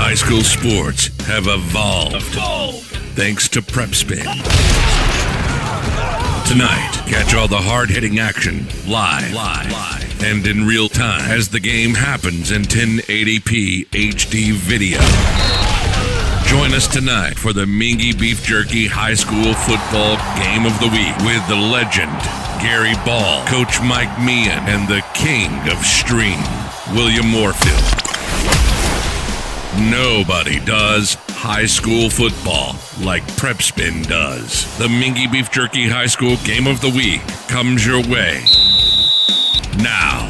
High school sports have evolved thanks to PrepSpin. Tonight, catch all the hard-hitting action live and in real time as the game happens in 1080p HD video. Join us tonight for the Mingua Beef Jerky High School Football Game of the Week with the legend, Gary Ball, Coach Mike Meehan, and the king of stream, William Moorfield. Nobody does high school football like PrepSpin does. The Mingua Beef Jerky High School Game of the Week comes your way now.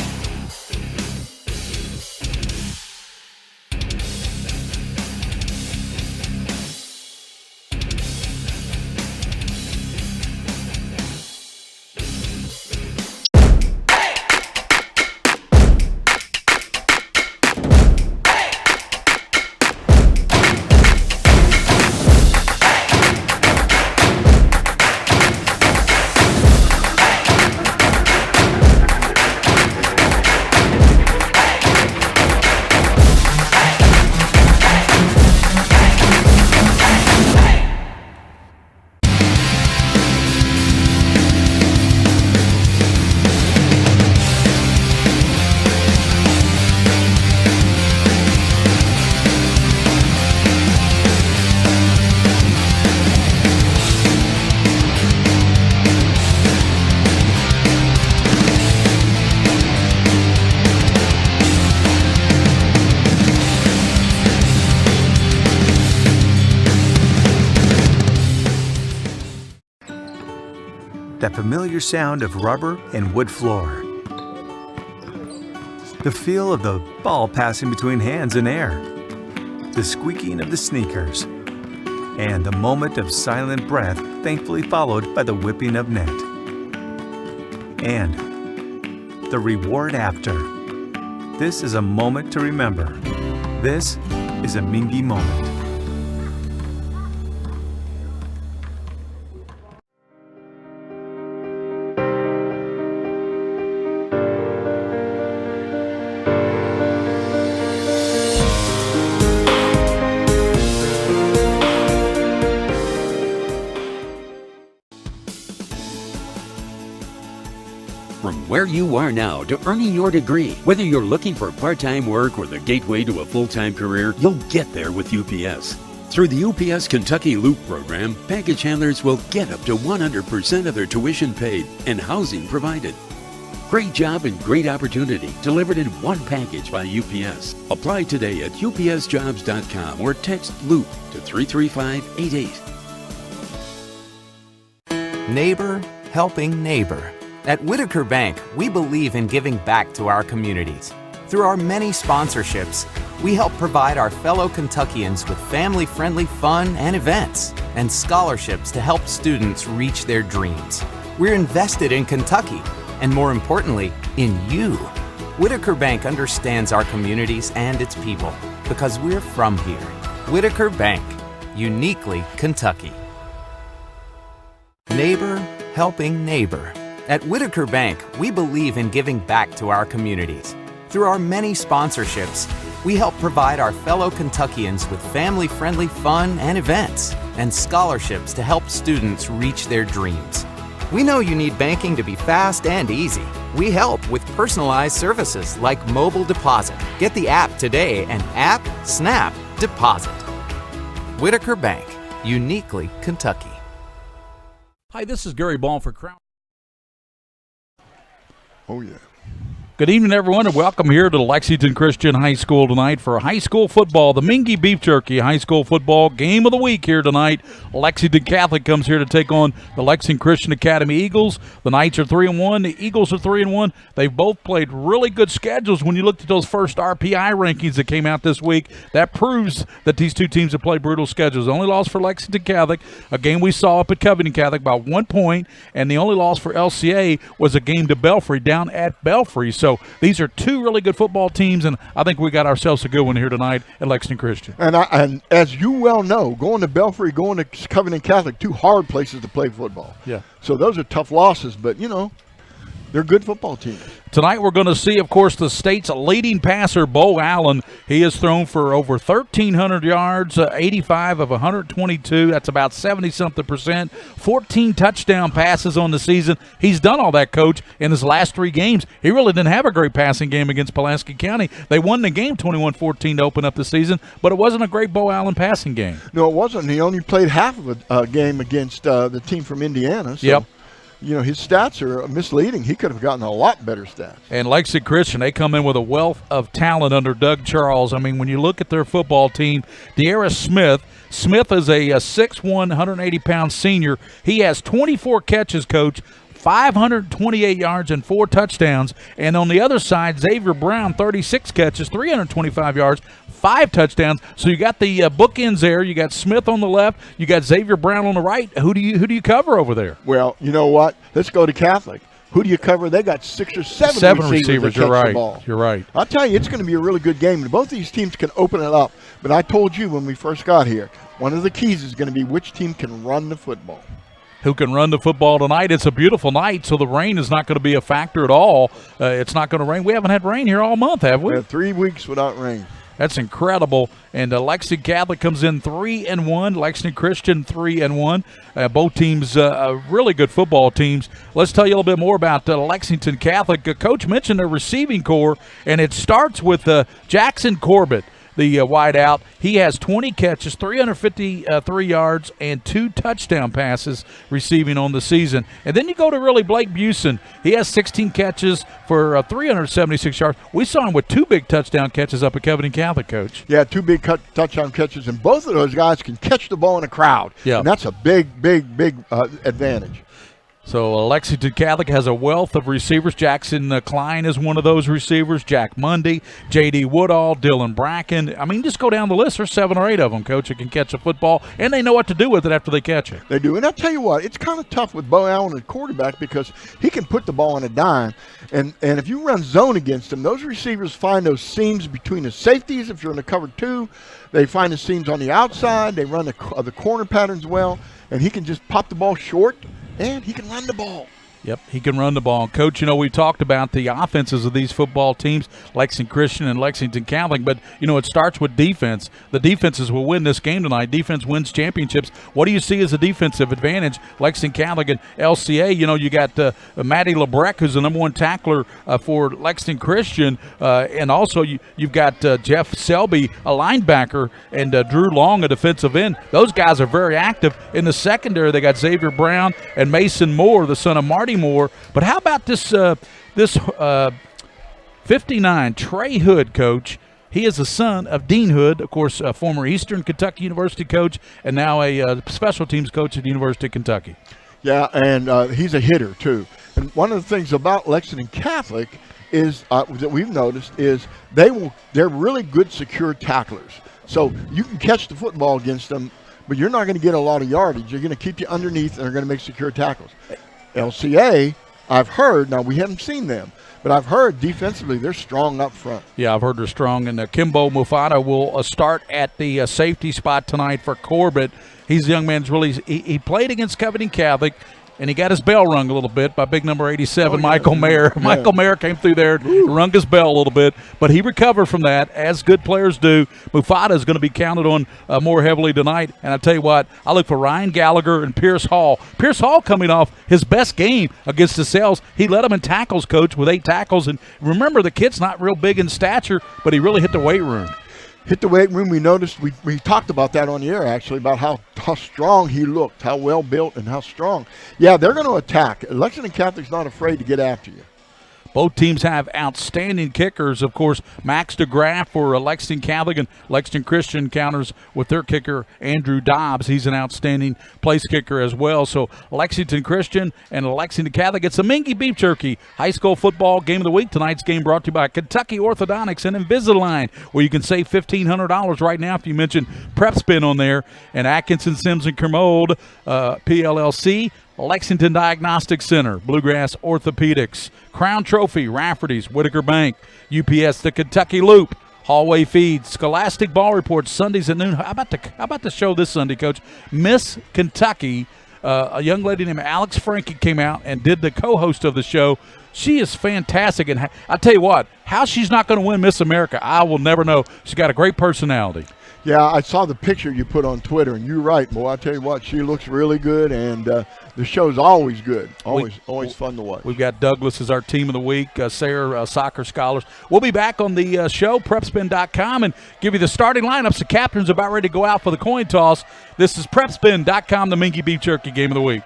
That familiar sound of rubber and wood floor. The feel of the ball passing between hands and air. The squeaking of the sneakers. And the moment of silent breath thankfully followed by the whipping of net. And the reward after. This is a moment to remember. This is a Mingua moment. From where you are now to earning your degree, whether you're looking for part-time work or the gateway to a full-time career, you'll get there with UPS. Through the UPS Kentucky Loop program, package handlers will get up to 100% of their tuition paid and housing provided. Great job and great opportunity delivered in one package by UPS. Apply today at upsjobs.com or text LOOP to 33588. Neighbor helping neighbor. At Whitaker Bank, we believe in giving back to our communities. Through our many sponsorships, we help provide our fellow Kentuckians with family-friendly fun and events, and scholarships to help students reach their dreams. We're invested in Kentucky, and more importantly, in you. Whitaker Bank understands our communities and its people, because we're from here. Whitaker Bank, uniquely Kentucky. Neighbor helping neighbor. At Whitaker Bank, we believe in giving back to our communities. Through our many sponsorships, we help provide our fellow Kentuckians with family-friendly fun and events, and scholarships to help students reach their dreams. We know you need banking to be fast and easy. We help with personalized services like mobile deposit. Get the app today and app, snap, deposit. Whitaker Bank, uniquely Kentucky. Hi, this is Gary Ball for Crown. Oh, yeah. Good evening, everyone, and welcome here to Lexington Christian High School tonight for high school football. The Mingua Beef Jerky High School Football Game of the Week here tonight. Lexington Catholic comes here to take on the Lexington Christian Academy Eagles. The Knights are 3-1. The Eagles are 3-1. They've both played really good schedules. When you looked at those first RPI rankings that came out this week, that proves that these two teams have played brutal schedules. The only loss for Lexington Catholic, a game we saw up at Covington Catholic by 1 point, and the only loss for LCA was a game to Belfry down at Belfry. So these are two really good football teams, and I think we got ourselves a good one here tonight at Lexington Christian. And as you well know, going to Belfry, going to Covington Catholic, two hard places to play football. Yeah. So those are tough losses, but, you know, They're good football teams. Tonight we're going to see, of course, the state's leading passer, Bo Allen. He has thrown for over 1,300 yards, 85 of 122. That's about 70-something%. 14 touchdown passes on the season. He's done all that, Coach, in his last 3 games. He really didn't have a great passing game against Pulaski County. They won the game 21-14 to open up the season, but it wasn't a great Bo Allen passing game. No, it wasn't. He only played half of a game against the team from Indiana. So. Yep. You know, his stats are misleading. He could have gotten a lot better stats. And Lexington Christian, they come in with a wealth of talent under Doug Charles. I mean, when you look at their football team, De'Ara Smith is a 6'1", 180-pound senior. He has 24 catches, Coach, 528 yards and 4 touchdowns. And on the other side, Xavier Brown, 36 catches, 325 yards, 5 touchdowns. So you got the bookends there. You got Smith on the left. You got Xavier Brown on the right. Who do you cover over there? Well, you know what? Let's go to Catholic. Who do you cover? They got 6 or 7 receivers that You're catch right. the ball. You're right. I'll tell you, it's going to be a really good game. And both these teams can open it up. But I told you when we first got here, one of the keys is going to be which team can run the football. Who can run the football tonight. It's a beautiful night, so the rain is not going to be a factor at all. It's not going to rain. We haven't had rain here all month, have we? We had 3 weeks without rain. That's incredible. And Lexington Catholic comes in 3-1. Lexington Christian 3-1. Both teams really good football teams. Let's tell you a little bit more about Lexington Catholic. Coach mentioned their receiving core, and it starts with Jackson Corbett, the wideout. He has 20 catches, 353 yards, and 2 touchdown passes receiving on the season. And then you go to really Blake Busen. He has 16 catches for 376 yards. We saw him with 2 big touchdown catches up at Covington Catholic, Coach. Yeah, 2 big touchdown catches, and both of those guys can catch the ball in a crowd. Yeah. And that's a big advantage. So Lexington Catholic has a wealth of receivers. Jackson Klein is one of those receivers. Jack Mundy, J.D. Woodall, Dylan Bracken. I mean, just go down the list. There's 7 or 8 of them, Coach, that can catch a football, and they know what to do with it after they catch it. They do. And I'll tell you what, it's kind of tough with Bo Allen at quarterback because he can put the ball on a dime. And if you run zone against him, those receivers find those seams between the safeties. If you're in the cover 2, they find the seams on the outside. They run the corner patterns well, and he can just pop the ball short. And he can run the ball. Yep, he can run the ball. Coach, we talked about the offenses of these football teams, Lexington Christian and Lexington Catholic, but, it starts with defense. The defenses will win this game tonight. Defense wins championships. What do you see as a defensive advantage? Lexington Catholic and LCA, you got Matty Lebrecht, who's the number 1 tackler for Lexington Christian, and also you've got Jeff Selby, a linebacker, and Drew Long, a defensive end. Those guys are very active. In the secondary, they got Xavier Brown and Mason Moore, the son of Marty Moore. But how about this 59, Trey Hood, Coach? He is the son of Dean Hood, of course, a former Eastern Kentucky University coach, and now a special teams coach at the University of Kentucky. Yeah, and he's a hitter, too. And one of the things about Lexington Catholic is that we've noticed is they're really good secure tacklers. So you can catch the football against them, but you're not going to get a lot of yardage. You're going to keep you underneath, and they're going to make secure tackles. LCA, I've heard, now we haven't seen them, but I've heard defensively they're strong up front. Yeah, I've heard they're strong. And Kimbo Mufata will start at the safety spot tonight for Corbett. He's a young man. He played against Covington Catholic, and he got his bell rung a little bit by big number 87, Michael Mayer. Yeah. Michael Mayer came through there, rung his bell a little bit, but he recovered from that, as good players do. Mufata is going to be counted on more heavily tonight. And I tell you what, I look for Ryan Gallagher and Pierce Hall. Pierce Hall coming off his best game against the Cells. He led them in tackles, Coach, with 8 tackles. And remember, the kid's not real big in stature, but he really hit the weight room. Hit the weight room. We noticed, we talked about that on the air, actually, about how strong he looked, how well built and how strong. Yeah, they're going to attack. Lexington Catholic's not afraid to get after you. Both teams have outstanding kickers. Of course, Max DeGraff for Lexington Catholic, and Lexington Christian counters with their kicker, Andrew Dobbs. He's an outstanding place kicker as well. So Lexington Christian and Lexington Catholic. It's the Mingua Beef Jerky High School Football Game of the Week. Tonight's game brought to you by Kentucky Orthodontics and Invisalign, where you can save $1,500 right now if you mention PrepSpin on there. And Atkinson, Sims, and Kermode, PLLC, Lexington Diagnostic Center, Bluegrass Orthopedics, Crown Trophy, Rafferty's, Whitaker Bank, UPS, the Kentucky Loop, Hallway Feed, Scholastic Ball Report, Sundays at noon. How about the show this Sunday, Coach? Miss Kentucky, a young lady named Alex Frankie came out and did the co-host of the show. She is fantastic. And I tell you what, how she's not going to win Miss America, I will never know. She's got a great personality. Yeah, I saw the picture you put on Twitter, and you're right, boy. I tell you what, she looks really good, and the show's always good. Always fun to watch. We've got Douglas as our team of the week, Sarah, soccer scholars. We'll be back on the show, PrepSpin.com, and give you the starting lineups. The captain's about ready to go out for the coin toss. This is PrepSpin.com, the Mingua Beef Jerky Game of the Week.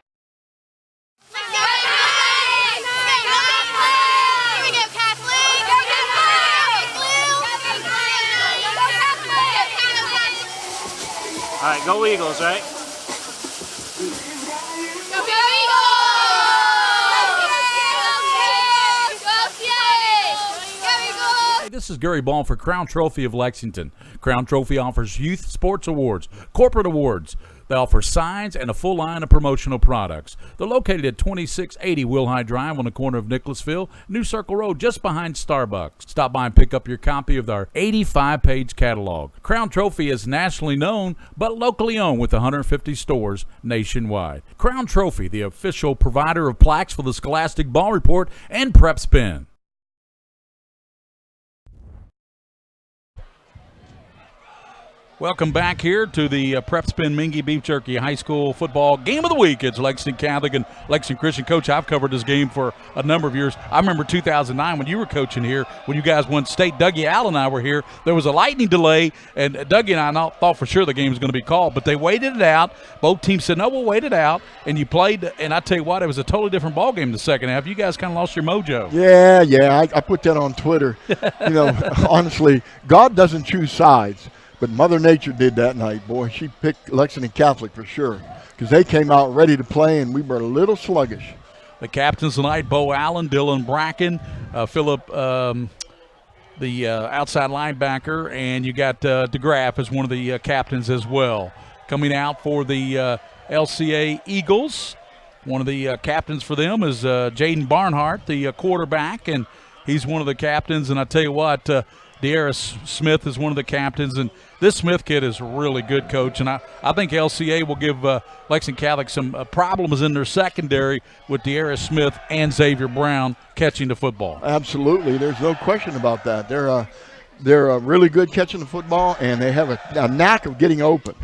All right, go Eagles, right? Go Eagles! Hey, this is Gary Ball for Crown Trophy of Lexington. Crown Trophy offers youth sports awards, corporate awards. They offer signs and a full line of promotional products. They're located at 2680 Wilhite Drive on the corner of Nicholasville, New Circle Road, just behind Starbucks. Stop by and pick up your copy of our 85-page catalog. Crown Trophy is nationally known, but locally owned with 150 stores nationwide. Crown Trophy, the official provider of plaques for the Scholastic Ball Report and PrepSpin. Welcome back here to the PrepSpin Mingua Beef Jerky High School Football Game of the Week. It's Lexington Catholic and Lexington Christian. Coach, I've covered this game for a number of years. I remember 2009 when you were coaching here, when you guys won state. Dougie Allen and I were here. There was a lightning delay, and Dougie and I thought for sure the game was going to be called, but they waited it out. Both teams said, no, we'll wait it out, and you played, and I tell you what, it was a totally different ball game in the second half. You guys kind of lost your mojo. Yeah, I put that on Twitter. Honestly, God doesn't choose sides. But Mother Nature did that night, boy. She picked Lexington Catholic for sure because they came out ready to play, and we were a little sluggish. The captains tonight, Bo Allen, Dylan Bracken, Philip, the outside linebacker, and you got DeGraff as one of the captains as well. Coming out for the LCA Eagles, one of the captains for them is Jaden Barnhart, the quarterback, and he's one of the captains. And I tell you what, De'Aris Smith is one of the captains, and this Smith kid is really good, Coach. And I think LCA will give Lexington Catholic some problems in their secondary with De'Aris Smith and Xavier Brown catching the football. Absolutely, there's no question about that. They're really good catching the football, and they have a knack of getting open.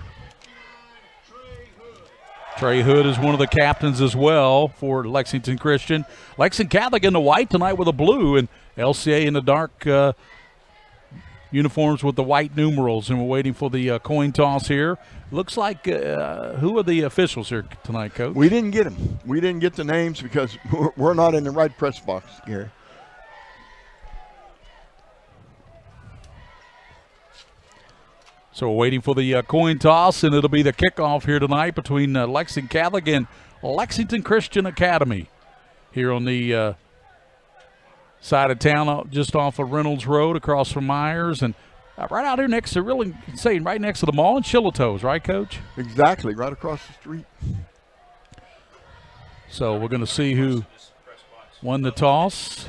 Trey Hood is one of the captains as well for Lexington Christian. Lexington Catholic in the white tonight with a blue, and LCA in the dark uniforms with the white numerals, and we're waiting for the coin toss here. Looks like who are the officials here tonight, Coach? We didn't get them. We didn't get the names because we're not in the right press box, Gary. So we're waiting for the coin toss, and it'll be the kickoff here tonight between Lexington Catholic and Lexington Christian Academy here on the side of town, just off of Reynolds Road, across from Myers, and right out here next to, really saying right next to the mall in Chilatoes, right, Coach? Exactly, right across the street. So we're going to see who won the toss.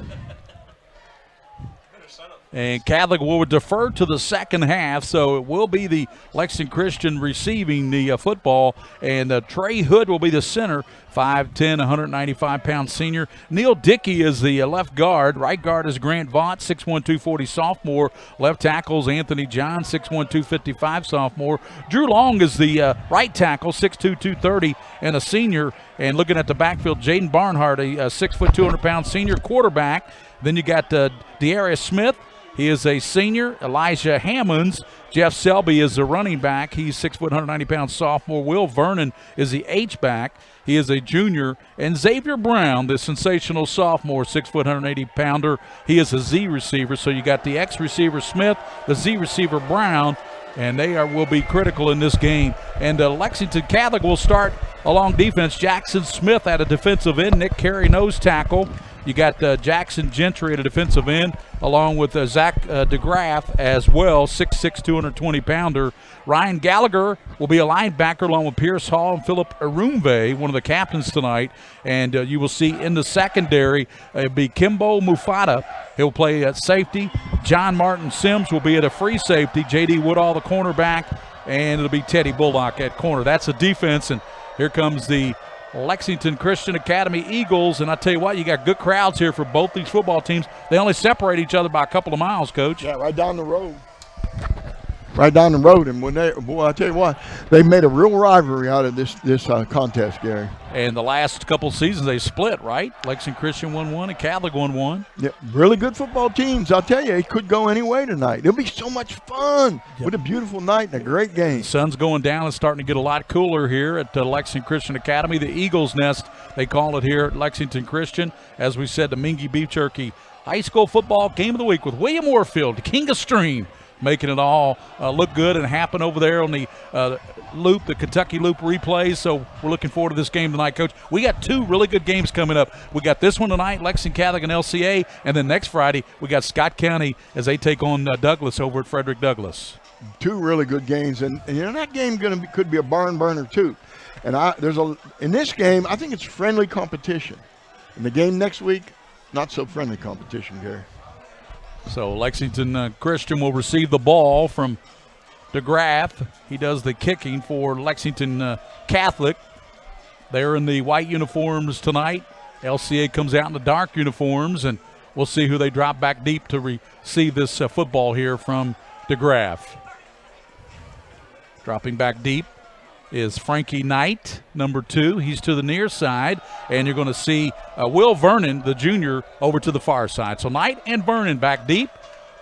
And Catholic will defer to the second half, so it will be the Lexington Christian receiving the football, and Trey Hood will be the center, 5'10", 195-pound senior. Neil Dickey is the left guard. Right guard is Grant Vaught, 6'1", 240 sophomore. Left tackle is Anthony John, 6'1", 255 sophomore. Drew Long is the right tackle, 6'2", 230, and a senior. And looking at the backfield, Jaden Barnhart, a 6', 200-pound senior quarterback. Then you got De'Aris Smith. He is a senior. Elijah Hammonds. Jeff Selby is the running back. He's 6', 190-pound sophomore. Will Vernon is the H-back. He is a junior. And Xavier Brown, the sensational sophomore, 6', 180-pounder. He is a Z receiver. So you got the X receiver Smith, the Z receiver Brown, and they will be critical in this game. And Lexington Catholic will start along defense. Jackson Smith at a defensive end. Nick Carey nose tackle. You got Jackson Gentry at a defensive end, along with Zach DeGraff as well, 6'6", 220-pounder. Ryan Gallagher will be a linebacker along with Pierce Hall and Philip Arumve, one of the captains tonight. And you will see in the secondary, it'll be Kimbo Mufata. He'll play at safety. John Martin Sims will be at a free safety. J.D. Woodall, the cornerback, and it'll be Teddy Bullock at corner. That's the defense, and here comes the Lexington Christian Academy Eagles. And I tell you what, you got good crowds here for both these football teams. They only separate each other by a couple of miles, Coach. Yeah, right down the road. Right down the road, and when I tell you what, they made a real rivalry out of this contest, Gary. And the last couple of seasons they split, right? Lexington Christian won one and Catholic won one. Yeah, really good football teams. I'll tell you, it could go any way tonight. It'll be so much fun. Yep. What a beautiful night and a great game. The sun's going down. It's starting to get a lot cooler here at Lexington Christian Academy. The Eagles Nest, they call it here at Lexington Christian. As we said, the Mingua Beef Jerky High School Football Game of the Week with William Warfield, King of Stream, making it all look good and happen over there on the loop, the Kentucky Loop replays. So we're looking forward to this game tonight, Coach. We got two really good games coming up. We got this one tonight, Lexington Catholic and LCA, and then next Friday we got Scott County as they take on Douglas over at Frederick Douglass. Two really good games, and you know that game could be a barn burner too. And in this game, I think it's friendly competition. In the game next week, not so friendly competition, Gary. So Lexington Christian will receive the ball from DeGraff. He does the kicking for Lexington Catholic. They're in the white uniforms tonight. LCA comes out in the dark uniforms, and we'll see who they drop back deep to receive this football here from DeGraff. Dropping back deep is Frankie Knight, number 2. He's to the near side, and you're going to see Will Vernon, the junior, over to the far side. So Knight and Vernon back deep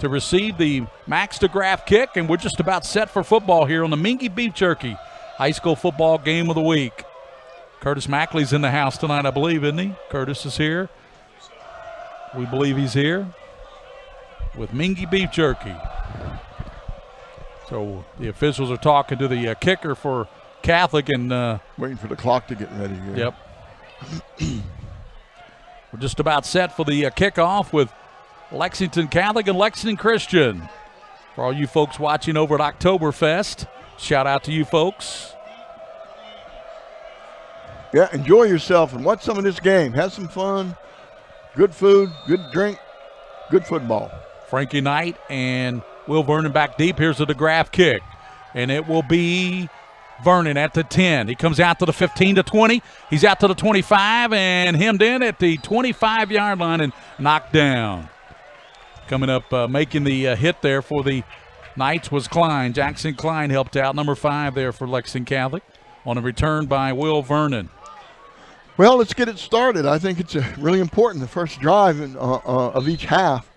to receive the Max DeGraff kick, and we're just about set for football here on the Mingua Beef Jerky High School Football Game of the Week. Curtis Mackley's in the house tonight, I believe, isn't he? Curtis is here. We believe he's here with Mingua Beef Jerky. So the officials are talking to the kicker for Catholic and waiting for the clock to get ready here. Yep. We're just about set for the kickoff with Lexington Catholic and Lexington Christian. For all you folks watching over at Oktoberfest, shout out to you folks. Yeah, enjoy yourself and watch some of this game. Have some fun. Good food, good drink, good football. Frankie Knight and Will Vernon back deep. Here's the DeGraff kick, and it will be Vernon at the 10. He comes out to the 15 to 20. He's out to the 25 and hemmed in at the 25-yard line and knocked down. Coming up, making the hit there for the Knights was Klein. Jackson Klein helped out, number 5 there for Lexington Catholic on a return by Will Vernon. Well, let's get it started. I think it's really important. The first drive of each half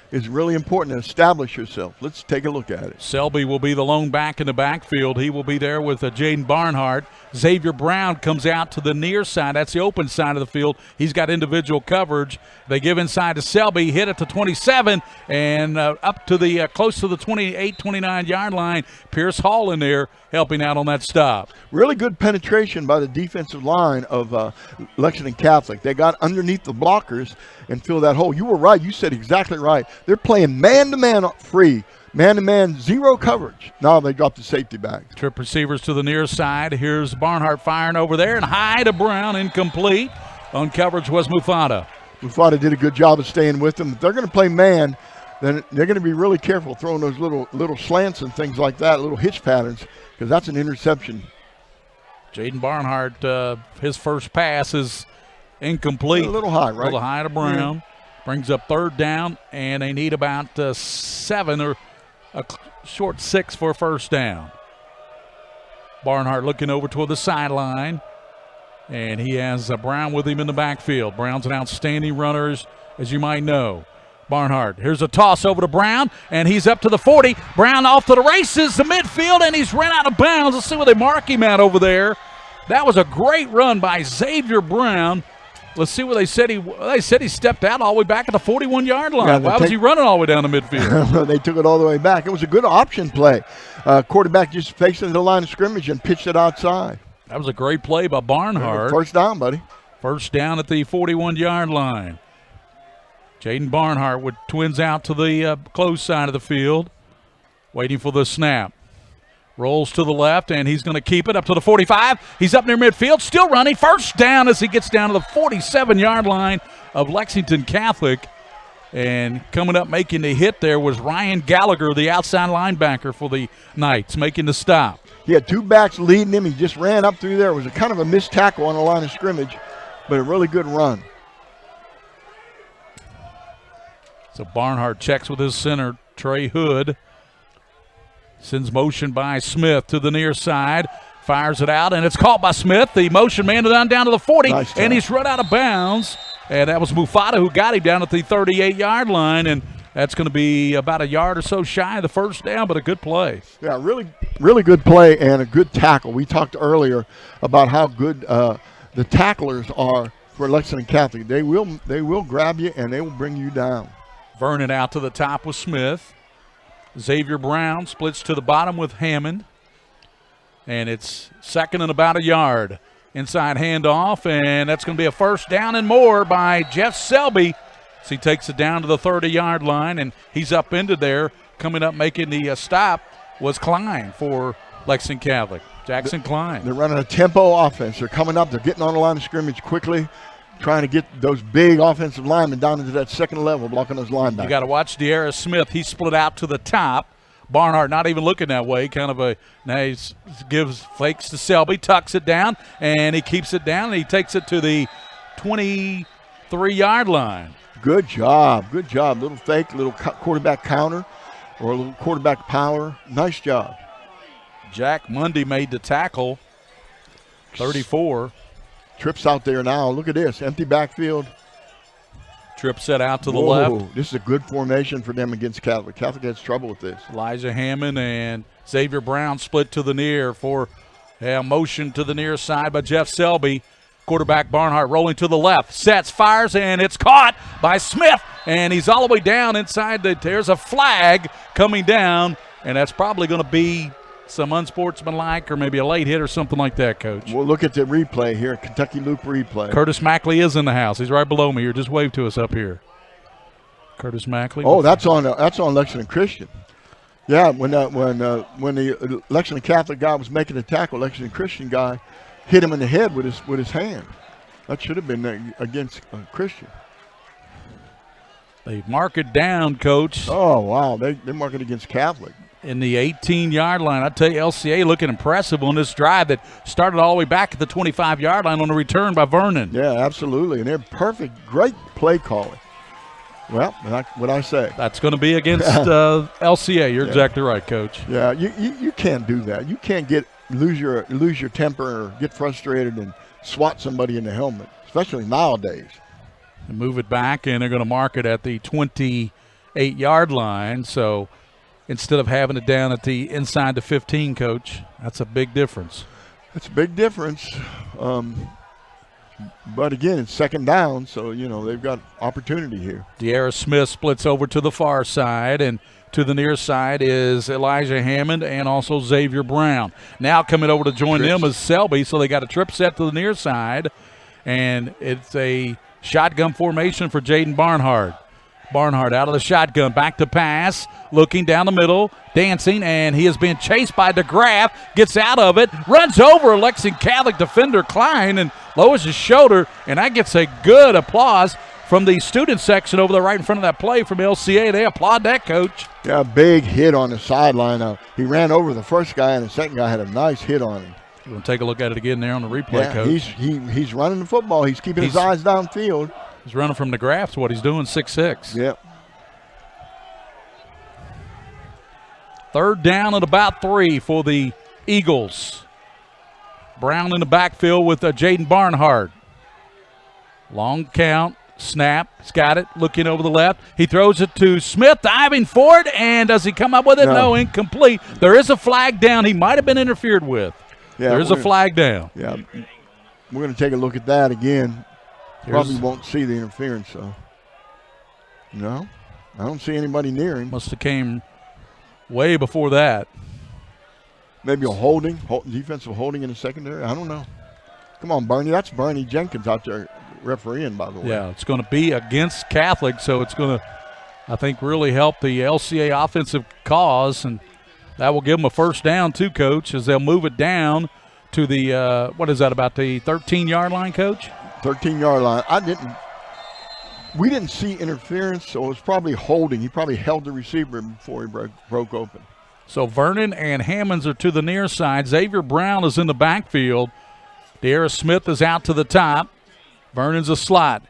is really important to establish yourself. Let's take a look at it. Selby will be the lone back in the backfield. He will be there with Jaden Barnhart. Xavier Brown comes out to the near side. That's the open side of the field. He's got individual coverage. They give inside to Selby, hit at the 27, and up to the close to the 28, 29-yard line. Pierce Hall in there helping out on that stop. Really good penetration by the defensive line of Lexington Catholic. They got underneath the blockers and filled that hole. You were right. You said exactly right. They're playing man-to-man free. Man-to-man, zero coverage. Now they drop the safety back. Trip receivers to the near side. Here's Barnhart firing over there, and high to Brown, incomplete. On coverage was Mufata. Mufata did a good job of staying with them. If they're going to play man, then they're going to be really careful throwing those little slants and things like that, little hitch patterns, because that's an interception. Jaden Barnhart, his first pass is incomplete. A little high, right? A little high to Brown. Yeah. Brings up 3rd down, and they need about 7 or a short 6 for a first down. Barnhart looking over toward the sideline, and he has Brown with him in the backfield. Brown's an outstanding runner, as you might know. Barnhart, here's a toss over to Brown, and he's up to the 40. Brown off to the races, the midfield, and he's run out of bounds. Let's see where they mark him at over there. That was a great run by Xavier Brown. Let's see what they said. They said he stepped out all the way back at the 41-yard line. Yeah, why was he running all the way down the midfield? They took it all the way back. It was a good option play. Quarterback just facing the line of scrimmage and pitched it outside. That was a great play by Barnhart. First down, buddy. First down at the 41-yard line. Jaden Barnhart with twins out to the close side of the field, waiting for the snap. Rolls to the left, and he's going to keep it up to the 45. He's up near midfield, still running. First down as he gets down to the 47-yard line of Lexington Catholic. And coming up making the hit there was Ryan Gallagher, the outside linebacker for the Knights, making the stop. He had two backs leading him. He just ran up through there. It was a kind of a missed tackle on the line of scrimmage, but a really good run. So Barnhart checks with his center, Trey Hood. Sends motion by Smith to the near side. Fires it out, and it's caught by Smith. The motion man down to the 40, nice and he's run out of bounds. And that was Mufata who got him down at the 38-yard line, and that's going to be about a yard or so shy of the first down, but a good play. Yeah, really good play and a good tackle. We talked earlier about how good the tacklers are for Lexington Catholic. They will grab you, and they will bring you down. Vernon out to the top with Smith. Xavier Brown splits to the bottom with Hammond. And it's second and about a yard. Inside handoff, and that's going to be a first down and more by Jeff Selby. So he takes it down to the 30-yard line, and he's up into there. Coming up making the stop was Klein for Lexington Catholic. Jackson Klein. They're running a tempo offense. They're coming up. They're getting on the line of scrimmage quickly, trying to get those big offensive linemen down into that second level, blocking those linebackers. You got to watch De'Ara Smith. He split out to the top. Barnhart not even looking that way. Kind of a now he fakes to Selby, tucks it down, and he keeps it down, and he takes it to the 23-yard line. Good job. Little fake, little quarterback counter, or a little quarterback power. Nice job. Jack Mundy made the tackle. 34. Trips out there now. Look at this. Empty backfield. Trip set out to the left. This is a good formation for them against Catholic. Catholic has trouble with this. Elijah Hammond and Xavier Brown split to the near for motion to the near side by Jeff Selby. Quarterback Barnhart rolling to the left. Sets, fires, and it's caught by Smith. And he's all the way down inside. There's a flag coming down, and that's probably going to be some unsportsmanlike or maybe a late hit or something like that, Coach. We'll look at the replay here, Kentucky Loop replay. Curtis Mackley is in the house. He's right below me here. Just wave to us up here. Curtis Mackley. Oh, that's on Lexington Christian. Yeah, when the Lexington Catholic guy was making the tackle, Lexington Christian guy hit him in the head with his hand. That should have been against Christian. They mark it down, Coach. Oh, wow. They mark it against Catholic. In the 18-yard line. I tell you, LCA looking impressive on this drive that started all the way back at the 25-yard line on a return by Vernon. Yeah, absolutely. And they're perfect. Great play calling. Well, what I say. That's going to be against LCA. You're exactly right, Coach. Yeah, you can't do that. You can't lose your temper or get frustrated and swat somebody in the helmet, especially nowadays. And move it back, and they're going to mark it at the 28-yard line. So instead of having it down at the inside the 15, Coach, that's a big difference. That's a big difference. But again, it's second down, so they've got opportunity here. De'Ara Smith splits over to the far side, and to the near side is Elijah Hammond and also Xavier Brown. Now coming over to join them is Selby, so they got a trip set to the near side, and it's a shotgun formation for Jaden Barnhart. Barnhart out of the shotgun, back to pass, looking down the middle, dancing, and he has been chased by DeGraff, gets out of it, runs over a Lexington Catholic defender, Klein, and lowers his shoulder, and that gets a good applause from the student section over there right in front of that play from LCA. They applaud that, Coach. Yeah, big hit on the sideline. He ran over the first guy, and the second guy had a nice hit on him. You want to take a look at it again there on the replay, Coach? He's running the football. He's keeping his eyes downfield. He's running from the graphs, what he's doing, 6'6". Yep. Third down at about 3 for the Eagles. Brown in the backfield with Jaden Barnhart. Long count, snap, he's got it, looking over the left. He throws it to Smith, diving for it, and does he come up with it? No, incomplete. There is a flag down. He might have been interfered with. Yeah, there is a flag down. Yeah, we're going to take a look at that again. Probably won't see the interference, so. No, I don't see anybody near him. Must have came way before that. Maybe a defensive holding in the secondary. I don't know. Come on, Bernie. That's Bernie Jenkins out there refereeing, by the way. Yeah, it's going to be against Catholic, so it's going to, I think, really help the LCA offensive cause, and that will give them a first down too, Coach, as they'll move it down to the, what is that, about the 13-yard line, Coach? 13-yard line. We didn't see interference, so it was probably holding. He probably held the receiver before he broke open. So Vernon and Hammonds are to the near side. Xavier Brown is in the backfield. De'Ara Smith is out to the top. Vernon's a slot.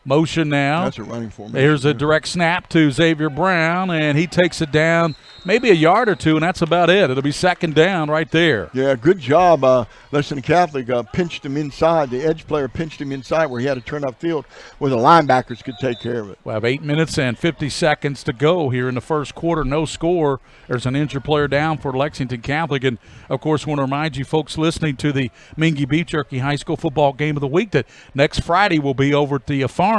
Motion now. That's a running formation. There's a direct snap to Xavier Brown, and he takes it down maybe a yard or two, and that's about it. It'll be second down right there. Yeah, good job. Lexington Catholic pinched him inside. The edge player pinched him inside where he had to turn upfield where the linebackers could take care of it. We have 8 minutes and 50 seconds to go here in the first quarter. No score. There's an injured player down for Lexington Catholic. And, of course, want to remind you folks listening to the Mingua Beef Jerky High School Football Game of the Week that next Friday will be over at the farm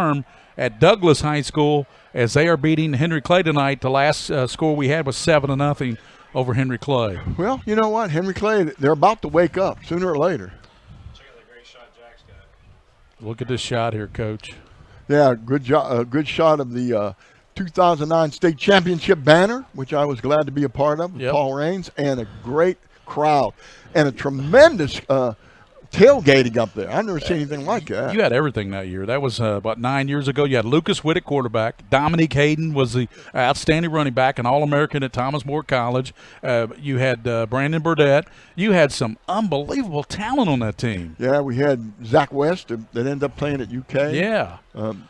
at Douglas High School as they are beating Henry Clay tonight. The last score we had was 7-0 over Henry Clay. Well, you know what? Henry Clay, they're about to wake up sooner or later. Check out the great shot Jack's got. Look at this shot here, Coach. Yeah, good job. Good shot of the 2009 state championship banner, which I was glad to be a part of with Paul Raines, and a great crowd and a tremendous tailgating up there. I've never seen anything like that. You had everything that year. That was about 9 years ago. You had Lucas Witt at quarterback. Dominique Hayden was the outstanding running back, an All-American at Thomas More College. You had Brandon Burdett. You had some unbelievable talent on that team. Yeah, we had Zach West that ended up playing at UK. Yeah.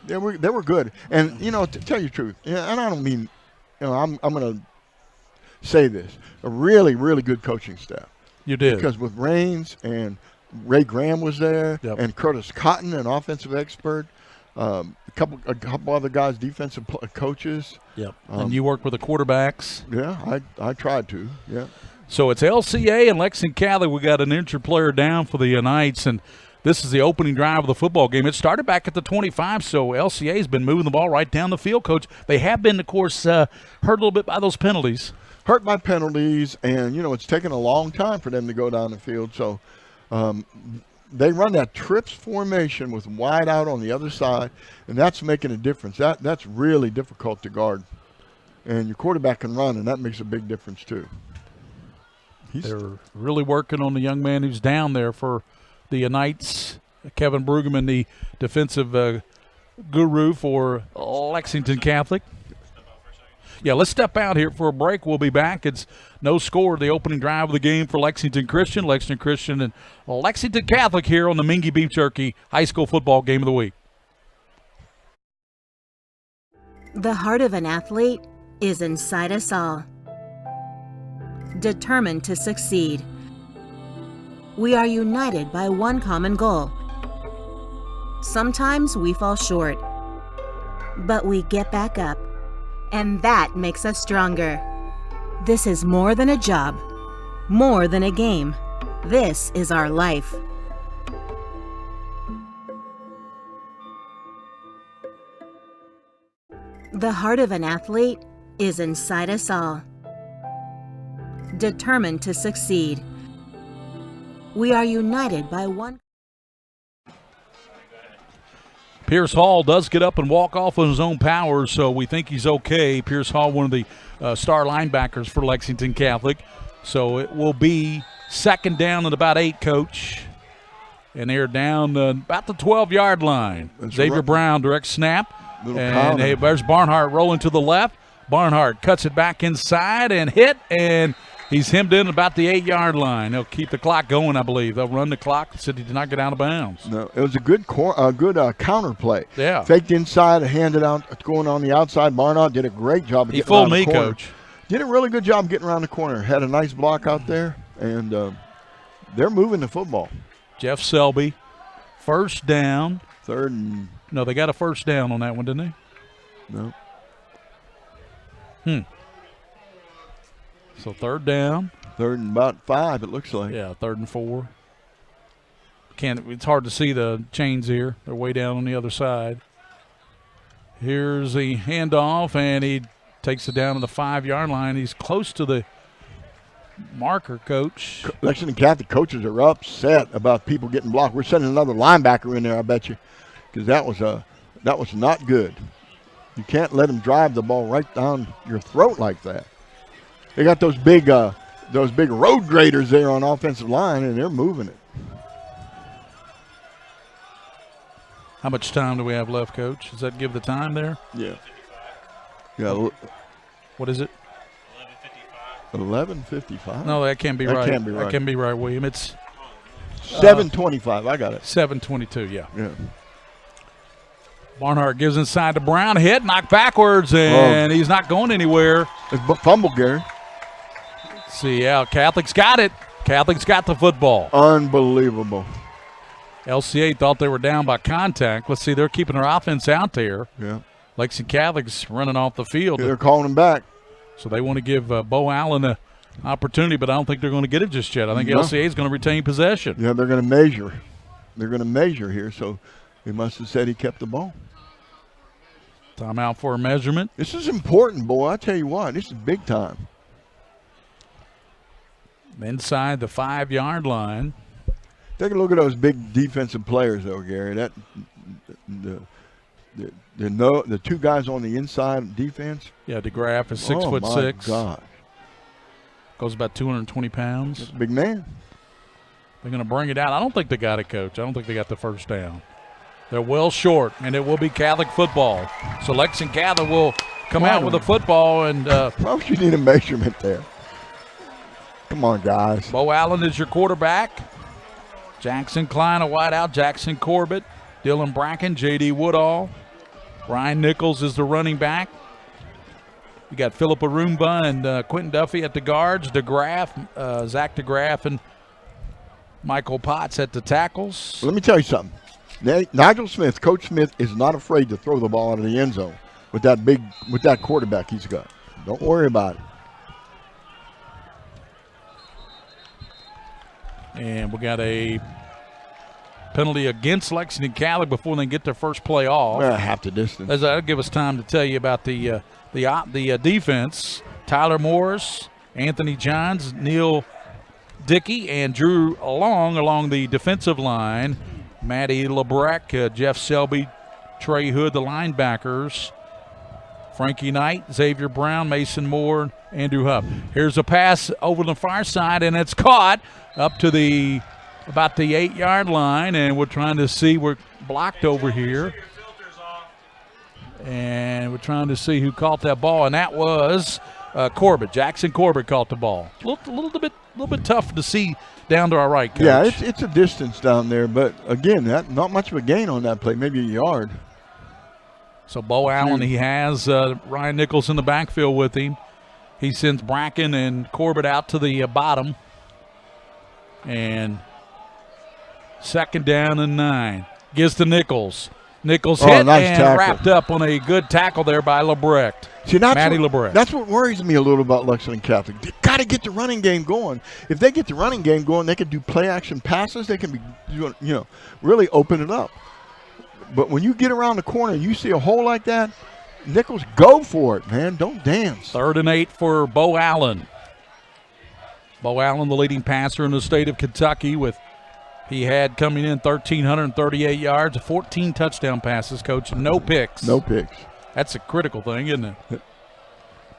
They were good. And, you know, to tell you the truth, and I don't mean, you know, I'm going to say this, a really, really good coaching staff. You did. Because with Raines and Ray Graham was there, and Curtis Cotton, an offensive expert, a couple other guys, defensive coaches. Yep. And you worked with the quarterbacks. Yeah, I tried to. Yeah. So it's LCA and Lexington Catholic. We got an injured player down for the Knights, and this is the opening drive of the football game. It started back at the 25, so LCA's been moving the ball right down the field, Coach. They have been, of course, hurt a little bit by those penalties. Hurt by penalties, and, you know, it's taken a long time for them to go down the field, so they run that trips formation with wide out on the other side, and that's making a difference. That's really difficult to guard. And your quarterback can run, and that makes a big difference too. They're really working on the young man who's down there for the Knights, Kevin Brueggemann, the defensive guru for Lexington Catholic. Yeah, let's step out here for a break. We'll be back. It's no score, the opening drive of the game for Lexington Christian and Lexington Catholic here on the Mingua Beef Jerky High School Football Game of the Week. The heart of an athlete is inside us all. Determined to succeed. We are united by one common goal. Sometimes we fall short, but we get back up. And that makes us stronger. This is more than a job, more than a game. This is our life. The heart of an athlete is inside us all. Determined to succeed. We are united by one. Pierce Hall does get up and walk off on his own power, so we think he's okay. Pierce Hall, one of the star linebackers for Lexington Catholic. So it will be second down at about 8, Coach. And they're down about the 12-yard line. Xavier Brown, direct snap. And hey, there's Barnhart rolling to the left. Barnhart cuts it back inside and hit, and he's hemmed in about the 8-yard line. They'll keep the clock going, I believe. They'll run the clock. Said he did not get out of bounds. No, it was a good counter play. Yeah. Faked inside, handed out, going on the outside. Barnard did a great job of getting around the corner. He fooled me, Coach. Did a really good job getting around the corner. Had a nice block out there, and they're moving the football. Jeff Selby, first down. Third and... No, they got a first down on that one, didn't they? No. So third down. Third and about 5, it looks like. Yeah, 3rd and 4. It's hard to see the chains here. They're way down on the other side. Here's the handoff, and he takes it down to the 5-yard line. He's close to the marker, Coach. Lexington Catholic coaches are upset about people getting blocked. We're sending another linebacker in there, I bet you, because that was not good. You can't let them drive the ball right down your throat like that. They got those big road graders there on offensive line, and they're moving it. How much time do we have left, Coach? Does that give the time there? Yeah. Yeah. What is it? 11:55. No, that can't be right. Can't be right. That can't be right, William. It's 7:25. I got it. 7:22. Yeah. Yeah. Barnhart gives inside to Brown. Hit, knocked backwards, and he's not going anywhere. It's fumble, Gary. See, yeah, Catholic's got it. Catholic's got the football. Unbelievable. LCA thought they were down by contact. Let's see, they're keeping their offense out there. Yeah. Lexington Catholic's running off the field. Yeah, they're calling him back. So they want to give Bo Allen an opportunity, but I don't think they're going to get it just yet. I think LCA is going to retain possession. Yeah, they're going to measure. They're going to measure here, so he must have said he kept the ball. Timeout for a measurement. This is important, boy. I tell you what, this is big time. Inside the 5-yard line. Take a look at those big defensive players, though, Gary. That the two guys on the inside defense. Yeah, DeGraff is 6'6". Oh my God. Goes about 220 pounds. That's a big man. They're going to bring it out. I don't think they got it, Coach. I don't think they got the first down. They're well short, and it will be Catholic football. So Lexington Catholic will come out with a football. And why would you need a measurement there? Come on, guys. Bo Allen is your quarterback. Jackson Klein, a wideout. Jackson Corbett. Dylan Bracken, J.D. Woodall. Ryan Nichols is the running back. You got Philip Arumba and Quentin Duffy at the guards. DeGraff, Zach DeGraff, and Michael Potts at the tackles. Let me tell you something. Nigel Smith, Coach Smith, is not afraid to throw the ball out of the end zone with that quarterback he's got. Don't worry about it. And we got a penalty against Lexington Catholic before they get their first play off. Well, half the distance. That'll give us time to tell you about the defense. Tyler Morris, Anthony Johns, Neil Dickey, and Drew Long along the defensive line. Matty Lebrecht, Jeff Selby, Trey Hood, the linebackers. Frankie Knight, Xavier Brown, Mason Moore, Andrew Huff. Here's a pass over the far side, and it's caught up to about the 8-yard line, and we're trying to see. We're blocked over here. And we're trying to see who caught that ball, and that was Corbett. Jackson Corbett caught the ball. A little bit tough to see down to our right, Coach. Yeah, it's a distance down there, but again, not much of a gain on that play, maybe a yard. So Bo Allen, he has Ryan Nichols in the backfield with him. He sends Bracken and Corbett out to the bottom. And 2nd down and 9. Gives to Nichols. Nichols hit nice and tackle. wrapped up on a good tackle there by Lebrecht. See, Matty Lebrecht. That's what worries me a little about Lexington Catholic. They got to get the running game going. If they get the running game going, they can do play-action passes. They can be, really open it up. But when you get around the corner and you see a hole like that, Nichols, go for it, man. Don't dance. 3rd and 8 for Bo Allen. Bo Allen, the leading passer in the state of Kentucky, he had coming in 1,338 yards, 14 touchdown passes, Coach, no picks. No picks. That's a critical thing, isn't it?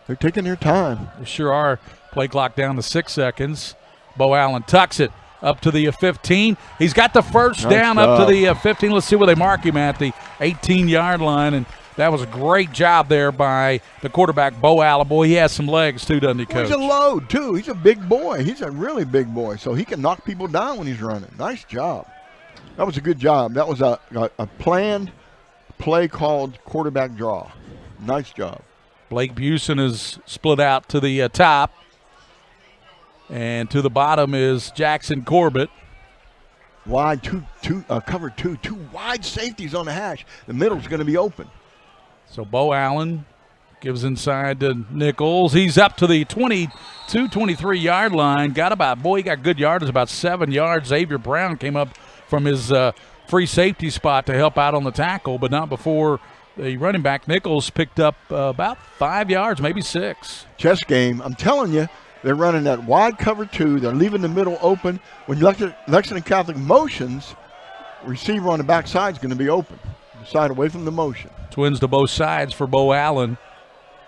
They're taking their time. They sure are. Play clock down to 6 seconds. Bo Allen tucks it up to the 15. He's got the first down up to the 15. Let's see where they mark him at, the 18-yard line. And that was a great job there by the quarterback, Bo Allen. Boy, he has some legs too, doesn't he, Coach? He's a load, too. He's a big boy. He's a really big boy, so he can knock people down when he's running. Nice job. That was a good job. That was a planned play called quarterback draw. Nice job. Blake Busen is split out to the top. And to the bottom is Jackson Corbett. Wide, cover two wide safeties on the hash. The middle's going to be open. So Bo Allen gives inside to Nichols. He's up to the 22, 23-yard line. He got good yardage, about 7 yards. Xavier Brown came up from his free safety spot to help out on the tackle, but not before the running back Nichols picked up about 5 yards, maybe 6. Chess game. I'm telling you, they're running that wide cover 2. They're leaving the middle open. When Lexington Catholic motions, receiver on the backside is going to be open. Side away from the motion. Twins to both sides for Bo Allen.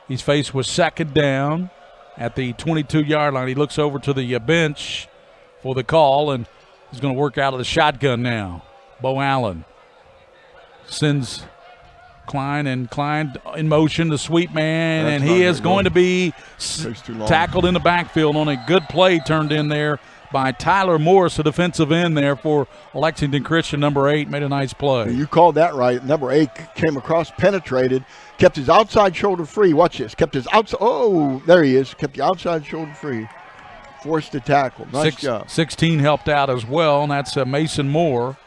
He's faced with 2nd down at the 22-yard line. He looks over to the bench for the call, and he's going to work out of the shotgun now. Bo Allen sends Klein in motion, the sweep man, That's and he not is good. going to be Takes too long. tackled in the backfield on a good play turned in there by Tyler Morris, the defensive end there for Lexington Christian, number 8, made a nice play. You called that right. Number 8 came across, penetrated, kept his outside shoulder free. Watch this. Kept his outside. Oh, there he is. Kept the outside shoulder free. Forced the tackle. Nice job. 16 helped out as well, and that's Mason Moore.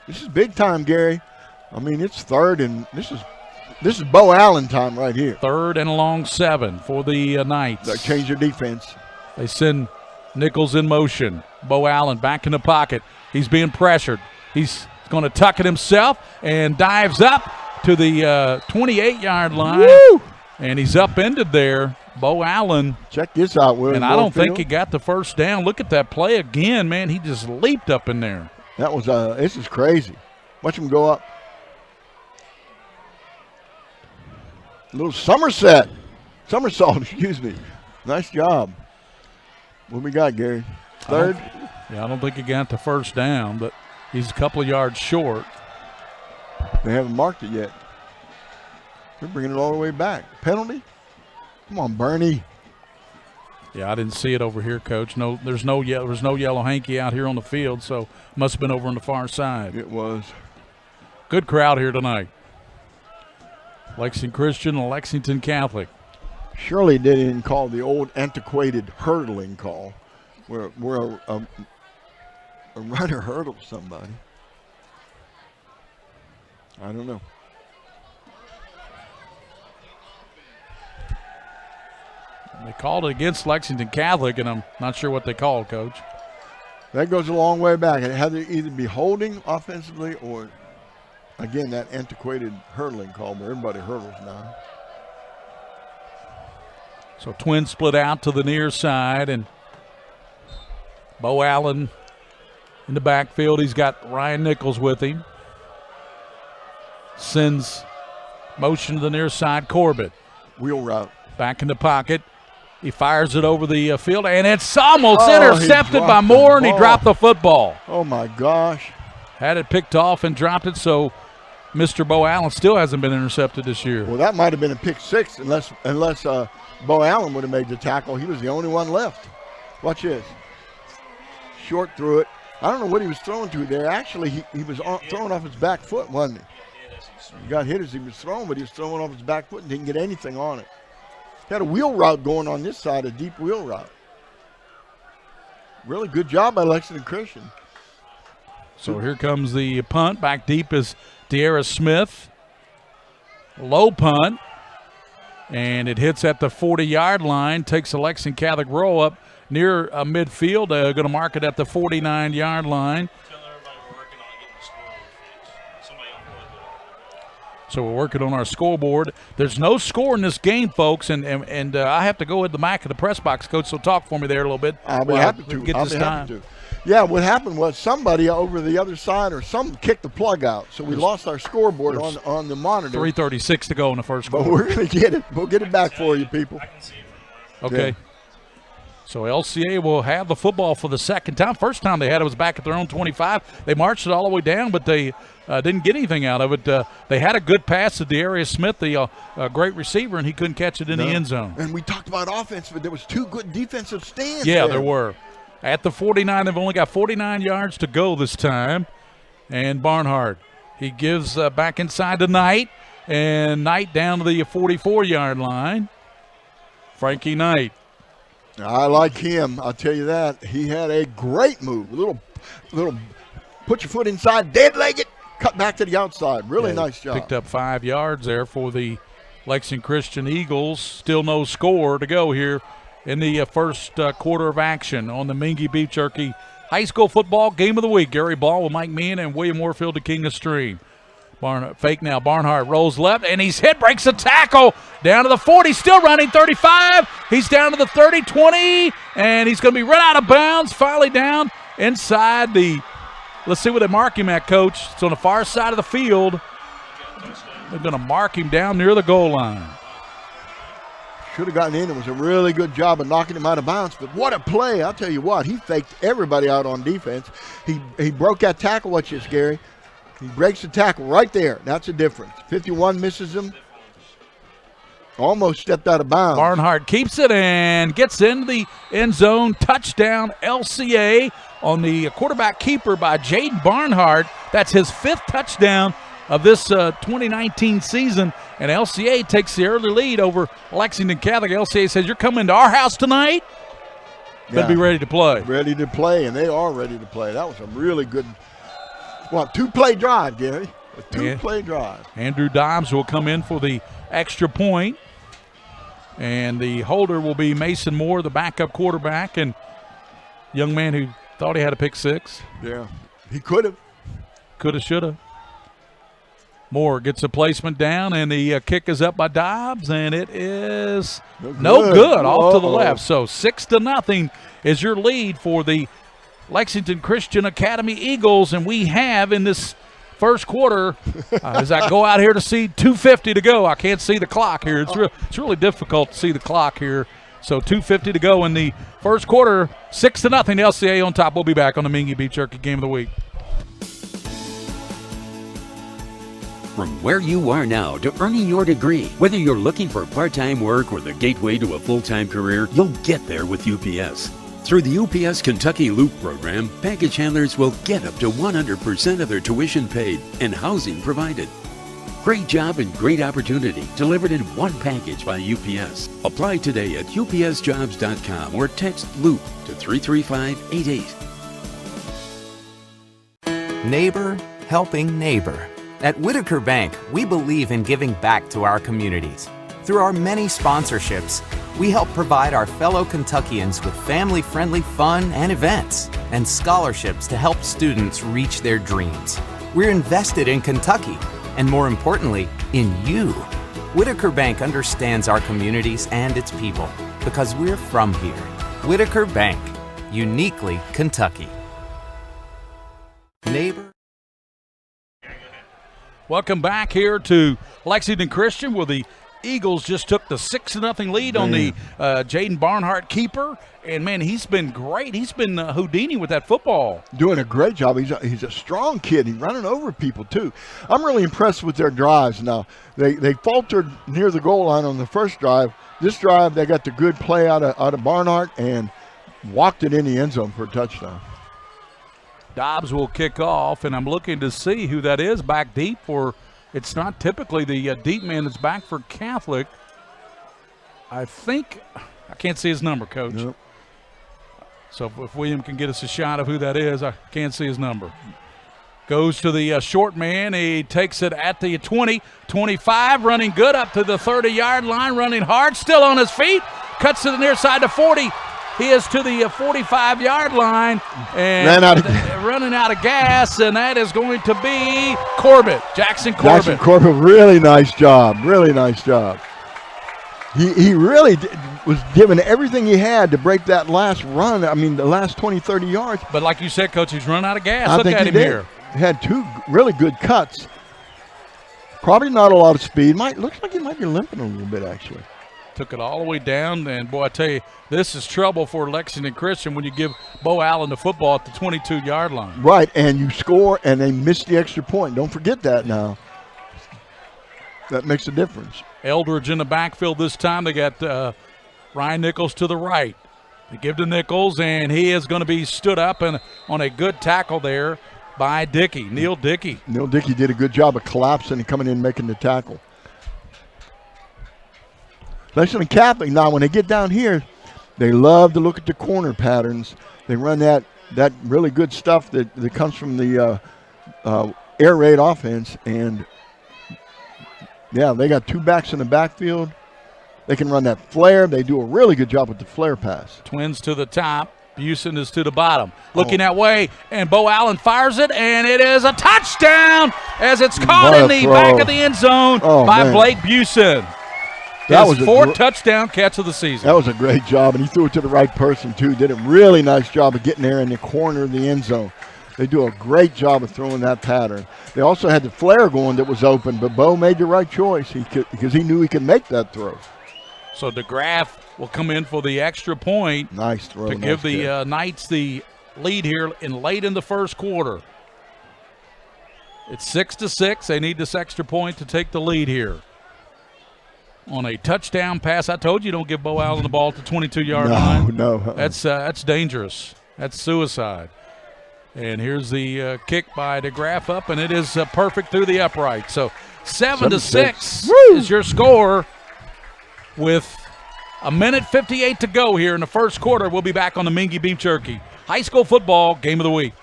This is big time, Gary. I mean, it's third, and this is Bo Allen time right here. 3rd and a long 7 for the Knights. They change their defense. They send Nichols in motion. Bo Allen back in the pocket. He's being pressured. He's going to tuck it himself and dives up to the 28-yard line. Woo! And he's upended there. Bo Allen. Check this out, William. And I don't think he got the first down. Look at that play again, man. He just leaped up in there. That was this is crazy. Watch him go up. A little somersault, excuse me. Nice job. What we got, Gary? 3rd? I don't think he got the first down, but he's a couple of yards short. They haven't marked it yet. They're bringing it all the way back. Penalty? Come on, Bernie. Yeah, I didn't see it over here, Coach. No, there was no yellow hanky out here on the field, so must have been over on the far side. It was. Good crowd here tonight. Lexington Christian and Lexington Catholic. Surely they didn't call the old antiquated hurdling call where a runner hurdles somebody. I don't know. They called it against Lexington Catholic, and I'm not sure what they called, Coach. That goes a long way back. It had to either be holding offensively or, again, that antiquated hurdling call where everybody hurdles now. So Twins split out to the near side, and Bo Allen in the backfield. He's got Ryan Nichols with him. Sends motion to the near side. Corbett. Wheel route. Back in the pocket. He fires it over the field, and it's almost Oh, intercepted by Moore, and he dropped the football. Oh, my gosh. Had it picked off and dropped it, so Mr. Bo Allen still hasn't been intercepted this year. Well, that might have been a pick six unless Bo Allen would have made the tackle. He was the only one left. Watch this. Short through it. I don't know what he was throwing to there. Actually, he was throwing off his back foot, wasn't he? He got hit as he was throwing, but he was throwing off his back foot and didn't get anything on it. He had a wheel route going on this side, a deep wheel route. Really good job by Lexington Christian. So here comes the punt. Back deep is De'Ara Smith. Low punt. And it hits at the 40-yard line. Takes the Lexington Catholic roll up near midfield. Going to mark it at the 49-yard line. So we're working on our scoreboard. There's no score in this game, folks, and I have to go at the back of the press box, Coach, so talk for me there a little bit. I'll be happy to. Get this time. Yeah, what happened was somebody over the other side or some kicked the plug out, so we lost our scoreboard on the monitor. 3:36 to go in the first quarter. But we're going to get it. We'll get it back for you, people. Okay. Yeah. So LCA will have the football for the second time. First time they had it was back at their own 25. They marched it all the way down, but they didn't get anything out of it. They had a good pass to De'Ara Smith, the great receiver, and he couldn't catch it in the end zone. And we talked about offense, but there was two good defensive stands. Yeah, there were. At the 49, they've only got 49 yards to go this time. And Barnhart, he gives back inside to Knight, and Knight down to the 44-yard line. Frankie Knight. I like him. I'll tell you that. He had a great move. A little put your foot inside, dead-legged, cut back to the outside. Really nice job. Picked up 5 yards there for the Lexington Christian Eagles. Still no score to go here in the first quarter of action on the Mingua Beef Jerky High School Football Game of the Week. Gary Ball with Mike Meehan and William Warfield to King of Stream. Fake now. Barnhart rolls left, and he's hit, breaks a tackle. Down to the 40, still running, 35. He's down to the 30, 20, and he's going to be run out of bounds. Finally down inside the, let's see where they mark him at, Coach. It's on the far side of the field. They're going to mark him down near the goal line. Should have gotten in. It was a really good job of knocking him out of bounds. But what a play. I'll tell you what, he faked everybody out on defense. He broke that tackle. Watch this, Gary. He breaks the tackle right there. That's the difference. 51 misses him. Almost stepped out of bounds. Barnhart keeps it and gets into the end zone. Touchdown LCA on the quarterback keeper by Jaden Barnhart. That's his 5th touchdown of this 2019 season. And LCA takes the early lead over Lexington Catholic. LCA says, you're coming to our house tonight? Better be ready to play. Ready to play, and they are ready to play. That was a really good, 2-play drive, Gary. A 2-play drive. Andrew Dobbs will come in for the extra point. And the holder will be Mason Moore, the backup quarterback, and young man who thought he had a pick 6. Yeah, he could have. Could have, should have. Moore gets a placement down, and the kick is up by Dobbs, and it is no good off to the left. So 6-0 is your lead for the Lexington Christian Academy Eagles, and we have in this first quarter, as I go out here to see 2:50 to go. I can't see the clock here. It's really difficult to see the clock here. So 2:50 to go in the first quarter. 6-0 LCA on top. We'll be back on the Mingua Beef Jerky Game of the Week. From where you are now to earning your degree, whether you're looking for part-time work or the gateway to a full-time career, you'll get there with UPS. Through the UPS Kentucky Loop program, package handlers will get up to 100% of their tuition paid and housing provided. Great job and great opportunity delivered in one package by UPS. Apply today at upsjobs.com or text LOOP to 33588. Neighbor helping neighbor. At Whitaker Bank, we believe in giving back to our communities. Through our many sponsorships, we help provide our fellow Kentuckians with family-friendly fun and events, and scholarships to help students reach their dreams. We're invested in Kentucky, and more importantly, in you. Whitaker Bank understands our communities and its people, because we're from here. Whitaker Bank, uniquely Kentucky. Neighbor. Welcome back here to Lexington Christian, where the Eagles just took the 6-0 lead on the Jaden Barnhart keeper. And, man, he's been great. He's been Houdini with that football. Doing a great job. He's a strong kid. He's running over people, too. I'm really impressed with their drives now. They faltered near the goal line on the first drive. This drive, they got the good play out of Barnhart and walked it in the end zone for a touchdown. Dobbs will kick off, and I'm looking to see who that is back deep for. It's not typically the deep man that's back for Catholic. I think I can't see his number, Coach. Nope. So if William can get us a shot of who that is, I can't see his number. Goes to the short man. He takes it at the 20, 25, running good up to the 30-yard line, running hard, still on his feet. Cuts to the near side to 40. He is to the 45-yard line and running out of gas, and that is going to be Corbett, Jackson Corbett. Jackson Corbett, really nice job, really nice job. He really was given everything he had to break that last run, the last 20, 30 yards. But like you said, Coach, he's run out of gas. Look at him here. He had 2 really good cuts. Probably not a lot of speed. Looks like he might be limping a little bit, actually. Took it all the way down, and boy, I tell you, this is trouble for Lexington Christian when you give Bo Allen the football at the 22-yard line. Right, and you score, and they miss the extra point. Don't forget that now. That makes a difference. Eldridge in the backfield this time. They got Ryan Nichols to the right. They give to Nichols, and he is going to be stood up and on a good tackle there by Dickey, Neil Dickey. Neil Dickey did a good job of collapsing and coming in and making the tackle. Lexington Catholic, now when they get down here, they love to look at the corner patterns. They run that really good stuff that comes from the air raid offense. And, yeah, they got 2 backs in the backfield. They can run that flare. They do a really good job with the flare pass. Twins to the top. Busen is to the bottom. Looking that way, and Bo Allen fires it, and it is a touchdown as it's caught in the back of the end zone by Blake Busen. That was 4th touchdown catch of the season. That was a great job, and he threw it to the right person, too. Did a really nice job of getting there in the corner of the end zone. They do a great job of throwing that pattern. They also had the flare going that was open, but Bo made the right choice because he knew he could make that throw. So DeGraff will come in for the extra point. Nice throw. To give the Knights the lead here late in the first quarter. It's 6-6. They need this extra point to take the lead here. On a touchdown pass, I told you don't give Bo Allen the ball at the 22-yard line. No. That's dangerous. That's suicide. And here's the kick by DeGraff up, and it is perfect through the upright. So 7-6 is your score with a minute 58 to go here in the first quarter. We'll be back on the Mingua Beef Jerky High School Football Game of the Week.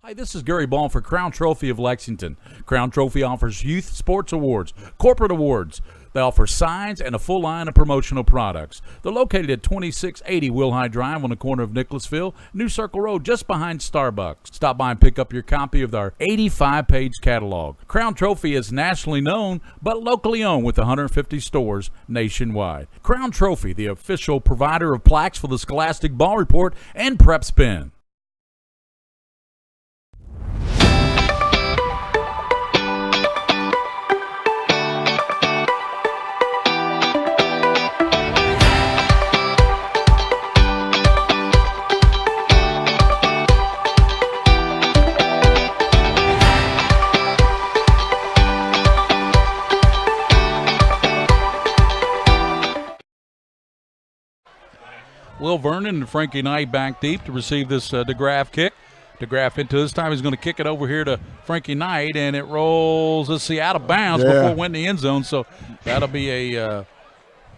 Hi, this is Gary Ball for Crown Trophy of Lexington. Crown Trophy offers youth sports awards, corporate awards. They offer signs and a full line of promotional products. They're located at 2680 Wilhite Drive on the corner of Nicholasville, New Circle Road, just behind Starbucks. Stop by and pick up your copy of our 85-page catalog. Crown Trophy is nationally known, but locally owned with 150 stores nationwide. Crown Trophy, the official provider of plaques for the Scholastic Ball Report and PrepSpin. Will Vernon and Frankie Knight back deep to receive this DeGraff kick. DeGraff into this time. He's going to kick it over here to Frankie Knight, and it rolls, let's see, out of bounds before it went in the end zone. So that'll be a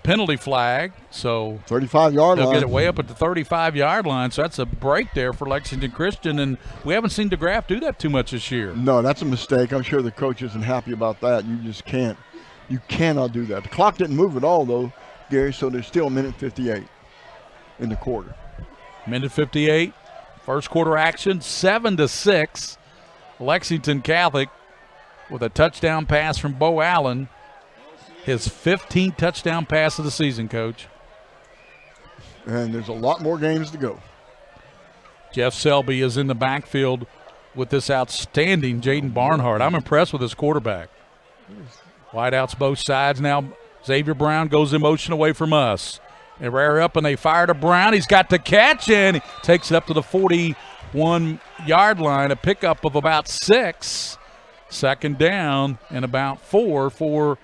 penalty flag. So 35-yard line. They'll get it way up at the 35-yard line. So that's a break there for Lexington Christian, and we haven't seen DeGraff do that too much this year. No, that's a mistake. I'm sure the coach isn't happy about that. You just can't. You cannot do that. The clock didn't move at all, though, Gary, so there's still a minute 58. In the quarter. Minute 58, first quarter action, 7-6. Lexington Catholic with a touchdown pass from Bo Allen. His 15th touchdown pass of the season, Coach. And there's a lot more games to go. Jeff Selby is in the backfield with this outstanding Jaden Barnhart. I'm impressed with this quarterback. Wideouts both sides now. Xavier Brown goes in motion away from us. They rear up and they fire to Brown. He's got the catch and he takes it up to the 41-yard line. A pickup of about 6. Second down and about 4 for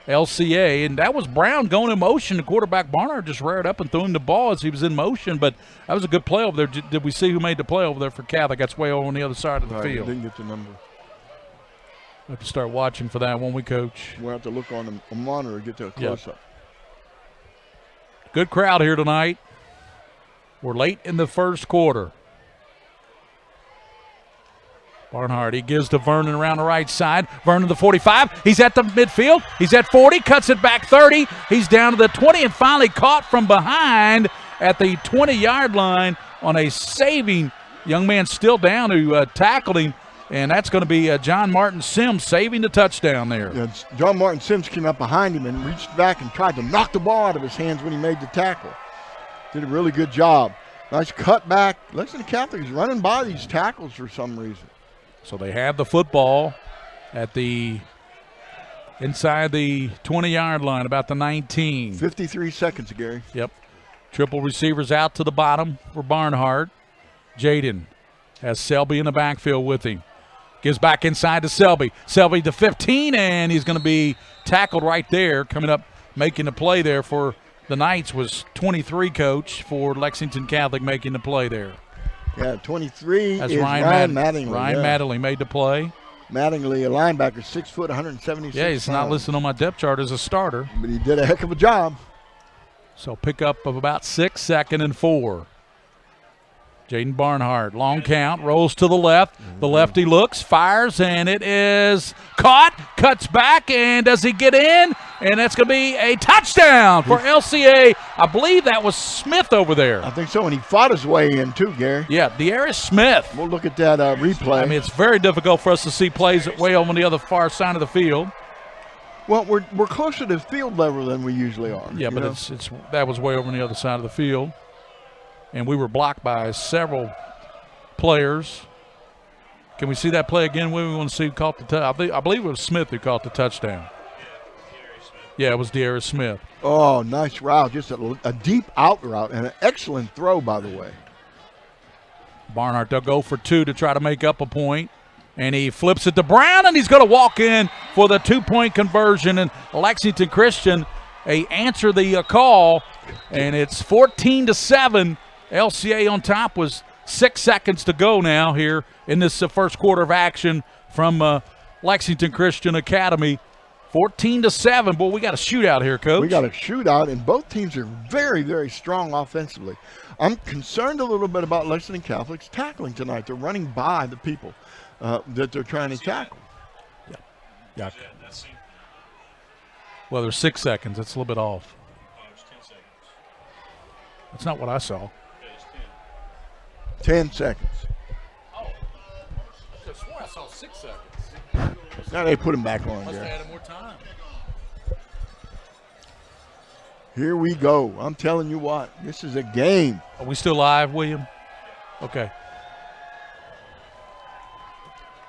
LCA. And that was Brown going in motion. The quarterback Barnard just reared up and threw him the ball as he was in motion. But that was a good play over there. Did we see who made the play over there for Catholic? That's way over on the other side of the field. Didn't get the number. We'll have to start watching for that, won't we, Coach? We'll have to look on the monitor and get to a close-up. Good crowd here tonight. We're late in the first quarter. Barnhart, he gives to Vernon around the right side. Vernon the 45. He's at the midfield. He's at 40. Cuts it back 30. He's down to the 20 and finally caught from behind at the 20-yard line on a saving. Young man still down who tackled him. And that's going to be John Martin Sims saving the touchdown there. Yeah, John Martin Sims came up behind him and reached back and tried to knock the ball out of his hands when he made the tackle. Did a really good job. Nice cut back. Lexington Catholic is running by these tackles for some reason. So they have the football at the inside the 20-yard line, about the 19. 53 seconds, Gary. Yep. Triple receivers out to the bottom for Barnhart. Jaden has Selby in the backfield with him. Gives back inside to Selby. Selby to 15, and he's going to be tackled right there. Coming up, making the play there for the Knights was 23, Coach, for Lexington Catholic making the play there. Yeah, 23 That's is Ryan Mattingly. Ryan Mattingly made the play. Mattingly, a linebacker, 6 foot, 176 Yeah, he's not listed on my depth chart as a starter. But he did a heck of a job. So pickup of about 6, 2nd and 4. Jaden Barnhart, long count, rolls to the left. The lefty looks, fires, and it is caught. Cuts back, and does he get in? And that's going to be a touchdown for LCA. I believe that was Smith over there. I think so, and he fought his way in too, Gary. Yeah, De'Aris Smith. We'll look at that replay. I mean, it's very difficult for us to see plays way over on the other far side of the field. Well, we're closer to field level than we usually are. Yeah, but it's that was way over on the other side of the field. And we were blocked by several players. Can we see that play again? We want to see who caught the touchdown. I believe it was Smith who caught the touchdown. Yeah, it was De'Ara Smith. Oh, nice route. Just a deep out route and an excellent throw, by the way. Barnhart, they'll go for 2 to try to make up a point. And he flips it to Brown, and he's going to walk in for the 2-point conversion. And Lexington Christian, answer the call, and it's 14-7. LCA on top was 6 seconds to go now here in this first quarter of action from Lexington Christian Academy. 14-7. Boy, we got a shootout here, Coach. We got a shootout, and both teams are very, very strong offensively. I'm concerned a little bit about Lexington Catholic's tackling tonight. They're running by the people that they're trying to tackle. Yeah. Well, there's 6 seconds. That's a little bit off. It's 10 seconds. That's not what I saw. It's 10 seconds. Oh, I just swore I saw 6 seconds. Now they put him back on Must have there. added more time. Here we go. I'm telling you what, this is a game. Are we still live, William? Okay.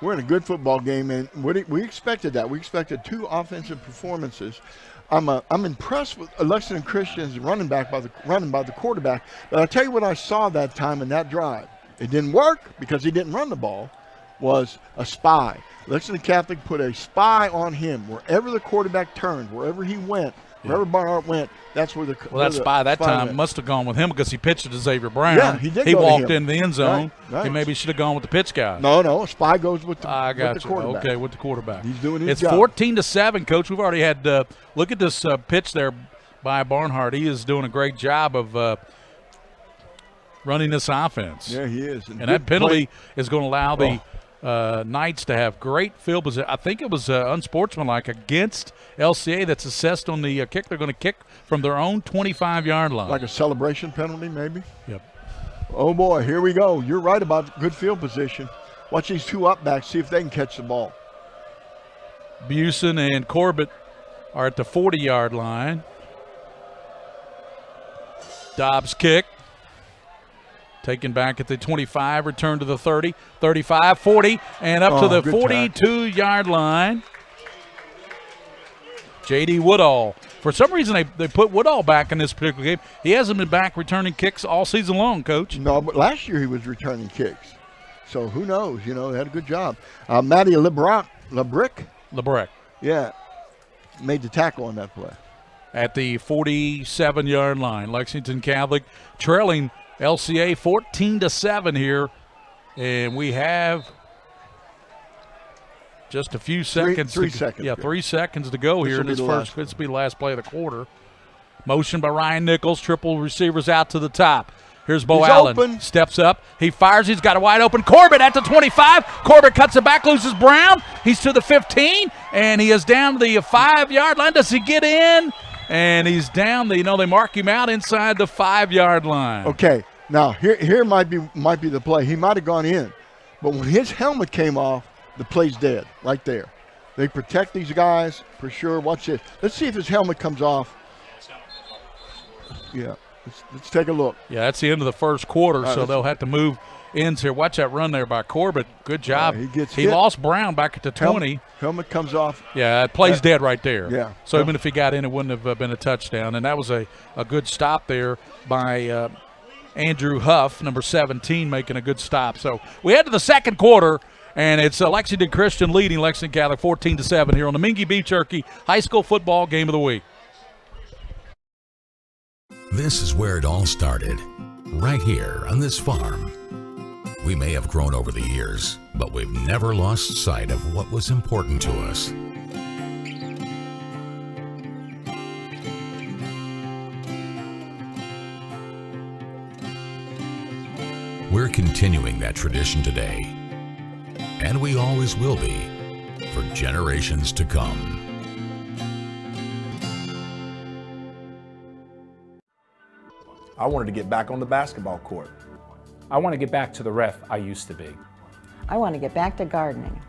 We're in a good football game, and we expected that. We expected 2 offensive performances. I'm impressed with Lexington Christian's running by the quarterback. But I'll tell you what I saw that time in that drive. It didn't work because he didn't run the ball. Was a spy. Lexington Catholic put a spy on him wherever the quarterback turned, wherever he went. Wherever Barnhart went, that's where the that spy that time went. must have gone with him because he pitched it to Xavier Brown. Yeah, he did. He go to walked him. in the end zone. Right. He maybe should have gone with the pitch guy. No, a spy goes with the, I got with the you. quarterback. Okay, with the quarterback. He's doing his it's job. 14-7, Coach. We've already had look at this pitch there by Barnhart. He is doing a great job of running this offense. Yeah, he is. And that penalty is going to allow the Knights to have great field position. I think it was unsportsmanlike against LCA that's assessed on the kick. They're going to kick from their own 25-yard line. Like a celebration penalty, maybe? Yep. Oh, boy, here we go. You're right about good field position. Watch these 2 up backs, see if they can catch the ball. Busen and Corbett are at the 40-yard line. Dobbs kick. Taken back at the 25, return to the 30, 35, 40, and up to the 42-yard line. J.D. Woodall. For some reason, they put Woodall back in this particular game. He hasn't been back returning kicks all season long, Coach. No, but last year he was returning kicks. So who knows? They had a good job. Matty LeBrick. Yeah, made the tackle on that play. At the 47-yard line, Lexington Catholic trailing LCA 14-7 here, and we have just a few seconds. 3 seconds. Yeah, 3 seconds to go here in this first. This will be the last play of the quarter. Motion by Ryan Nichols. Triple receivers out to the top. Here's Bo Allen. Open. Steps up. He fires. He's got a wide open Corbett at the 25. Corbett cuts it back, loses Brown. He's to the 15, and he is down to the 5-yard line. Does he get in? And he's down. They mark him out inside the 5-yard line. Okay, now here might be the play. He might have gone in, but when his helmet came off, the play's dead right there. They protect these guys for sure. Watch this. Let's see if his helmet comes off. Yeah, let's take a look. Yeah, that's the end of the first quarter, so they'll have to move ends here. Watch that run there by Corbett. Good job. He lost Brown back at the 20. Helmet comes off. Yeah, it plays dead right there. Yeah. So even if he got in, it wouldn't have been a touchdown. And that was a good stop there by Andrew Huff, number 17, making a good stop. So we head to the second quarter, and it's Lexington Christian leading Lexington Catholic 14-7 here on the Mingua Beef Jerky High School Football Game of the Week. This is where it all started, right here on this farm. We may have grown over the years, but we've never lost sight of what was important to us. We're continuing that tradition today, and we always will be for generations to come. I wanted to get back on the basketball court. I want to get back to the ref I used to be. I want to get back to gardening.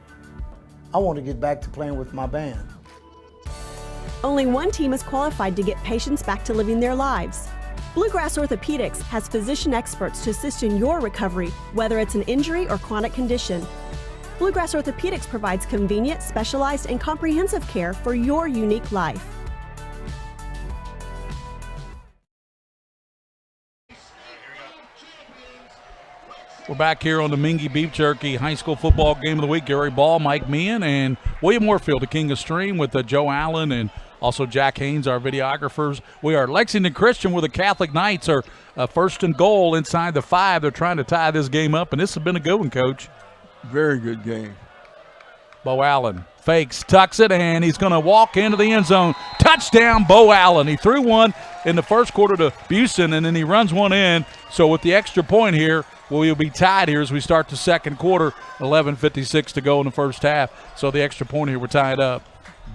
I want to get back to playing with my band. Only one team is qualified to get patients back to living their lives. Bluegrass Orthopedics has physician experts to assist in your recovery, whether it's an injury or chronic condition. Bluegrass Orthopedics provides convenient, specialized, and comprehensive care for your unique life. We're back here on the Mingua Beef Jerky High School Football Game of the Week. Gary Ball, Mike Meehan, and William Warfield, the King of Stream, with Joe Allen and also Jack Haynes, our videographers. We are Lexington Christian, where the Catholic Knights are first and goal inside the 5. They're trying to tie this game up, and this has been a good one, Coach. Very good game. Bo Allen fakes, tucks it, and he's going to walk into the end zone. Touchdown, Bo Allen. He threw one in the first quarter to Busen, and then he runs one in. So with the extra point here, we'll be tied here as we start the second quarter. 11:56 to go in the first half. So the extra point here, we're tied up.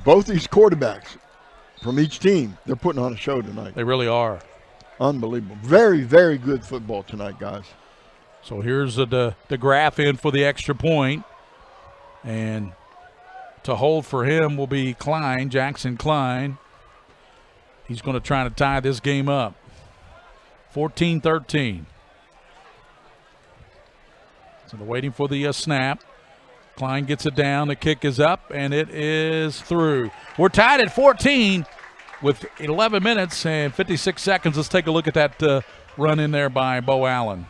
Both these quarterbacks from each team, they're putting on a show tonight. They really are. Unbelievable. Very, very good football tonight, guys. So here's the graph in for the extra point. And to hold for him will be Klein, Jackson Klein. He's going to try to tie this game up. 14-13. So they're waiting for the snap. Klein gets it down. The kick is up, and it is through. We're tied at 14 with 11 minutes and 56 seconds. Let's take a look at that run in there by Bo Allen.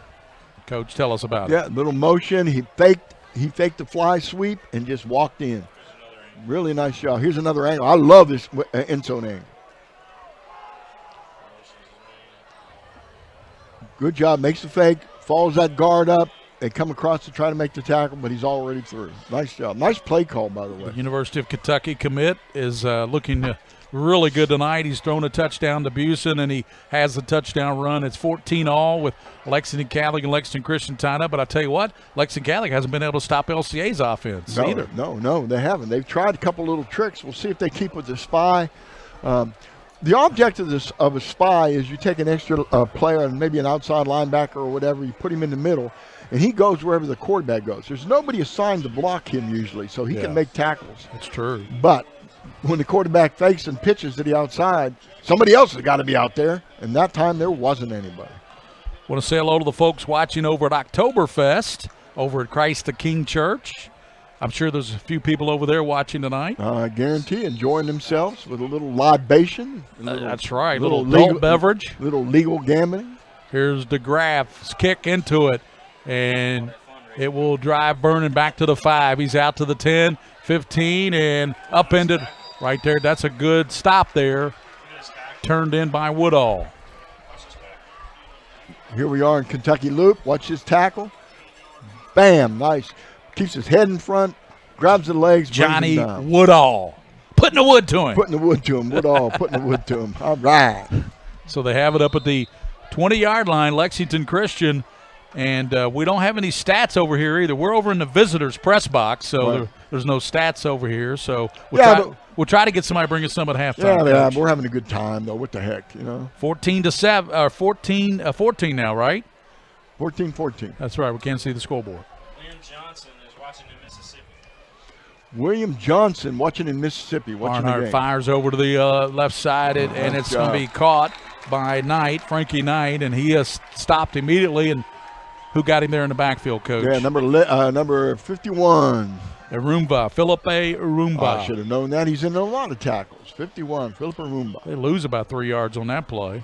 Coach, tell us about it. Yeah, little motion. He faked the fly sweep and just walked in. Really nice job. Here's another angle. I love this end zone angle. Good job. Makes the fake. Follows that guard up. They come across to try to make the tackle, but he's already through. Nice job. Nice play call, by the way. The University of Kentucky commit is looking really good tonight. He's thrown a touchdown to Busen, and he has the touchdown run. It's 14-all with Lexington Catholic and Lexington Christian tied up. But I tell you what, Lexington Catholic hasn't been able to stop LCA's offense either. No, they haven't. They've tried a couple little tricks. We'll see if they keep with the spy. The object of a spy is you take an extra player and maybe an outside linebacker or whatever, you put him in the middle, and he goes wherever the quarterback goes. There's nobody assigned to block him usually, so he can make tackles. That's true. But when the quarterback fakes and pitches to the outside, somebody else has got to be out there, and that time there wasn't anybody. Want to say hello to the folks watching over at Oktoberfest over at Christ the King Church. I'm sure there's a few people over there watching tonight. I guarantee enjoying themselves with a little libation. That's right, little adult beverage. Little legal gambling. Here's DeGraff's kick into it, and it will drive Vernon back to the 5. He's out to the 10, 15, and upended right there. That's a good stop there. Turned in by Woodall. Here we are in Kentucky Loop. Watch his tackle. Bam, nice. Keeps his head in front, grabs the legs, Johnny brings him down. Woodall. Putting the wood to him. Woodall, putting the wood to him. All right. So they have it up at the 20-yard line, Lexington Christian, and we don't have any stats over here either. We're over in the visitors' press box, so there's no stats over here. So we'll try to get somebody bringing some at halftime. Yeah, we're having a good time, though. What the heck, 14-7, or 14 now, right? 14-14. That's right. We can't see the scoreboard. William Johnson watching in Mississippi. Barnhart fires over to the left side, and it's going to be caught by Knight, Frankie Knight, and he has stopped immediately. And who got him there in the backfield, Coach? Yeah, number 51. Arumba, Philip A. Arumba. I should have known that. He's in a lot of tackles. 51, Philip Arumba. They lose about 3 yards on that play.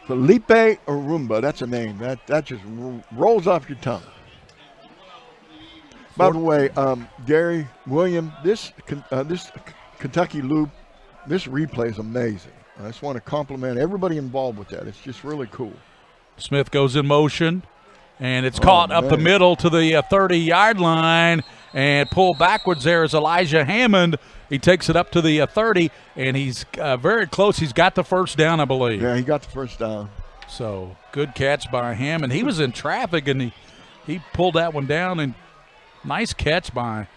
Felipe Arumba, that's a name. That just rolls off your tongue. By the way, Gary, William, this Kentucky Loop, this replay is amazing. I just want to compliment everybody involved with that. It's just really cool. Smith goes in motion, and it's caught up the middle to the 30-yard line and pulled backwards there is Elijah Hammond. He takes it up to the 30, and he's very close. He's got the first down, I believe. Yeah, he got the first down. So good catch by Hammond. He was in traffic, and he pulled that one down, and nice catch by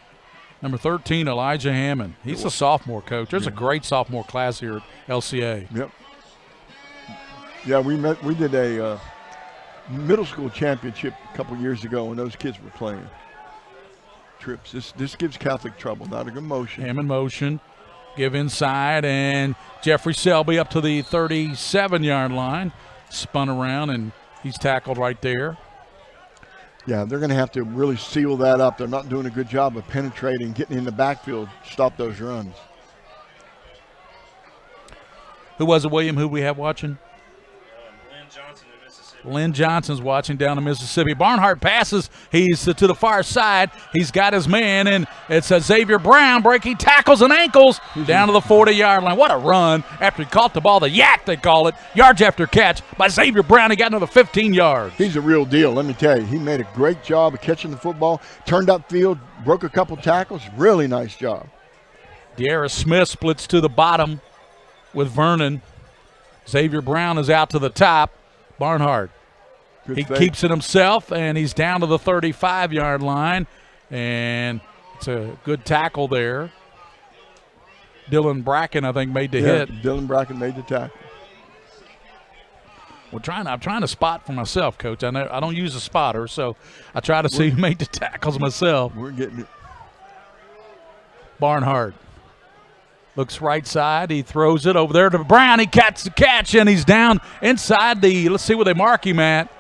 number 13, Elijah Hammond. He's a sophomore, Coach. There's a great sophomore class here at LCA. Yep. Yeah, we did a middle school championship a couple years ago when those kids were playing. Trips. This gives Catholic trouble. Not a good motion. Hammond motion. Give inside, and Jeffrey Selby up to the 37-yard line. Spun around, and he's tackled right there. Yeah, they're going to have to really seal that up. They're not doing a good job of penetrating, getting in the backfield, stop those runs. Who was it, William, who we have watching? Lynn Johnson in Mississippi. Lynn Johnson's watching down in Mississippi. Barnhart passes. He's to the far side. He's got his man, and it's Xavier Brown breaking tackles and ankles down to the 40-yard line. What a run after he caught the ball. The yak, they call it. Yards after catch by Xavier Brown. He got another 15 yards. He's a real deal, let me tell you. He made a great job of catching the football, turned upfield, broke a couple tackles. Really nice job. De'Ara Smith splits to the bottom with Vernon. Xavier Brown is out to the top. Barnhart. He keeps it himself, and he's down to the 35-yard line, and it's a good tackle there. Dylan Bracken, I think, made the hit. Dylan Bracken made the tackle. I'm trying to spot for myself, Coach. I don't use a spotter, so I try to see who made the tackles myself. We're getting it. Barnhart looks right side. He throws it over there to Brown. He catches the catch, and he's down inside the – let's see where they mark him at.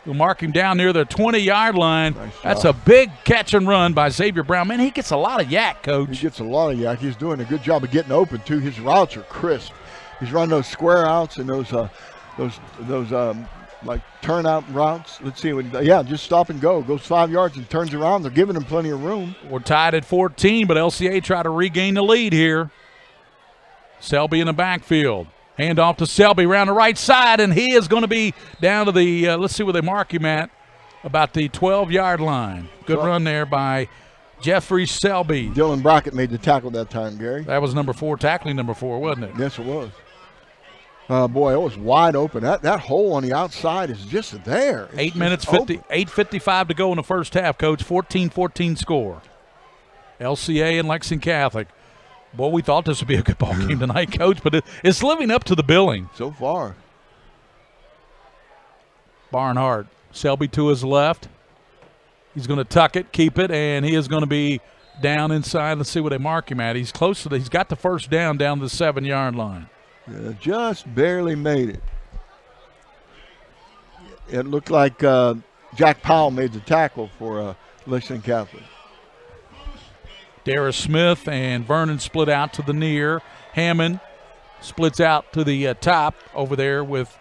They'll mark him down near the 20-yard line. Nice. That's a big catch and run by Xavier Brown. Man, he gets a lot of yak, Coach. He gets a lot of yak. He's doing a good job of getting open, too. His routes are crisp. He's running those square outs and those like turnout routes. Let's see what just stop and go. Goes 5 yards and turns around. They're giving him plenty of room. We're tied at 14, but LCA try to regain the lead here. Selby in the backfield. Hand off to Selby around the right side, and he is going to be down to the, let's see where they mark him at, about the 12-yard line. Good run there by Jeffrey Selby. Dylan Brackett made the tackle that time, Gary. That was number 4, tackling number 4, wasn't it? Yes, it was. Boy, it was wide open. That hole on the outside is just there. 8 minutes, 8:55 to go in the first half, Coach. 14-14 score. LCA and Lexington Catholic. Boy, we thought this would be a good ball game tonight, Coach, but it's living up to the billing. So far. Barnhart. Selby to his left. He's going to tuck it, keep it, and he is going to be down inside. Let's see where they mark him at. He's close to he's got the first down the 7-yard line. Yeah, just barely made it. It looked like Jack Powell made the tackle for Lexington Catholic. De'Ara Smith and Vernon split out to the near. Hammond splits out to the top over there with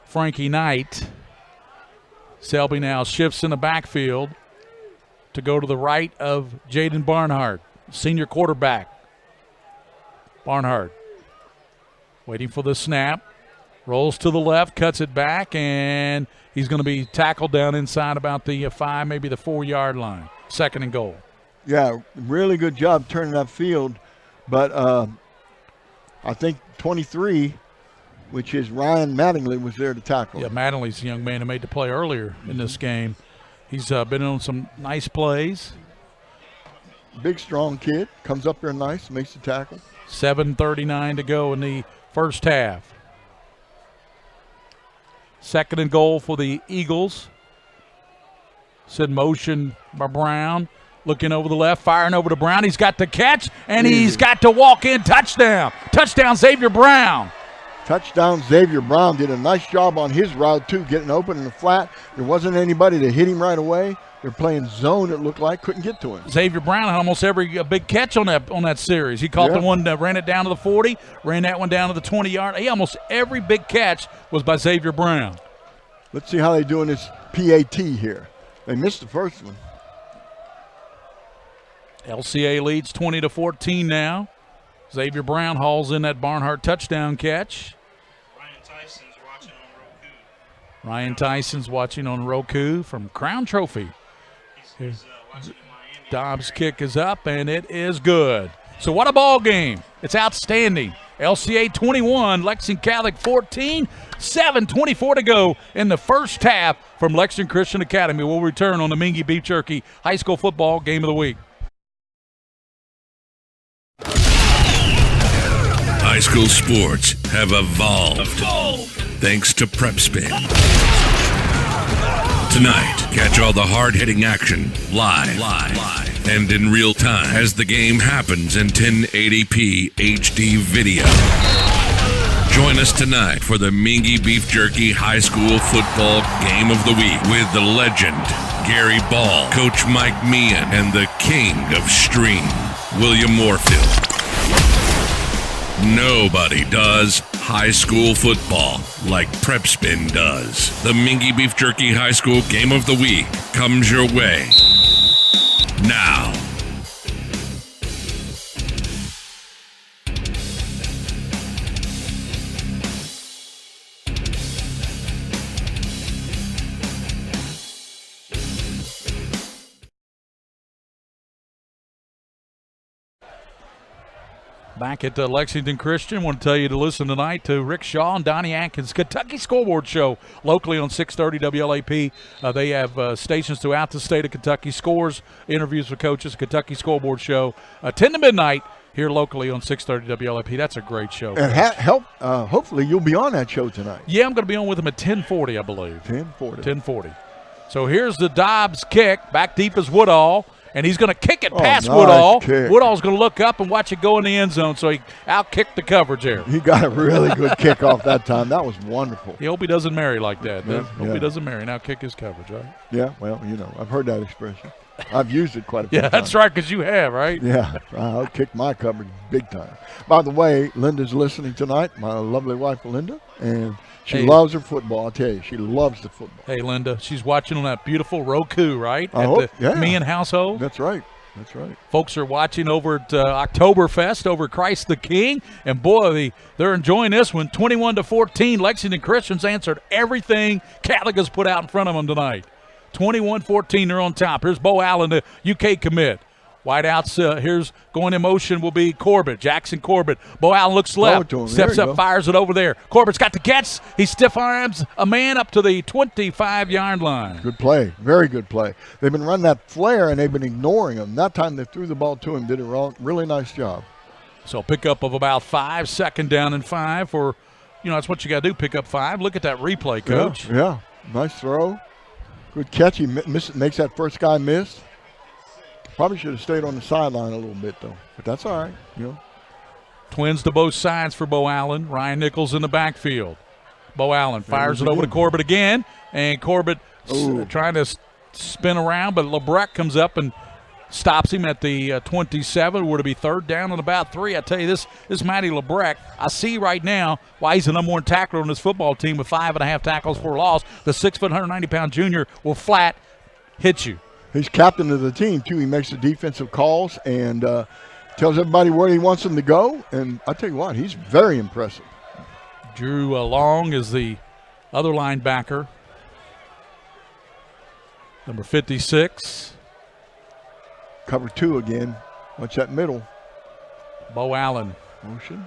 Frankie Knight. Selby now shifts in the backfield to go to the right of Jaden Barnhart, senior quarterback. Barnhart waiting for the snap. Rolls to the left, cuts it back, and he's going to be tackled down inside about the 5, maybe the 4-yard line. 2nd and goal. Yeah, really good job turning that field. But I think 23, which is Ryan Mattingly, was there to tackle. Yeah, Mattingly's the young man who made the play earlier in this game. He's been on some nice plays. Big, strong kid. Comes up there nice, makes the tackle. 7:39 to go in the first half. 2nd and goal for the Eagles. Set motion by Brown. Looking over the left, firing over to Brown. He's got the catch, and he's got to walk in. Touchdown. Touchdown, Xavier Brown. Touchdown, Xavier Brown did a nice job on his route, too, getting open in the flat. There wasn't anybody to hit him right away. They're playing zone, it looked like. Couldn't get to him. Xavier Brown had almost every big catch on that series. He caught the one that ran it down to the 40, ran that one down to the 20-yard. Almost every big catch was by Xavier Brown. Let's see how they do in this PAT here. They missed the first one. LCA leads 20-14 now. Xavier Brown hauls in that Barnhart touchdown catch. Ryan Tyson's watching on Roku from Crown Trophy. Dobbs' kick is up, and it is good. So what a ball game. It's outstanding. LCA 21, Lexington Catholic 14, 7:24 to go in the first half from Lexington Christian Academy. We'll return on the Mingua Beef Jerky High School Football Game of the Week. High school sports have evolved thanks to PrepSpin. Tonight, catch all the hard-hitting action live and in real time as the game happens in 1080p HD video. Join us tonight for the Mingua Beef Jerky High School Football Game of the Week with the legend Gary Ball, Coach Mike Meehan, and the king of stream, William Moorfield. Nobody does high school football like PrepSpin does. The Mingua Beef Jerky High School Game of the Week comes your way now. Back at Lexington Christian, want to tell you to listen tonight to Rick Shaw and Donnie Atkins' Kentucky Scoreboard Show locally on 630 WLAP. They have stations throughout the state of Kentucky, scores, interviews with coaches, Kentucky Scoreboard Show, 10 to midnight here locally on 630 WLAP. That's a great show. And hopefully you'll be on that show tonight. Yeah, I'm going to be on with them at 10:40, I believe. 10:40. 10:40. So here's the Dobbs kick, back deep is Woodall. And he's going to kick it past nice Woodall. Kick. Woodall's going to look up and watch it go in the end zone, so he out-kicked the coverage there. He got a really good kick off that time. That was wonderful. He hope he doesn't marry like that. Yeah, Hope he doesn't marry and out-kick his coverage, right? Yeah, well, I've heard that expression. I've used it quite a few times. Yeah, that's right, because you have, right? Yeah, I'll kick my coverage big time. By the way, Linda's listening tonight, my lovely wife, Linda, and she loves her football. I'll tell you, she loves the football. Hey, Linda, she's watching on that beautiful Roku, right? I at hope, the Meehan household. That's right. That's right. Folks are watching over at Oktoberfest over Christ the King, and boy, they're enjoying this one. 21-14, Lexington Christians answered everything Catholic has put out in front of them tonight. 21-14, they're on top. Here's Bo Allen, the UK commit. Wideouts, here's going in motion will be Corbett, Jackson Corbett. Bo Allen looks left, steps up, fires it over there. Corbett's got the catch. He stiff arms a man up to the 25-yard line. Good play, very good play. They've been running that flare, and they've been ignoring him. That time they threw the ball to him, did a really nice job. So pickup of about 5, second down and 5 for, that's what you got to do, pick up 5. Look at that replay, Coach. Yeah, nice throw. Good catch. He makes that first guy miss. Probably should have stayed on the sideline a little bit, though. But that's all right, Twins to both sides for Bo Allen. Ryan Nichols in the backfield. Bo Allen fires it over to Corbett again. And Corbett trying to spin around, but LeBrecq comes up and stops him at the 27. Would it be third down and about 3? I tell you, this Matty LeBrecq, I see right now why he's the number one tackler on this football team with 5.5 tackles for a loss. The 6', 190-pound junior will flat hit you. He's captain of the team, too. He makes the defensive calls and tells everybody where he wants them to go. And I tell you what, he's very impressive. Drew Long is the other linebacker. Number 56. Cover 2 again. Watch that middle. Bo Allen. Motion.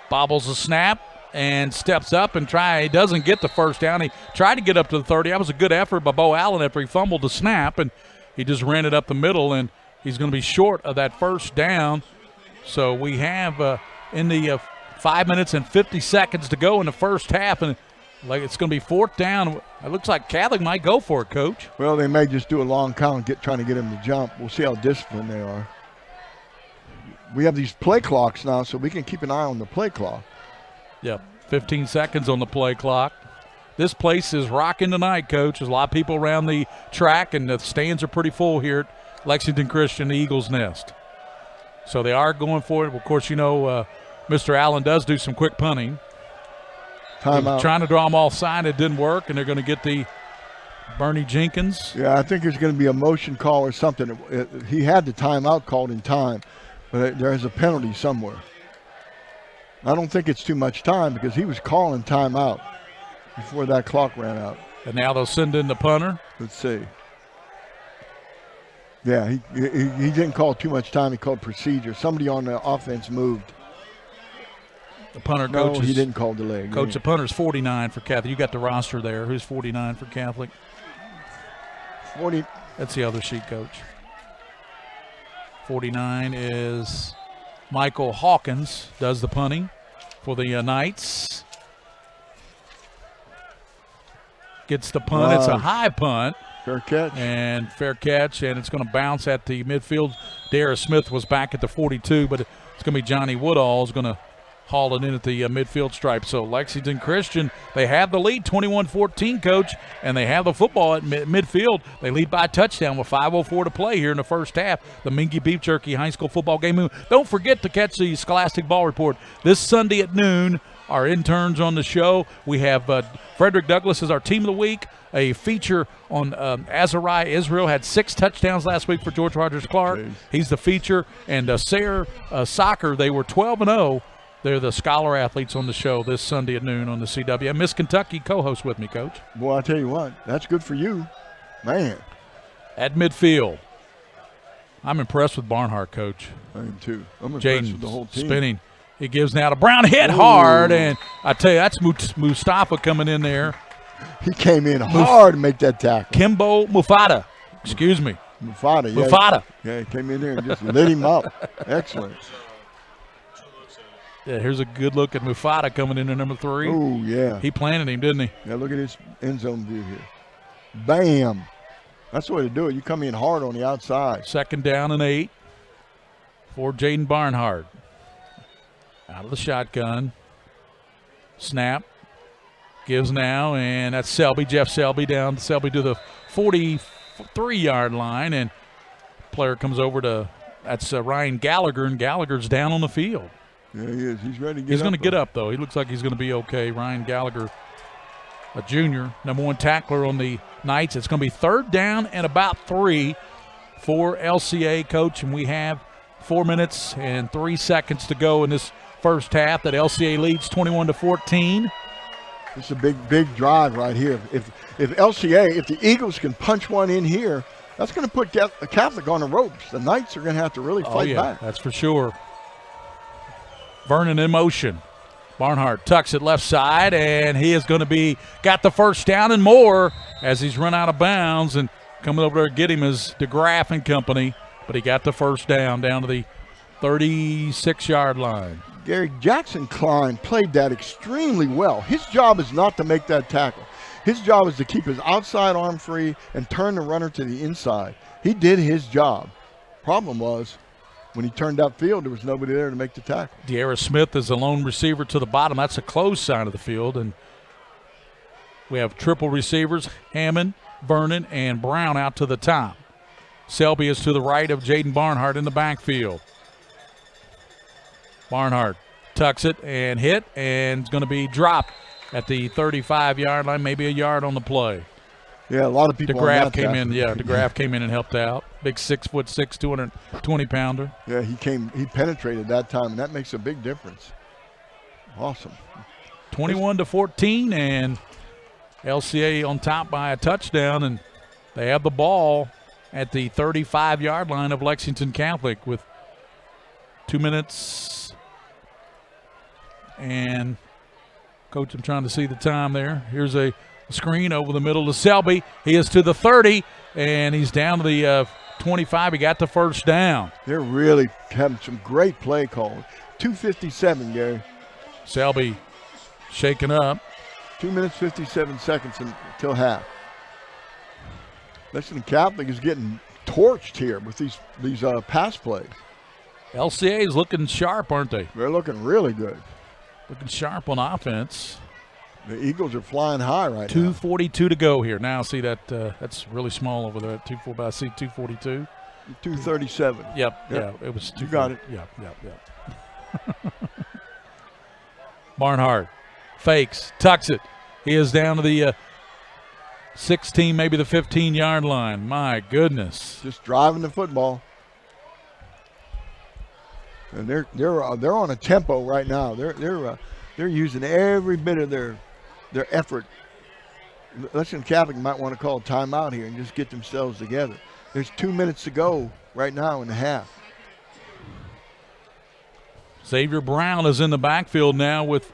Bobbles the snap and steps up and he doesn't get the first down. He tried to get up to the 30. That was a good effort by Bo Allen after he fumbled the snap, and he just ran it up the middle, and he's going to be short of that first down. So we have in the 5 minutes and 50 seconds to go in the first half, and it's going to be fourth down. It looks like Catholic might go for it, Coach. Well, they may just do a long count, trying to get him to jump. We'll see how disciplined they are. We have these play clocks now, so we can keep an eye on the play clock. Yep, 15 seconds on the play clock. This place is rocking tonight, Coach. There's a lot of people around the track, and the stands are pretty full here at Lexington Christian, the Eagles Nest. So they are going for it. Of course, Mr. Allen does do some quick punting. Timeout. Trying to draw them offside. It didn't work, and they're going to get the Bernie Jenkins. Yeah, I think there's going to be a motion call or something. He had the timeout called in time, but there's a penalty somewhere. I don't think it's too much time because he was calling timeout before that clock ran out. And now they'll send in the punter. Let's see. Yeah, he didn't call too much time. He called procedure. Somebody on the offense moved. The punter coach. No, he didn't call delay. Coach, the punter's 49 for Catholic. You got the roster there. Who's 49 for Catholic? 40. That's the other sheet, Coach. 49 is Michael Hawkins, does the punting for the Knights. Gets the punt. It's a high punt. Fair catch. And it's going to bounce at the midfield. Darius Smith was back at the 42, but it's going to be Johnny Woodall is going to haul it in at the midfield stripe. So Lexington Christian, they have the lead, 21-14, Coach, and they have the football at midfield. They lead by a touchdown with 5:04 to play here in the first half. The Mingua Beef Jerky High School football game. Don't forget to catch the Scholastic Ball Report this Sunday at noon. Our interns on the show. We have Frederick Douglass as our Team of the Week. A feature on Azariah Israel, had 6 touchdowns last week for George Rogers Clark. He's the feature. And Sayre Soccer, they were 12-0. They're the scholar athletes on the show this Sunday at noon on the CW. And Miss Kentucky co-host with me, Coach. Boy, I tell you what, that's good for you. Man. At midfield, I'm impressed with Barnhart, Coach. I am too. I'm impressed with the whole team. Spinning. He gives now to Brown, hit hard, and I tell you, that's Mustafa coming in there. He came in hard to make that tackle. Kimbo Mufata. Excuse me. Mufata, yeah. Mufata. Yeah, he came in there and just lit him up. Excellent. Yeah, here's a good look at Mufata coming in at number 3. Oh, yeah. He planted him, didn't he? Yeah, look at his end zone view here. Bam. That's the way to do it. You come in hard on the outside. 2nd down and 8 for Jaden Barnhart. Out of the shotgun. Snap. Gives now, and that's Selby. Jeff Selby down. Selby to the 43-yard line, and player comes over to, that's Ryan Gallagher, and Gallagher's down on the field. Yeah, he is. He's ready to get up. He's going to get up, though. He looks like he's going to be okay. Ryan Gallagher, a junior, number 1 tackler on the Knights. It's going to be 3rd down and about 3 for LCA, Coach, and we have 4 minutes and 3 seconds to go in this first half. That LCA leads 21-14. It's a big drive right here. If LCA, if the Eagles can punch one in here, that's going to put Catholic on the ropes. The Knights are going to have to really fight back. That's for sure. Vernon in motion. Barnhart tucks it left side, and he is going to be got the first down and more as he's run out of bounds, and coming over there to get him is DeGraff and company, but he got the first down to the 36-yard line. Gary, Jackson Klein played that extremely well. His job is not to make that tackle. His job is to keep his outside arm free and turn the runner to the inside. He did his job. Problem was, when he turned upfield, there was nobody there to make the tackle. De'Ara Smith is the lone receiver to the bottom. That's a closed side of the field. And we have triple receivers, Hammond, Vernon, and Brown out to the top. Selby is to the right of Jaden Barnhart in the backfield. Barnhart tucks it and hit, and it's going to be dropped at the 35-yard line, maybe a yard on the play. Yeah, a lot of people. DeGraff came in. Yeah, DeGraff came in and helped out. Big 6'6", 220-pounder. Yeah, he penetrated that time, and that makes a big difference. Awesome. 21-14, and LCA on top by a touchdown, and they have the ball at the 35-yard line of Lexington Catholic with 2 minutes. And, Coach, I'm trying to see the time there. Here's a screen over the middle to Selby. He is to the 30, and he's down to the 25. He got the first down. They're really having some great play calls. 2:57, Gary. Selby shaking up. 2 minutes, 57 seconds until half. Lexington Catholic is getting torched here with these pass plays. LCA is looking sharp, aren't they? They're looking really good. Looking sharp on offense. The Eagles are flying high right now. 2:42 to go here. Now, see that that's really small over there at 2:4, but I see 2:42. 2:37. Yep, yeah, it was. You got it. Yep. Barnhart fakes, tucks it. He is down to the 16, maybe the 15-yard line. My goodness. Just driving the football. And they're on a tempo right now. They're using every bit of their effort. Lexington Catholic might want to call a timeout here and just get themselves together. There's 2 minutes to go right now in the half. Xavier Brown is in the backfield now with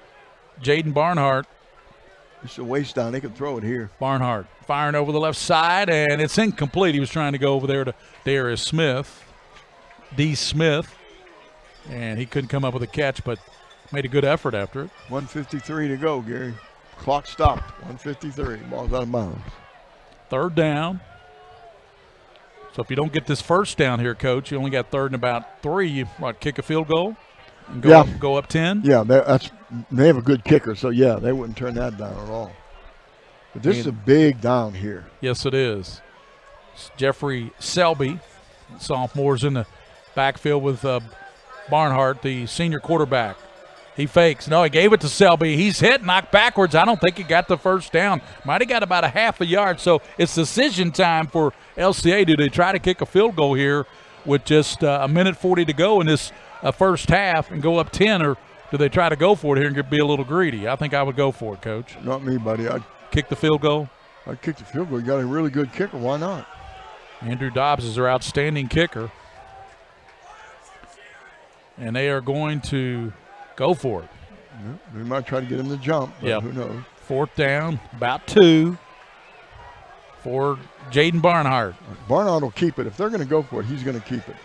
Jaden Barnhart. It's a waste down. They can throw it here. Barnhart firing over the left side, and it's incomplete. He was trying to go over there to Darius Smith, D. Smith, and he couldn't come up with a catch, but made a good effort after it. 1:53 to go, Gary. Clock stopped. 1:53. Ball's out of bounds. 3rd down. So if you don't get this first down here, Coach, you only got 3rd and about 3. You might kick a field goal? and go up 10? Yeah, they have a good kicker, so, yeah, they wouldn't turn that down at all. But this is a big down here. Yes, it is. Jeffrey Selby, sophomore's in the backfield with Barnhart, the senior quarterback. He fakes. No, he gave it to Selby. He's hit, knocked backwards. I don't think he got the first down. Might have got about a half a yard. So it's decision time for LCA. Do they try to kick a field goal here with just a minute 40 to go in this first half and go up 10, or do they try to go for it here and be a little greedy? I think I would go for it, Coach. Not me, buddy. I'd kick the field goal. I'd kick the field goal. You got a really good kicker. Why not? Andrew Dobbs is their outstanding kicker. And they are going to go for it. They might try to get him to jump, but who knows. Fourth down, about 2 for Jaden Barnhart. Barnhart will keep it. If they're going to go for it, he's going to keep it.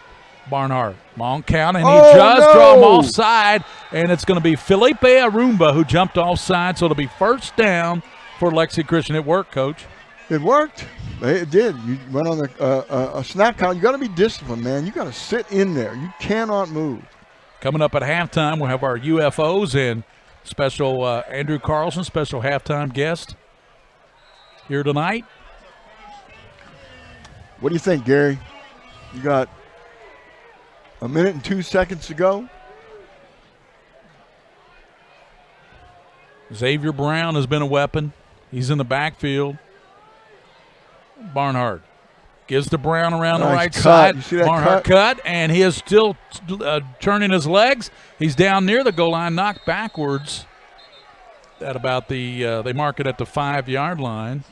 Barnhart, long count, and he does draw him offside, and it's going to be Felipe Arumba who jumped offside, so it'll be first down for Lexington Christian. It worked, Coach. It worked. It did. You went on a snap count. You got to be disciplined, man. You got to sit in there. You cannot move. Coming up at halftime, we'll have our UFOs and special Andrew Carlson, special halftime guest here tonight. What do you think, Gary? You got a minute and 2 seconds to go. Xavier Brown has been a weapon. He's in the backfield. Barnhart gives to Brown around the right side. You see that Barnhart cut, and he is still turning his legs. He's down near the goal line, knocked backwards at about they mark it at the 5-yard line.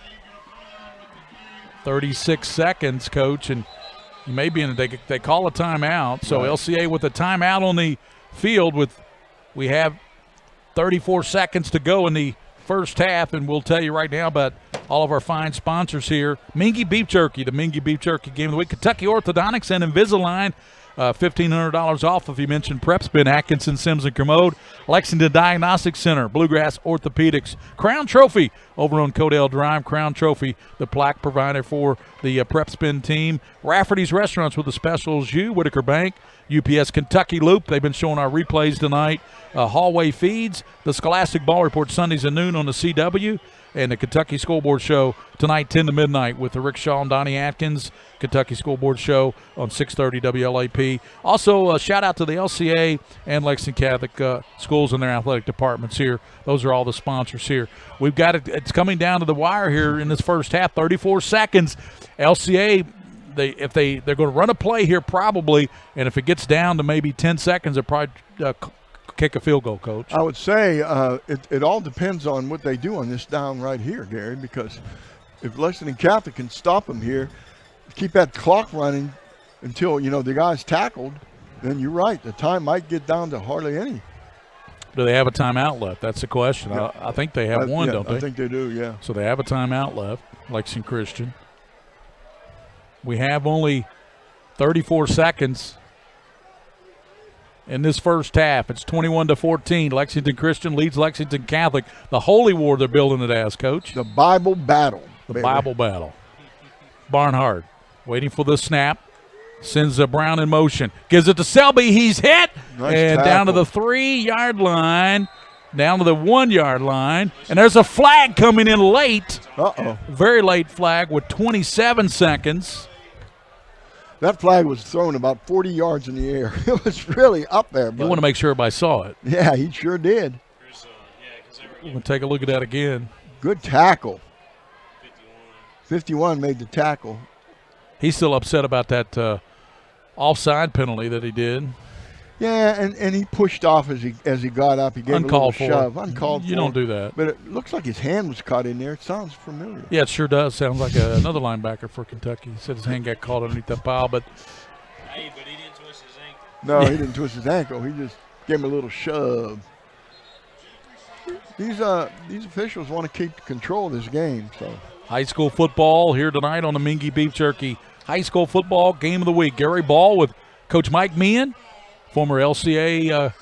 36 seconds, Coach, and you may be in they call a timeout. So LCA with a timeout on the field we have 34 seconds to go in the first half, and we'll tell you right now about all of our fine sponsors here. Mingua Beef Jerky, the Mingua Beef Jerky Game of the Week. Kentucky Orthodontics and Invisalign, $1,500 off if you mention PrepSpin, Atkinson, Sims, and Kermode. Lexington Diagnostic Center, Bluegrass Orthopedics. Crown Trophy over on Codell Drive. Crown Trophy, the plaque provider for the PrepSpin team. Rafferty's Restaurants with the specials. Whitaker Bank, UPS Kentucky Loop. They've been showing our replays tonight. Hallway Feeds, the Scholastic Ball Report Sundays at noon on the CW, and the Kentucky School Board Show tonight 10 to midnight with the Rick Shaw and Donnie Atkins Kentucky School Board Show on 630 WLAP. Also, a shout out to the LCA and Lexington Catholic schools and their athletic departments here. Those are all the sponsors here. We've got it. It's coming down to the wire here in this first half. 34 seconds. LCA. They're going to run a play here probably, and if it gets down to maybe 10 seconds, they'll probably kick a field goal, Coach. I would say it all depends on what they do on this down right here, Gary, because if Lexington Catholic can stop them here, keep that clock running until, the guy's tackled, then you're right. The time might get down to hardly any. Do they have a timeout left? That's the question. Yeah. I think they have one, don't they? I think they do, yeah. So they have a timeout left, Lexington Christian. We have only 34 seconds in this first half. It's 21-14. Lexington Christian leads Lexington Catholic. The holy war they're building it as, Coach. The Bible battle. The Bible battle. Barnhart waiting for the snap. Sends Brown in motion. Gives it to Selby. He's hit. Nice and tackle. Down to the 3-yard line. Down to the 1-yard line. And there's a flag coming in late. Uh-oh. Very late flag with 27 seconds. That flag was thrown about 40 yards in the air. It was really up there. You want to make sure everybody saw it. Yeah, he sure did. We're going to take a look at that again. Good tackle. 51 made the tackle. He's still upset about that offside penalty that he did. Yeah, and he pushed off as he got up. He gave Uncalled a little shove. For. Uncalled for. You don't do that. But it looks like his hand was caught in there. It sounds familiar. Yeah, it sure does. Sounds like another linebacker for Kentucky. He said his hand got caught underneath that pile, but he didn't twist his ankle. No, he didn't twist his ankle. He just gave him a little shove. These officials want to keep control of this game. So high school football here tonight on the Mingua Beef Jerky High School Football Game of the Week. Gary Ball with Coach Mike Meehan, former LCA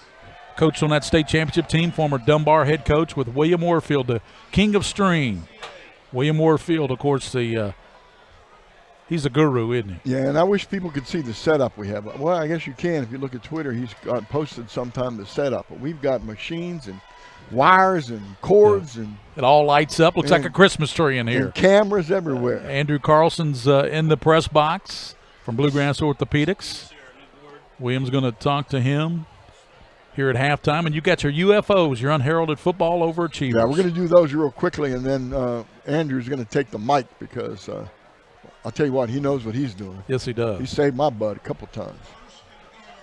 coach on that state championship team, former Dunbar head coach with William Warfield, the king of string. William Warfield, of course, he He's a guru, isn't he? Yeah, and I wish people could see the setup we have. Well, I guess you can if you look at Twitter. He's got posted sometime the setup. But we've got machines and wires and cords and it all lights up. Looks like a Christmas tree in here. And cameras everywhere. Andrew Carlson's in the press box from Bluegrass Orthopedics. Williams going to talk to him here at halftime. And you got your UFOs, your unheralded football overachievers. Yeah, we're going to do those real quickly, and then Andrew's going to take the mic because I'll tell you what, he knows what he's doing. Yes, he does. He saved my butt a couple times.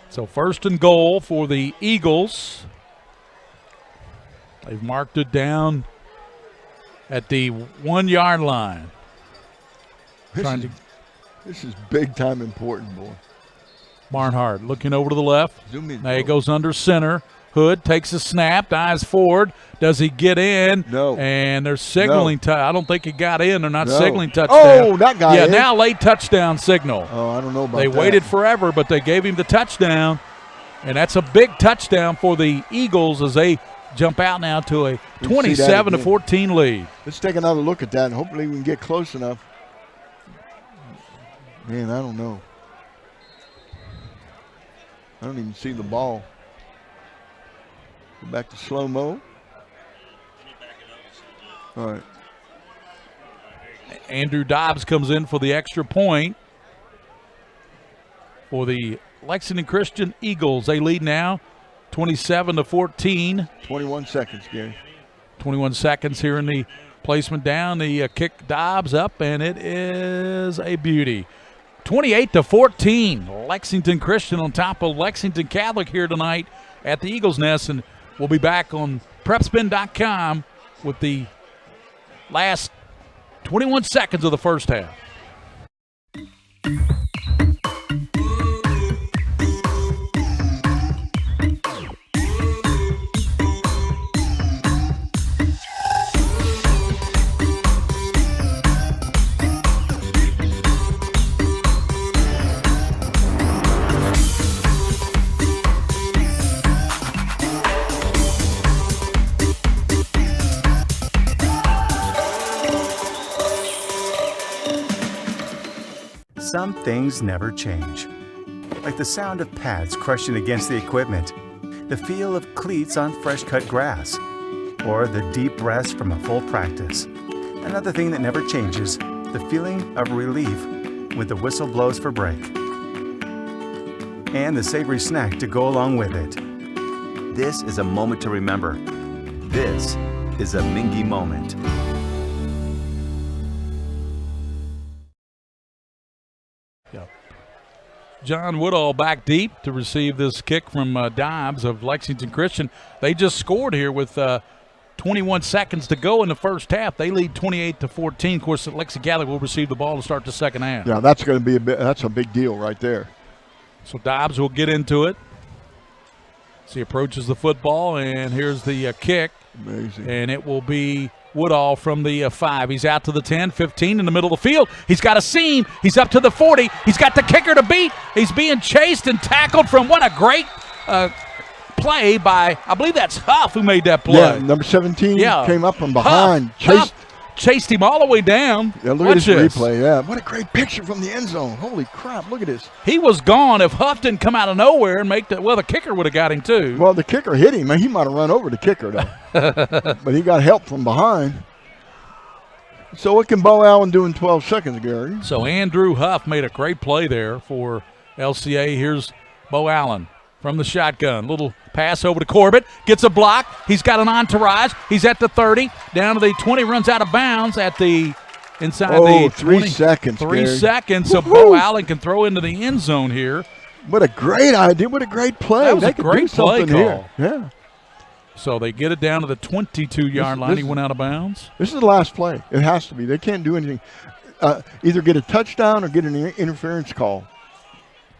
So 1st and goal for the Eagles. They've marked it down at the 1-yard line. This is big time important, boy. Barnhart looking over to the left. Zoom in, now he goes under center. Hood takes a snap, dives forward. Does he get in? No. And they're signaling. I don't think he got in. They're not signaling touchdown. Oh, that guy. Yeah, now late touchdown signal. Oh, I don't know about that. They waited forever, but they gave him the touchdown. And that's a big touchdown for the Eagles as they jump out now to a 27-14 lead. Let's take another look at that, and hopefully we can get close enough. Man, I don't know. I don't even see the ball. Go back to slow-mo. All right. Andrew Dobbs comes in for the extra point for the Lexington Christian Eagles. They lead now 27-14. 21 seconds, Gary. 21 seconds here in the placement down. The kick Dobbs up, and it is a beauty. 28-14. Lexington Christian on top of Lexington Catholic here tonight at the Eagles Nest, and we'll be back on PrepSpin.com with the last 21 seconds of the first half. Some things never change. Like the sound of pads crushing against the equipment, the feel of cleats on fresh-cut grass, or the deep breaths from a full practice. Another thing that never changes, the feeling of relief when the whistle blows for break. And the savory snack to go along with it. This is a moment to remember. This is a Mingua moment. John Woodall back deep to receive this kick from Dobbs of Lexington Christian. They just scored here with 21 seconds to go in the first half. They lead 28-14. Of course, Lexington Catholic will receive the ball to start the second half. Yeah, that's going to be that's a big deal right there. So Dobbs will get into it. So he approaches the football, and here's the kick. Amazing. And it will be Woodall from the 5. He's out to the 10, 15 in the middle of the field. He's got a seam. He's up to the 40. He's got the kicker to beat. He's being chased and tackled from what a great play by, I believe that's Huff who made that play. Yeah, number 17 came up from behind. Huff chased him all the way down. Yeah, look at this replay. Yeah, what a great picture from the end zone. Holy crap, look at this. He was gone if Huff didn't come out of nowhere and make the, well, the kicker would have got him too. Well, the kicker hit him. He might have run over the kicker, though. But he got help from behind. So what can Bo Allen do in 12 seconds, Gary? So Andrew Huff made a great play there for LCA. Here's Bo Allen from the shotgun. Little pass over to Corbett. Gets a block. He's got an entourage. He's at the 30. Down to the 20. Runs out of bounds at the inside the 3 seconds, 3 Gary. seconds. So Bo Allen can throw into the end zone here. What a great idea. What a great play. That was they a great play call. Here. Yeah. So they get it down to the 22-yard line. He went out of bounds. This is the last play. It has to be. They can't do anything. Either get a touchdown or get an interference call.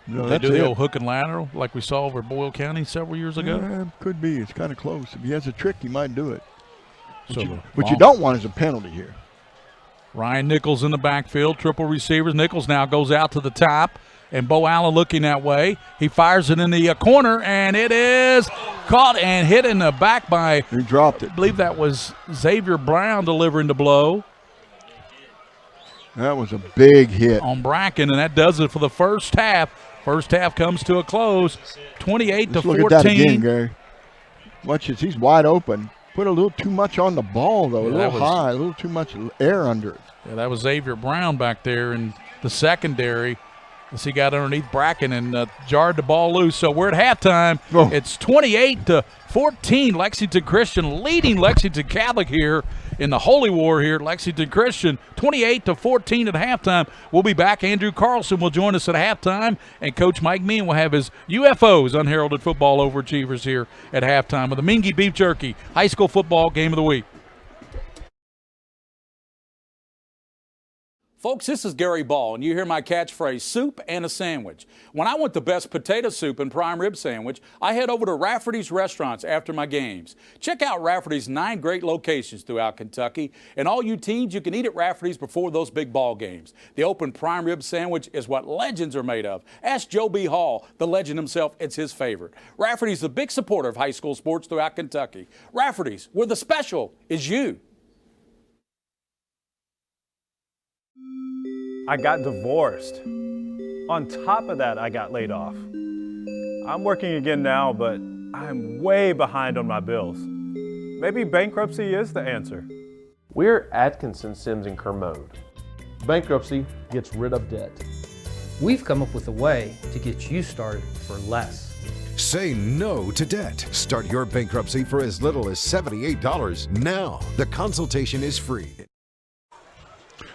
No, they do the old hook and lateral like we saw over Boyle County several years ago? Yeah, could be. It's kind of close. If he has a trick, he might do it. What you don't want is a penalty here. Ryan Nichols in the backfield, triple receivers. Nichols now goes out to the top, and Bo Allen looking that way. He fires it in the corner, and it is caught and hit in the back by – he dropped it. I believe that was Xavier Brown delivering the blow. That was a big hit on Bracken, and that does it for the first half. First half comes to a close, 28 to 14. Look at that again, Gary. Watch this. He's wide open. Put a little too much on the ball, though. A little high, a little too much air under it. Yeah, that was Xavier Brown back there in the secondary as he got underneath Bracken and jarred the ball loose. So we're at halftime. Oh. It's 28 to 14. Lexington Christian leading Lexington Catholic here in the Holy War here at Lexington Christian, 28 to 14 at halftime. We'll be back. Andrew Carlson will join us at halftime, and Coach Mike Meehan will have his UFOs, Unheralded Football Overachievers, here at halftime of the Mingua Beef Jerky High School Football Game of the Week. Folks, this is Gary Ball, and you hear my catchphrase, soup and a sandwich. When I want the best potato soup and prime rib sandwich, I head over to Rafferty's Restaurants after my games. Check out Rafferty's 9 great locations throughout Kentucky, and all you teens, you can eat at Rafferty's before those big ball games. The open prime rib sandwich is what legends are made of. Ask Joe B. Hall, the legend himself, it's his favorite. Rafferty's a big supporter of high school sports throughout Kentucky. Rafferty's, where the special is you. I got divorced. On top of that, I got laid off. I'm working again now, but I'm way behind on my bills. Maybe bankruptcy is the answer. We're Atkinson, Sims & Kermode. Bankruptcy gets rid of debt. We've come up with a way to get you started for less. Say no to debt. Start your bankruptcy for as little as $78 now. The consultation is free.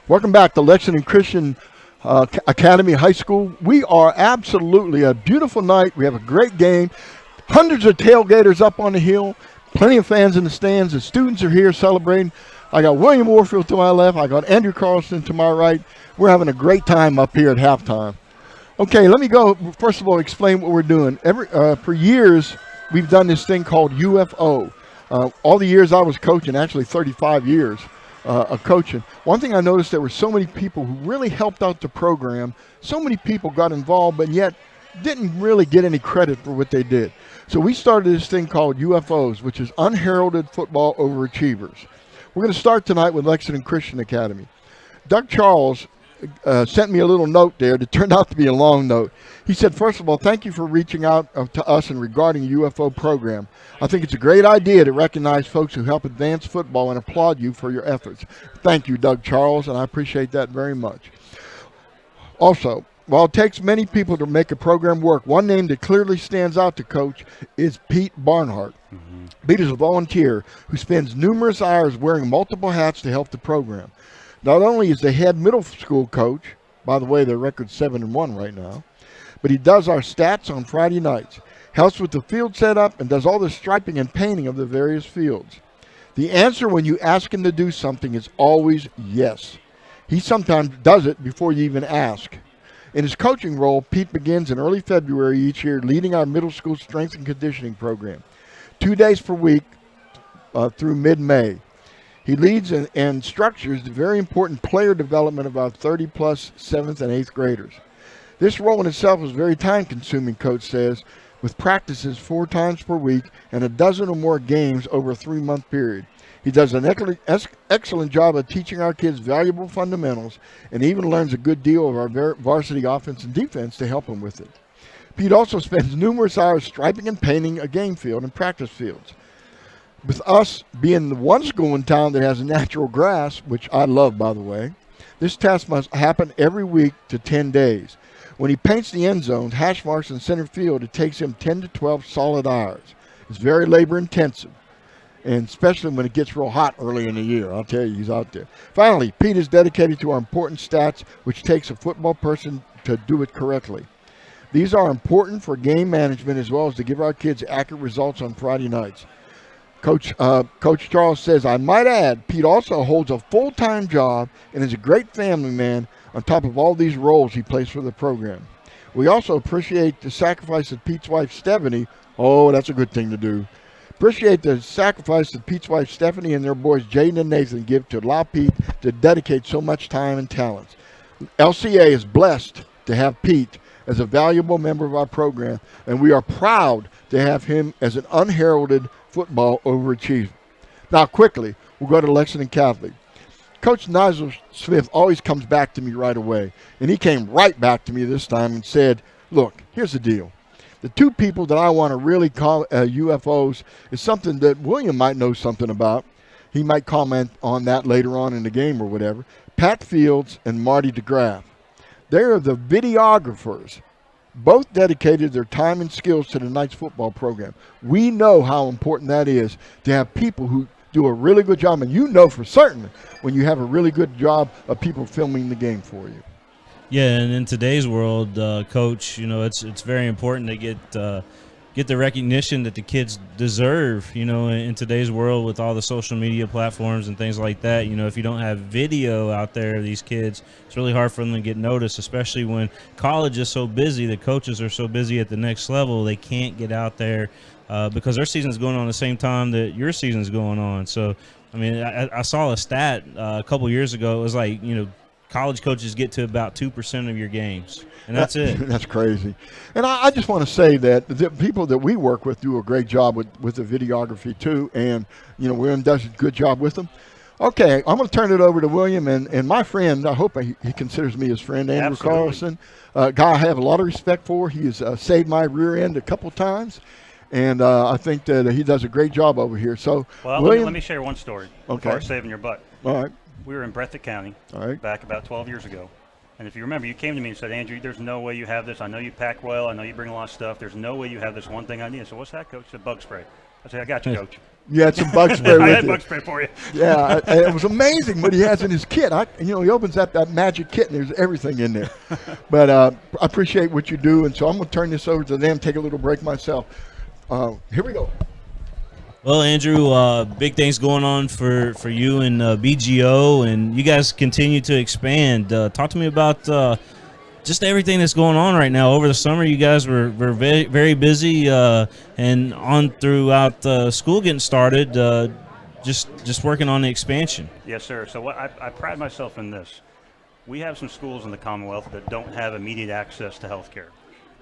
Welcome back to Lexington Christian Academy High School. We are absolutely a beautiful night. We have a great game. Hundreds of tailgaters up on the hill. Plenty of fans in the stands. The students are here celebrating. I got William Warfield to my left. I got Andrew Carlson to my right. We're having a great time up here at halftime. Okay, let me go. First of all, explain what we're doing. For years, we've done this thing called UFO. All the years I was coaching, actually 35 years. Of coaching. One thing I noticed, there were so many people who really helped out the program. So many people got involved, but yet didn't really get any credit for what they did. So we started this thing called UFOs, which is Unheralded Football Overachievers. We're going to start tonight with Lexington Christian Academy. Doug Charles sent me a little note there that turned out to be a long note. He said, first of all, thank you for reaching out to us and regarding the UFO program. I think it's a great idea to recognize folks who help advance football and applaud you for your efforts. Thank you, Doug Charles, and I appreciate that very much. Also, while it takes many people to make a program work, one name that clearly stands out to Coach is Pete Barnhart. Pete is a volunteer who spends numerous hours wearing multiple hats to help the program. Not only is the head middle school coach, by the way, their record's 7-1 right now, but he does our stats on Friday nights, helps with the field setup, and does all the striping and painting of the various fields. The answer when you ask him to do something is always yes. He sometimes does it before you even ask. In his coaching role, Pete begins in early February each year leading our middle school strength and conditioning program, 2 days per week through mid-May. He leads and structures the very important player development of our 30-plus 7th and 8th graders. This role in itself is very time-consuming, Coach says, with practices 4 times per week and a dozen or more games over a 3-month period. He does an excellent job of teaching our kids valuable fundamentals and even learns a good deal of our varsity offense and defense to help them with it. Pete also spends numerous hours striping and painting a game field and practice fields. With us being the one school in town that has natural grass, which I love, by the way, this task must happen every week to 10 days. When he paints the end zones, hash marks, and center field, it takes him 10 to 12 solid hours. It's very labor intensive, and especially when it gets real hot early in the year. I'll tell you, he's out there. Finally, Pete is dedicated to our important stats, which takes a football person to do it correctly. These are important for game management as well as to give our kids accurate results on Friday nights. Coach Charles says, I might add, Pete also holds a full-time job and is a great family man on top of all these roles he plays for the program. We also appreciate the sacrifice of Pete's wife, Stephanie. Oh, that's a good thing to do. Appreciate the sacrifice that Pete's wife, Stephanie, and their boys, Jaden and Nathan, give to allow Pete to dedicate so much time and talents. LCA is blessed to have Pete as a valuable member of our program, and we are proud to have him as an unheralded football overachiever. Now, quickly, we'll go to Lexington Catholic. Coach Nigel Smith always comes back to me right away. And he came right back to me this time and said, look, here's the deal. The two people that I want to really call UFOs is something that William might know something about. He might comment on that later on in the game or whatever. Pat Fields and Marty DeGraff. They're the videographers. Both dedicated their time and skills to the Knights football program. We know how important that is to have people who do a really good job. And you know for certain when you have a really good job of people filming the game for you. Yeah, and in today's world, Coach, it's very important to get the recognition that the kids deserve, in today's world with all the social media platforms and things like that. If you don't have video out there of these kids, it's really hard for them to get noticed, especially when college is so busy, the coaches are so busy at the next level, they can't get out there because their season's going on the same time that your season's going on. So, I saw a stat a couple years ago. It was like, college coaches get to about 2% of your games, and that's it. That's crazy. And I just want to say that the people that we work with do a great job with the videography too, and William does a good job with them. Okay, I'm going to turn it over to William, and my friend, I hope he considers me his friend, Andrew Carlson, a guy I have a lot of respect for. He has saved my rear end a couple times, and I think that he does a great job over here. So, well, William, let me share one story before saving your butt. All right. We were in Breathitt County back about 12 years ago. And if you remember, you came to me and said, Andrew, there's no way you have this. I know you pack well. I know you bring a lot of stuff. There's no way you have this one thing I need. I said, what's that, Coach? I said, bug spray. I said, I got you, Coach. You had some bug spray with I had you. bug spray for you. Yeah, it was amazing what he has in his kit. He opens up that magic kit, and there's everything in there. But I appreciate what you do, and so I'm going to turn this over to them, take a little break myself. Here we go. Well, Andrew, big things going on for you and BGO, and you guys continue to expand. Talk to me about just everything that's going on right now. Over the summer, you guys were very, very busy, and on throughout school getting started, just working on the expansion. Yes, sir. So I pride myself in this. We have some schools in the Commonwealth that don't have immediate access to health care.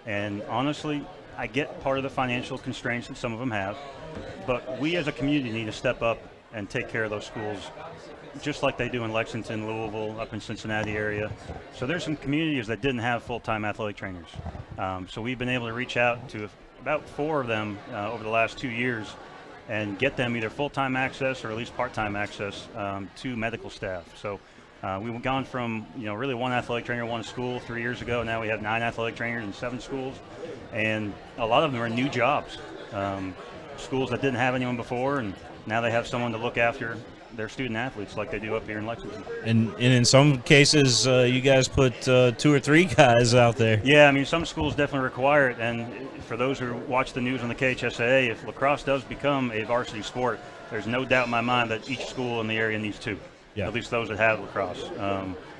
And honestly, I get part of the financial constraints that some of them have, but we as a community need to step up and take care of those schools just like they do in Lexington, Louisville, up in Cincinnati area. So there's some communities that didn't have full-time athletic trainers. So we've been able to reach out to about 4 of them over the last 2 years and get them either full-time access or at least part-time access to medical staff. So we've gone from really 1 athletic trainer, 1 school 3 years ago. Now we have 9 athletic trainers in 7 schools, and a lot of them are new jobs. Schools that didn't have anyone before, and now they have someone to look after their student athletes like they do up here in Lexington. And in some cases, you guys put 2 or 3 guys out there. Yeah, some schools definitely require it, and for those who watch the news on the KHSAA, if lacrosse does become a varsity sport, there's no doubt in my mind that each school in the area needs 2. Yeah. At least those that have lacrosse.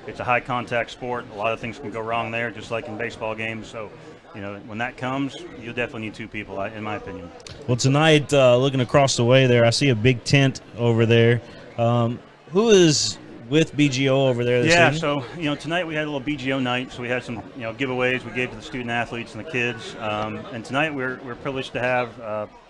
It's a high contact sport. A lot of things can go wrong there, just like in baseball games. So, when that comes, you'll definitely need 2 people, in my opinion. Well, tonight, looking across the way there, I see a big tent over there. Who is with BGO over there this evening? So, tonight we had a little BGO night. So we had some, giveaways we gave to the student athletes and the kids. And tonight we're privileged to have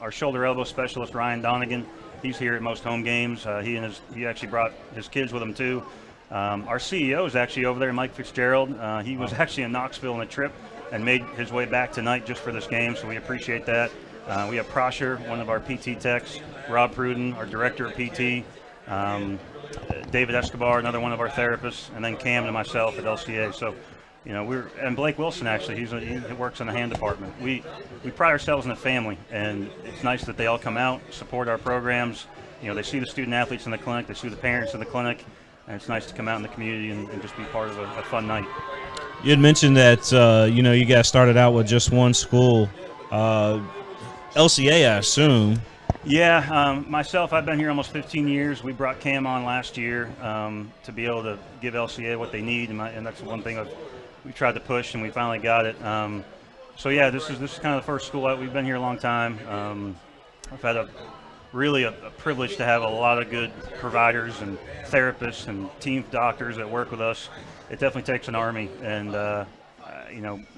our shoulder elbow specialist, Ryan Donegan. He's here at most home games. He actually brought his kids with him too. Our CEO is actually over there, Mike Fitzgerald. He was actually in Knoxville on a trip and made his way back tonight just for this game, so we appreciate that. We have Prosher, one of our PT techs, Rob Pruden, our director of PT, David Escobar, another one of our therapists, and then Cam and myself at LCA. So, and Blake Wilson actually, he works in the hand department. We pride ourselves in a family, and it's nice that they all come out, support our programs. They see the student athletes in the clinic, they see the parents in the clinic, and it's nice to come out in the community and just be part of a fun night. You had mentioned that, you guys started out with just 1 school. LCA, I assume. Yeah, myself, I've been here almost 15 years. We brought Cam on last year to be able to give LCA what they need, and that's one thing we tried to push, and we finally got it. So yeah, this is kind of the first school out. We've been here a long time. I've had really a privilege to have a lot of good providers and therapists and team doctors that work with us. It definitely takes an army, and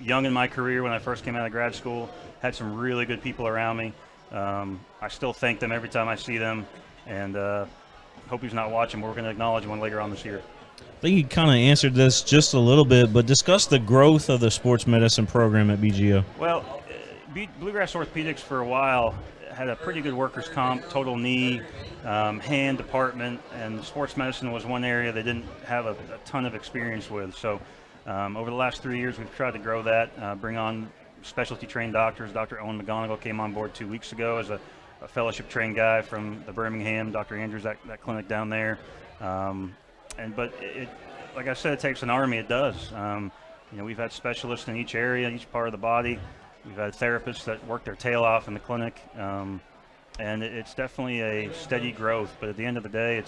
young in my career when I first came out of grad school, had some really good people around me. I still thank them every time I see them, and hope he's not watching, but we're going to acknowledge one later on this year. I think you kind of answered this just a little bit, but discuss the growth of the sports medicine program at BGO. Well, Bluegrass Orthopedics for a while had a pretty good workers' comp, total knee, hand department, and sports medicine was one area they didn't have a ton of experience with. So over the last 3 years, we've tried to grow that, bring on specialty trained doctors. Dr. Owen McGonigal came on board 2 weeks ago as a fellowship trained guy from the Birmingham, Dr. Andrews, that clinic down there. But like I said, it takes an army. It does. We've had specialists in each area, each part of the body. We've had therapists that work their tail off in the clinic, and it's definitely a steady growth. But at the end of the day, you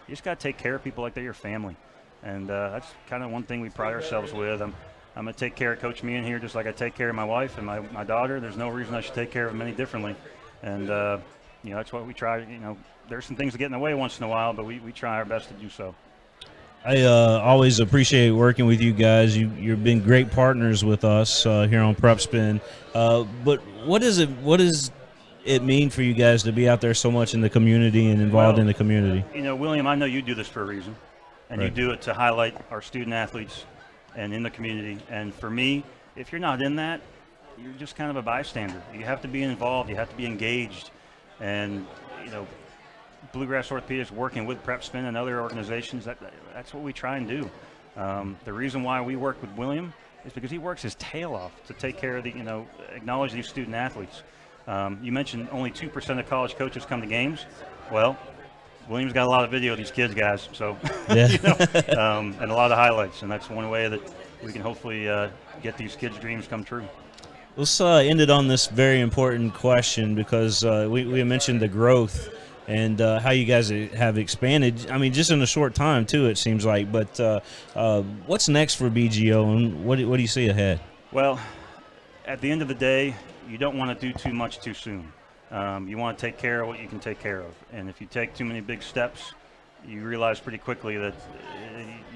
just got to take care of people like they're your family, and that's kind of one thing we pride ourselves with. I'm going to take care of Coach Meehan here just like I take care of my wife and my daughter. There's no reason I should take care of them any differently, and that's what we try. There's some things that get in the way once in a while, but we try our best to do so. I always appreciate working with you guys. You've been great partners with us here on PrepSpin. But what does it mean for you guys to be out there so much in the community and involved in the community? William, I know you do this for a reason, and Right. you do it to highlight our student athletes and in the community. And for me, if you're not in that, you're just kind of a bystander. You have to be involved. You have to be engaged. And Bluegrass Orthopedics working with PrepSpin and other organizations, that's what we try and do. The reason why we work with William is because he works his tail off to take care of acknowledge these student athletes. You mentioned only 2% of college coaches come to games. Well, William's got a lot of video of these kids, guys, so Yeah. and a lot of highlights, and that's one way that we can hopefully get these kids' dreams come true. Let's end it on this very important question because we mentioned the growth and how you guys have expanded. I mean, just in a short time, too, it seems like. But what's next for BGO, and what do you see ahead? Well, at the end of the day, you don't want to do too much too soon. You want to take care of what you can take care of. And if you take too many big steps, you realize pretty quickly that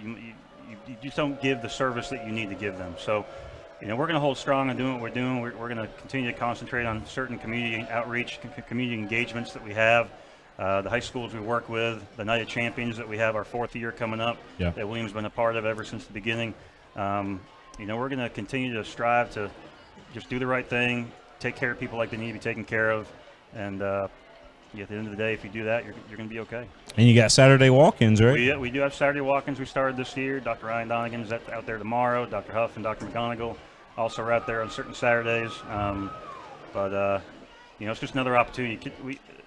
you just don't give the service that you need to give them. So, we're going to hold strong and doing what we're doing. We're going to continue to concentrate on certain community outreach, community engagements that we have. The high schools we work with, the Night of Champions that we have our 4th year coming up, that William's been a part of ever since the beginning. We're going to continue to strive to just do the right thing, take care of people like they need to be taken care of, and at the end of the day, if you do that, you're going to be okay. And you got Saturday walk-ins, right? We do have Saturday walk-ins. We started this year. Dr. Ryan Donegan's out there tomorrow. Dr. Huff and Dr. McGonigal also are out there on certain Saturdays. It's just another opportunity.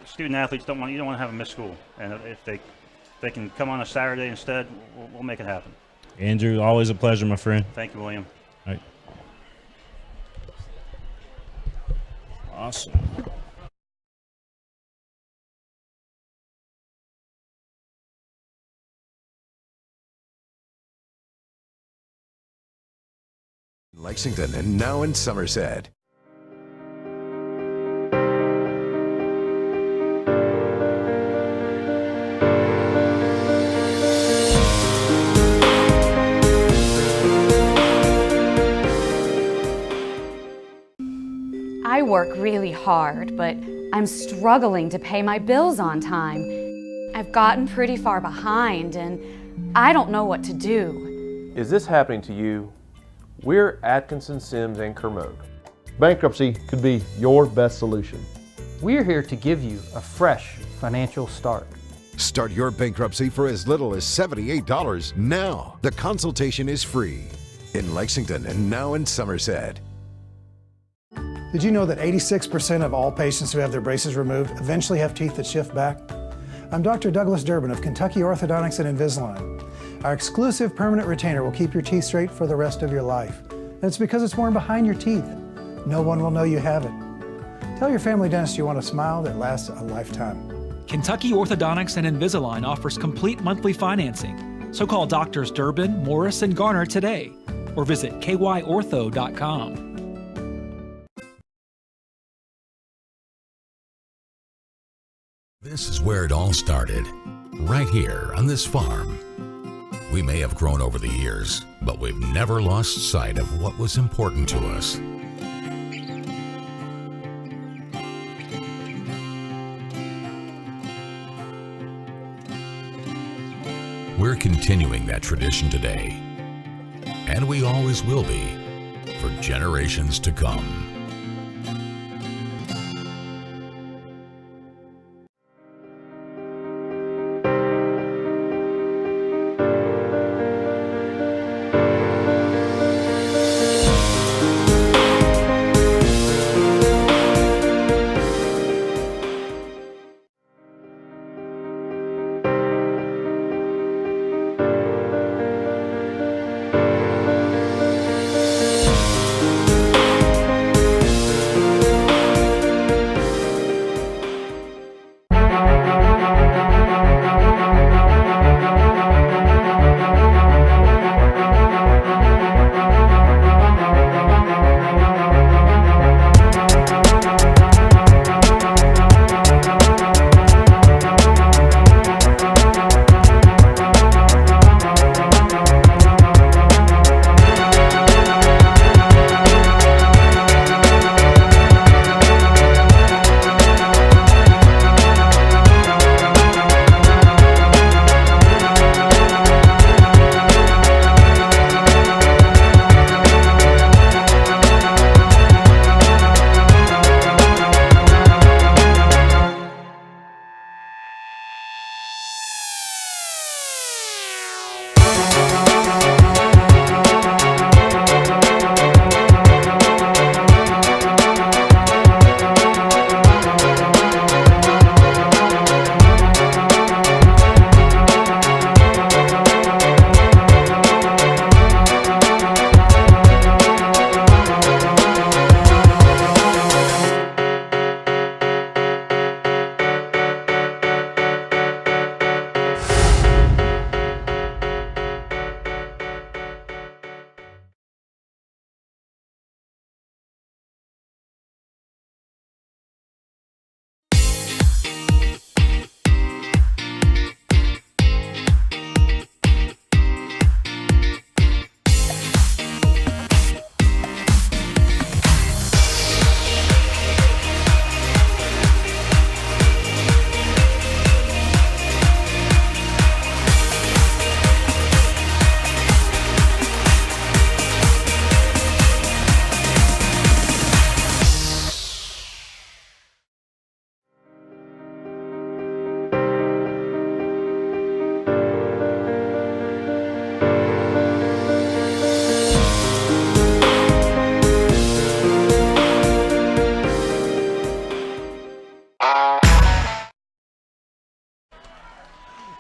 Student athletes you don't want to have them miss school, and if they can come on a Saturday instead, we'll make it happen. Andrew, always a pleasure, my friend. Thank you, William. All right. Awesome. Lexington and now in Somerset. I work really hard, but I'm struggling to pay my bills on time. I've gotten pretty far behind, and I don't know what to do. Is this happening to you? We're Atkinson, Sims, and Kermode. Bankruptcy could be your best solution. We're here to give you a fresh financial start. Start your bankruptcy for as little as $78 now. The consultation is free in Lexington and now in Somerset. Did you know that 86% of all patients who have their braces removed eventually have teeth that shift back? I'm Dr. Douglas Durbin of Kentucky Orthodontics and Invisalign. Our exclusive permanent retainer will keep your teeth straight for the rest of your life. And it's because it's worn behind your teeth. No one will know you have it. Tell your family dentist you want a smile that lasts a lifetime. Kentucky Orthodontics and Invisalign offers complete monthly financing. So call Doctors Durbin, Morris, and Garner today, or visit kyortho.com. This is where it all started, right here on this farm. We may have grown over the years, but we've never lost sight of what was important to us. We're continuing that tradition today, and we always will be for generations to come.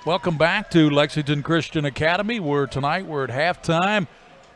Welcome back to Lexington Christian Academy, where tonight we're at halftime,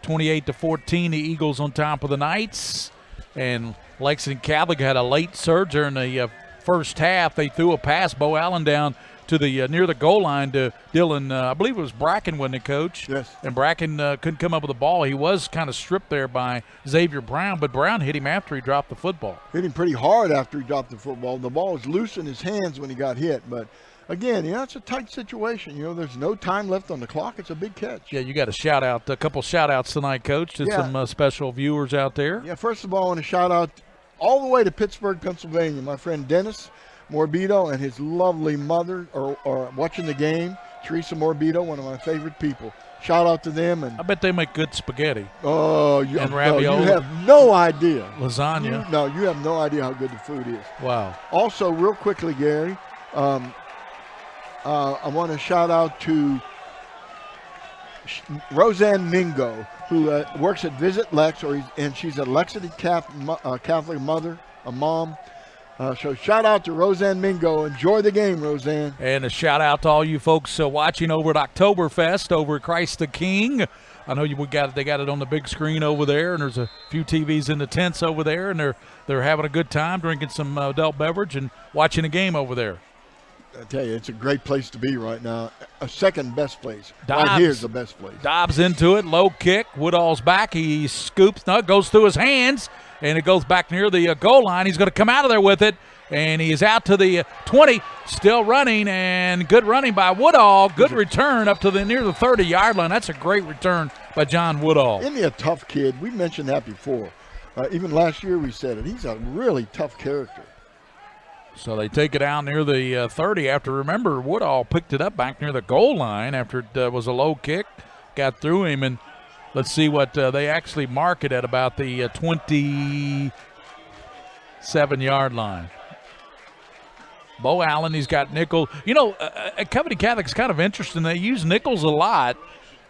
28-14, the Eagles on top of the Knights. And Lexington Catholic had a late surge during the first half. They threw a pass, Bo Allen, down to the near the goal line to Dylan. I believe it was Bracken, wasn't it, Coach? Yes. And Bracken couldn't come up with the ball. He was kind of stripped there by Xavier Brown, but Brown hit him after he dropped the football. Hit him pretty hard after he dropped the football. The ball was loose in his hands when he got hit, but again, it's a tight situation. There's no time left on the clock. It's a big catch. Yeah, you got a couple shout-outs tonight, Coach, to some special viewers out there. Yeah, first of all, I want to shout out all the way to Pittsburgh, Pennsylvania. My friend Dennis Morbido and his lovely mother are watching the game. Teresa Morbido, one of my favorite people. Shout out to them. And I bet they make good spaghetti. Oh, and ravioli. You have no idea. Lasagna. You have no idea how good the food is. Wow. Also, real quickly, Gary, I want to shout out to Roseanne Mingo, who works at Visit Lex, and she's a Lexington Catholic mother, a mom. So shout out to Roseanne Mingo. Enjoy the game, Roseanne. And a shout out to all you folks watching over at Oktoberfest over at Christ the King. I know they got it on the big screen over there, and there's a few TVs in the tents over there, and they're having a good time drinking some adult beverage and watching a game over there. I tell you, it's a great place to be right now. A second best place. Dobbs, right here's the best place. Dobbs into it, low kick. Woodall's back. He scoops. No, it goes through his hands, and it goes back near the goal line. He's going to come out of there with it, and he is out to the 20, still running, and good running by Woodall. Good return up to near the 30-yard line. That's a great return by John Woodall. Isn't he a tough kid? We mentioned that before. Even last year we said it. He's a really tough character. So they take it out near the 30 after, remember, Woodall picked it up back near the goal line after it was a low kick, got through him, and let's see what they actually mark it at about the 27-yard line. Bo Allen, he's got nickel. You know, at Covington Catholic's kind of interesting. They use nickels a lot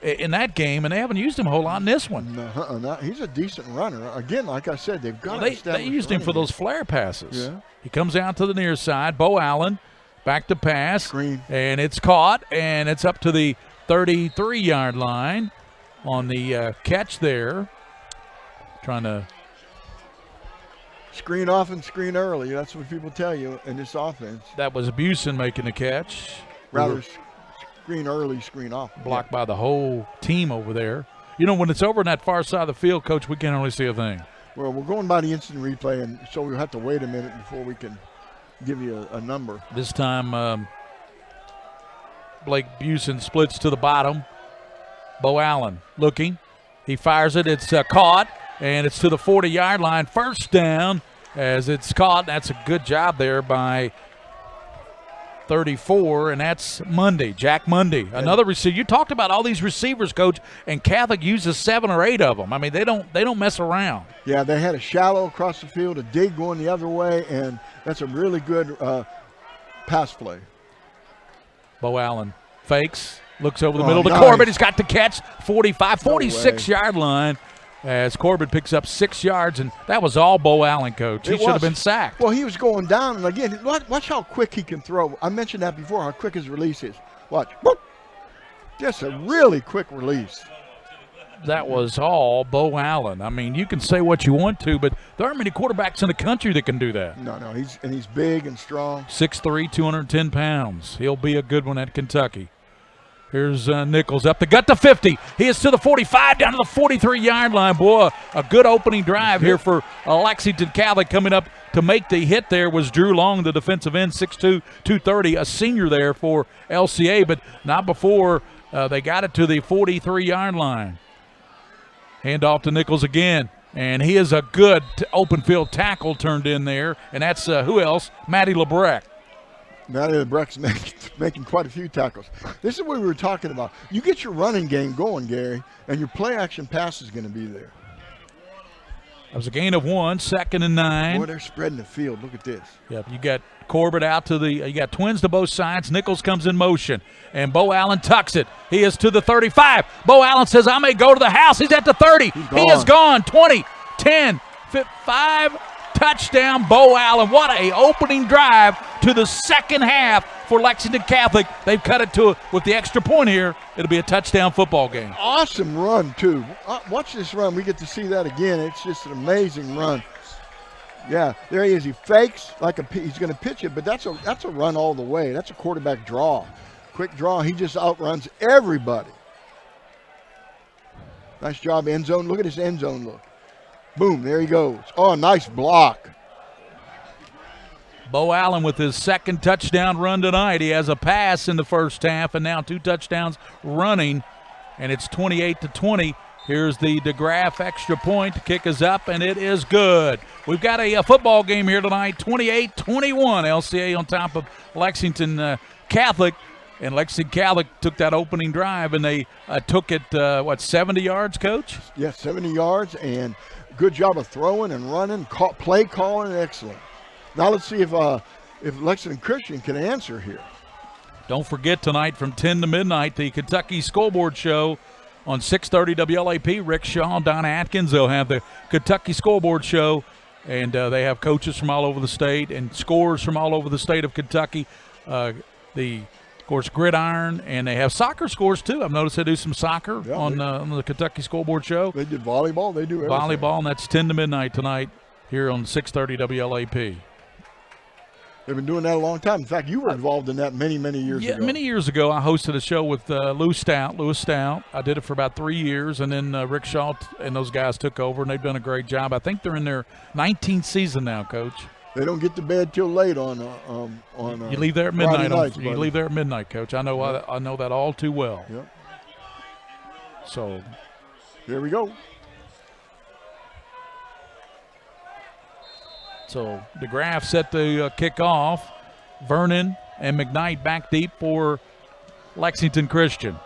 in that game, and they haven't used him a whole lot in this one. No, he's a decent runner. Again, like I said, they've got They used him for those flare passes. Yeah. He comes out to the near side. Bo Allen back to pass. Screen. And it's caught, and it's up to the 33-yard line on the catch there. Trying to screen often, screen early. That's what people tell you in this offense. That was Busen making the catch. Rather screen early, screen off. Blocked by the whole team over there. You know, when it's over on that far side of the field, Coach, we can't really see a thing. Well, we're going by the instant replay, and so we'll have to wait a minute before we can give you a number. This time, Blake Busen splits to the bottom. Bo Allen looking. He fires it. It's caught, and it's to the 40-yard line. First down as it's caught. That's a good job there by 34, and that's Mundy, Jack Mundy, another receiver. You talked about all these receivers, Coach, and Catholic uses 7 or 8 of them. I mean, they don't mess around. Yeah, they had a shallow across the field, a dig going the other way, and that's a really good pass play. Bo Allen fakes, looks over the middle to Corbett. He's got the catch, 45, 46-yard line. As Corbett picks up 6 yards, and that was all Bo Allen, Coach. He should have been sacked. Well, he was going down, and again, watch how quick he can throw. I mentioned that before, how quick his release is. Watch. Whoop. Just a really quick release. That was all Bo Allen. I mean, you can say what you want to, but there aren't many quarterbacks in the country that can do that. No, he's big and strong. 6'3", 210 pounds. He'll be a good one at Kentucky. Here's Nichols up the gut to 50. He is to the 45, down to the 43-yard line. Boy, a good opening drive here for Lexington Catholic. Coming up to make the hit there was Drew Long, the defensive end, 6'2", 230, a senior there for LCA, but not before they got it to the 43-yard line. Hand off to Nichols again, and he is a good open field tackle turned in there, and that's who else? Matty LeBrecq. Matty LeBrecq's making quite a few tackles. This is what we were talking about. You get your running game going, Gary, and your play-action pass is going to be there. That was a gain of 1, 2nd and 9. Boy, they're spreading the field. Look at this. Yep, you got Corbett out to the you got twins to both sides. Nichols comes in motion, and Bo Allen tucks it. He is to the 35. Bo Allen says, I may go to the house. He's at the 30. He is gone. 20, 10, 5, touchdown, Bo Allen. What a opening drive to the second half for Lexington Catholic. They've cut it to with the extra point here. It'll be a touchdown football game. Awesome run, too. Watch this run. We get to see that again. It's just an amazing run. Yeah, there he is. He fakes like he's going to pitch it, but that's a run all the way. That's a quarterback draw. Quick draw. He just outruns everybody. Nice job, end zone. Look at his end zone look. Boom, there he goes. Oh, nice block. Bo Allen with his second touchdown run tonight. He has a pass in the first half and now 2 touchdowns running, and it's 28-20. Here's the DeGraff extra point. Kick is up, and it is good. We've got a football game here tonight, 28-21. LCA on top of Lexington Catholic. And Lexington Catholic took that opening drive, and they took it, 70 yards, Coach? Yeah, 70 yards, and good job of throwing and running, play calling, excellent. Now let's see if Lexington Christian can answer here. Don't forget tonight from 10 to midnight, the Kentucky Scoreboard Show on 630 WLAP. Rick Shaw, Donna Atkins, they'll have the Kentucky Scoreboard Show, and they have coaches from all over the state and scorers from all over the state of Kentucky. Of course, gridiron, and they have soccer scores too. I've noticed they do some soccer on the Kentucky Scoreboard Show. They did volleyball. They do everything. Volleyball, and that's 10 to midnight tonight here on 630 WLAP. They've been doing that a long time. In fact, you were involved in that many, many years ago. Yeah, many years ago, I hosted a show with Lewis Stout. I did it for about 3 years, and then Rick Shaw and those guys took over, and they've done a great job. I think they're in their 19th season now, Coach. They don't get to bed till late on you leave there at midnight. Nights, you leave there at midnight, Coach. I know I know that all too well. Yep. So here we go. So DeGraff set the kick off. Vernon and McKnight back deep for Lexington Christian.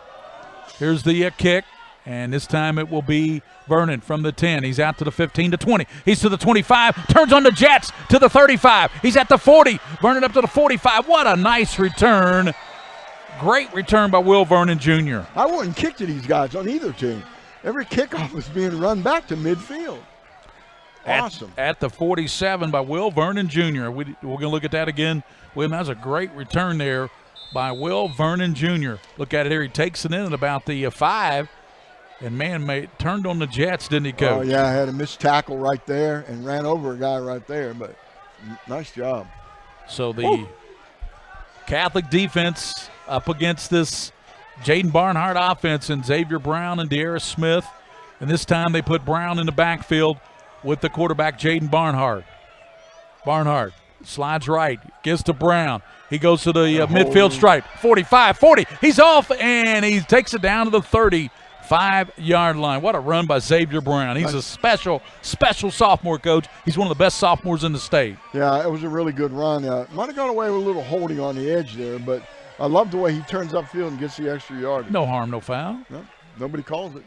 Here's the kick, and this time it will be Vernon from the 10. He's out to the 15 to 20. He's to the 25, turns on the Jets to the 35. He's at the 40. Vernon up to the 45. What a nice return. Great return by Will Vernon Jr. I wouldn't kick to these guys on either team. Every kickoff was being run back to midfield. Awesome. At the 47 by Will Vernon Jr. We're going to look at that again. William, that was a great return there by Will Vernon Jr. Look at it here. He takes it in at about the 5. And, man, turned on the Jets, didn't he, Coach? Oh, yeah, I had a missed tackle right there and ran over a guy right there. But nice job. So the Catholic defense up against this Jaden Barnhart offense and Xavier Brown and De'Ara Smith. And this time they put Brown in the backfield with the quarterback, Jaden Barnhart. Barnhart slides right, gives to Brown. He goes to the midfield stripe, 45, 40. He's off, and he takes it down to the 35-yard line. What a run by Xavier Brown. He's a special sophomore, Coach. He's one of the best sophomores in the state. Yeah, it was a really good run. Might have gone away with a little holding on the edge there, but I love the way he turns upfield and gets the extra yard. No harm, no foul. No, nobody calls it.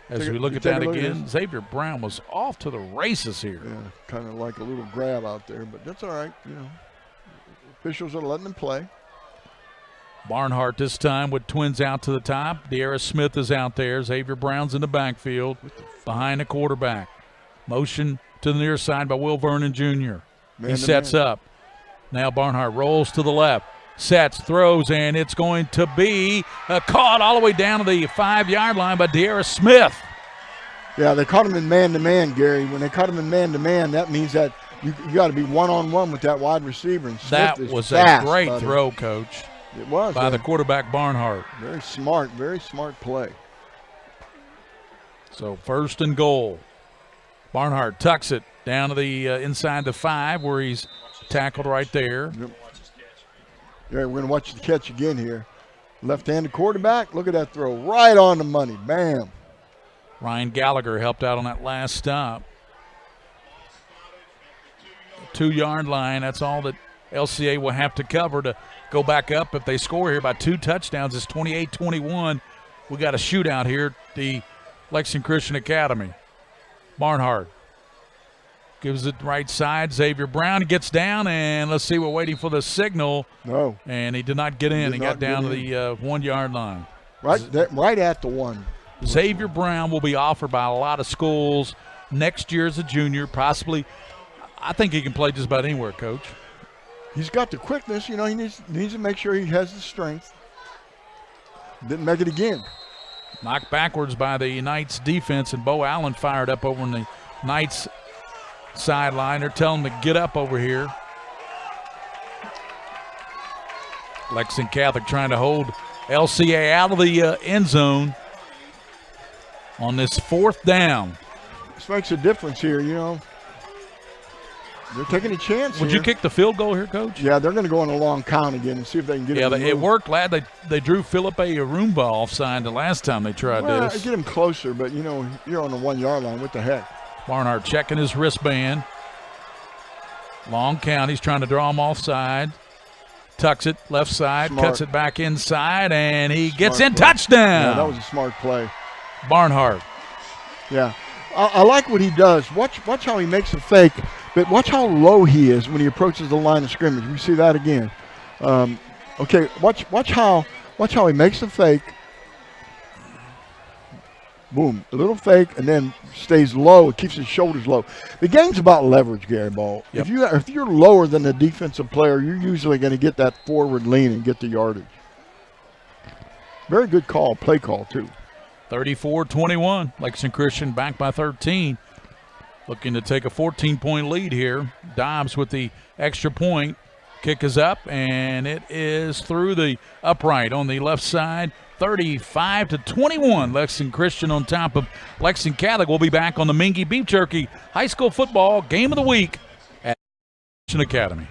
As we look at that again, Xavier Brown was off to the races here. Yeah, kind of like a little grab out there, but that's all right. You know, officials are letting them play. Barnhart this time with twins out to the top. De'Ara Smith is out there. Xavier Brown's in the backfield behind the quarterback. Motion to the near side by Will Vernon Jr. He sets up. Now Barnhart rolls to the left. Sets, throws, and it's going to be caught all the way down to the 5-yard line by De'Ara Smith. Yeah, they caught him in man-to-man, Gary. When they caught him in man-to-man, that means that you got to be one-on-one with that wide receiver. And that was a great throw, Coach. It was. By the quarterback, Barnhart. Very smart play. So 1st and goal. Barnhart tucks it down to the inside the 5 where he's tackled right there. Yep. Yeah, we're going to watch the catch again here. Left-handed quarterback. Look at that throw. Right on the money. Bam. Ryan Gallagher helped out on that last stop. 2-yard line. That's all that LCA will have to cover to go back up. If they score here by 2 touchdowns, it's 28-21. We got a shootout here at the Lexington Christian Academy. Barnhart gives it right side. Xavier Brown gets down, and let's see, we're waiting for the signal. No. And he did not get in. He got down to the 1-yard line. Right at the 1. Xavier Brown will be offered by a lot of schools next year as a junior, possibly. I think he can play just about anywhere, Coach. He's got the quickness. You know, he needs to make sure he has the strength. Didn't make it again. Knocked backwards by the Knights defense, and Bo Allen fired up over in the Knights sideline. They're telling him to get up over here. Lexington Catholic trying to hold LCA out of the end zone on this 4th down. This makes a difference here, you know. They're taking a chance. Would you kick the field goal here, Coach? Yeah, they're going to go on a long count again and see if they can get it. Yeah, it worked, lad. They drew Philippe Arumba offside the last time they tried this. Get him closer, but, you know, you're on the 1-yard line. What the heck? Barnhart checking his wristband. Long count. He's trying to draw him offside. Tucks it left side, cuts it back inside, and he gets in. Touchdown. Yeah, that was a smart play. Barnhart. Yeah. I like what he does. Watch how he makes a fake, but watch how low he is when he approaches the line of scrimmage. We see that again. Okay, watch how he makes a fake. Boom, a little fake, and then stays low. It keeps his shoulders low. The game's about leverage, Gary Ball. Yep. If you're lower than the defensive player, you're usually going to get that forward lean and get the yardage. Very good call, play call too. 34-21, Lexington Christian back by 13. Looking to take a 14-point lead here. Dobbs with the extra point. Kick is up, and it is through the upright on the left side. 35-21. Lexington Christian on top of Lexington Catholic. We'll be back on the Mingua Beef Jerky High School Football Game of the Week at Christian Academy.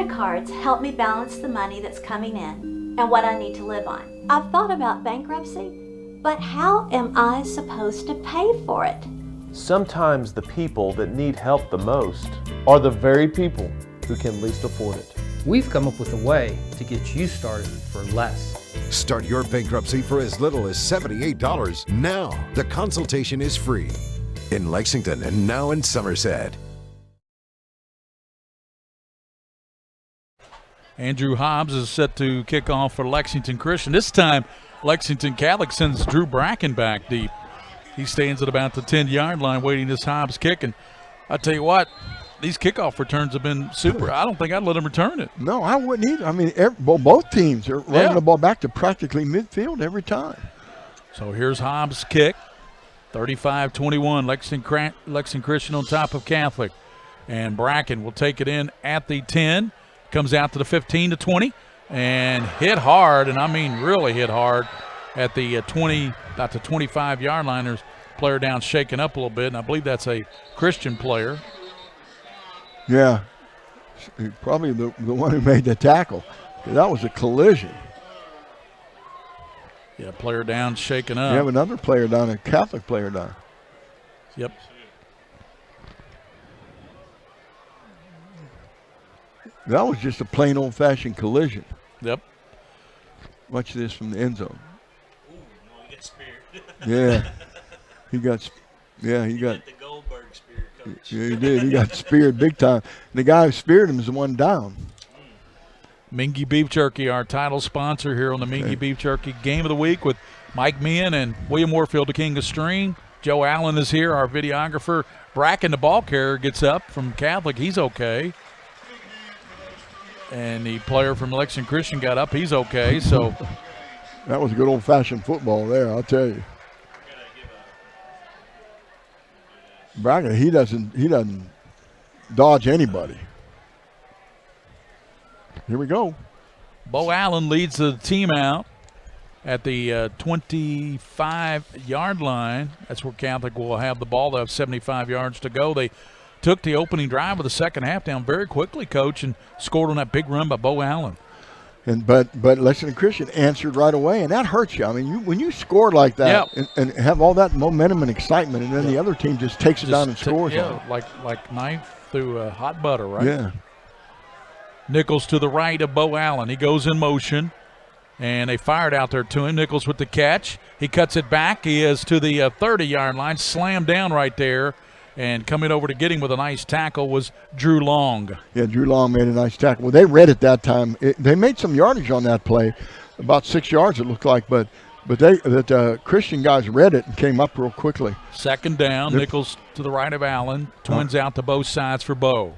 credit cards help me balance the money that's coming in and what I need to live on. I've thought about bankruptcy, but how am I supposed to pay for it? Sometimes the people that need help the most are the very people who can least afford it. We've come up with a way to get you started for less. Start your bankruptcy for as little as $78 now. The consultation is free in Lexington and now in Somerset. Andrew Hobbs is set to kick off for Lexington Christian. This time, Lexington Catholic sends Drew Bracken back deep. He stands at about the 10-yard line waiting this Hobbs kick. And I tell you what, these kickoff returns have been super. I don't think I'd let him return it. No, I wouldn't either. I mean, both teams are running the ball back to practically midfield every time. So here's Hobbs' kick. 35-21, Lexington Christian on top of Catholic. And Bracken will take it in at the 10. Comes out to the 15 to 20 and hit hard, and I mean really hit hard at the 20, about the 25-yard line. There's a player down shaking up a little bit, and I believe that's a Christian player. Yeah, probably the one who made the tackle. That was a collision. Yeah, player down shaking up. You have another player down, a Catholic player down. Yep. That was just a plain old-fashioned collision. Yep. Watch this from the end zone. Ooh, no, he got speared. Yeah. He got the Goldberg spear, Coach. Yeah, he did. He got speared big time. And the guy who speared him is the one down. Mingua Beef Jerky, our title sponsor here on the Mingua Beef Jerky Game of the Week with Mike Meehan and William Warfield, the King of String. Joe Allen is here, our videographer. Bracken, the ball carrier, gets up from Catholic. He's okay. And the player from Lexington Christian got up. He's okay. So that was good old-fashioned football there, I'll tell you. Bracken, he doesn't dodge anybody. Here we go. Bo Allen leads the team out at the 25-yard line. That's where Catholic will have the ball. They'll have 75 yards to go. They took the opening drive of the second half down very quickly, Coach, and scored on that big run by Bo Allen. But Lexington Christian answered right away, and that hurts you. I mean, when you score like that and have all that momentum and excitement, and then the other team just takes it down and scores. Yeah, like knife through hot butter, right? Yeah. Nichols to the right of Bo Allen. He goes in motion, and they fired out there to him. Nichols with the catch. He cuts it back. He is to the 30-yard line, slammed down right there. And coming over to get him with a nice tackle was Drew Long. Yeah, Drew Long made a nice tackle. Well, they read it that time. They made some yardage on that play, about 6 yards it looked like, but the Christian guys read it and came up real quickly. Second down, Nichols to the right of Allen. Twins out to both sides for Bo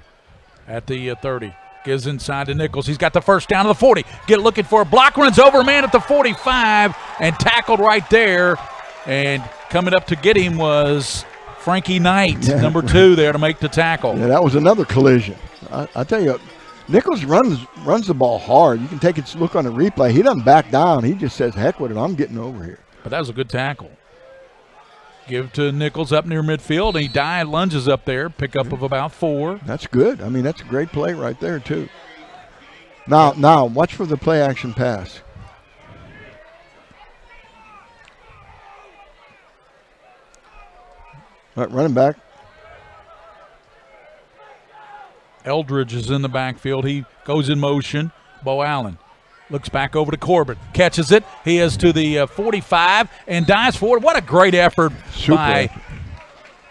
at the 30. Gives inside to Nichols. He's got the first down to the 40. Looking for a block, runs over a man at the 45 and tackled right there. And coming up to get him was Frankie Knight, number 2 there to make the tackle. Yeah, that was another collision. I tell you, Nichols runs the ball hard. You can take a look on the replay. He doesn't back down. He just says, heck with it, I'm getting over here. But that was a good tackle. Give to Nichols up near midfield, and he lunges up there, pickup of about 4. That's good. I mean, that's a great play right there, too. Now watch for the play action pass. All right, running back. Eldridge is in the backfield. He goes in motion. Bo Allen looks back over to Corbett. Catches it. He is to the 45 and dives forward. What a great effort by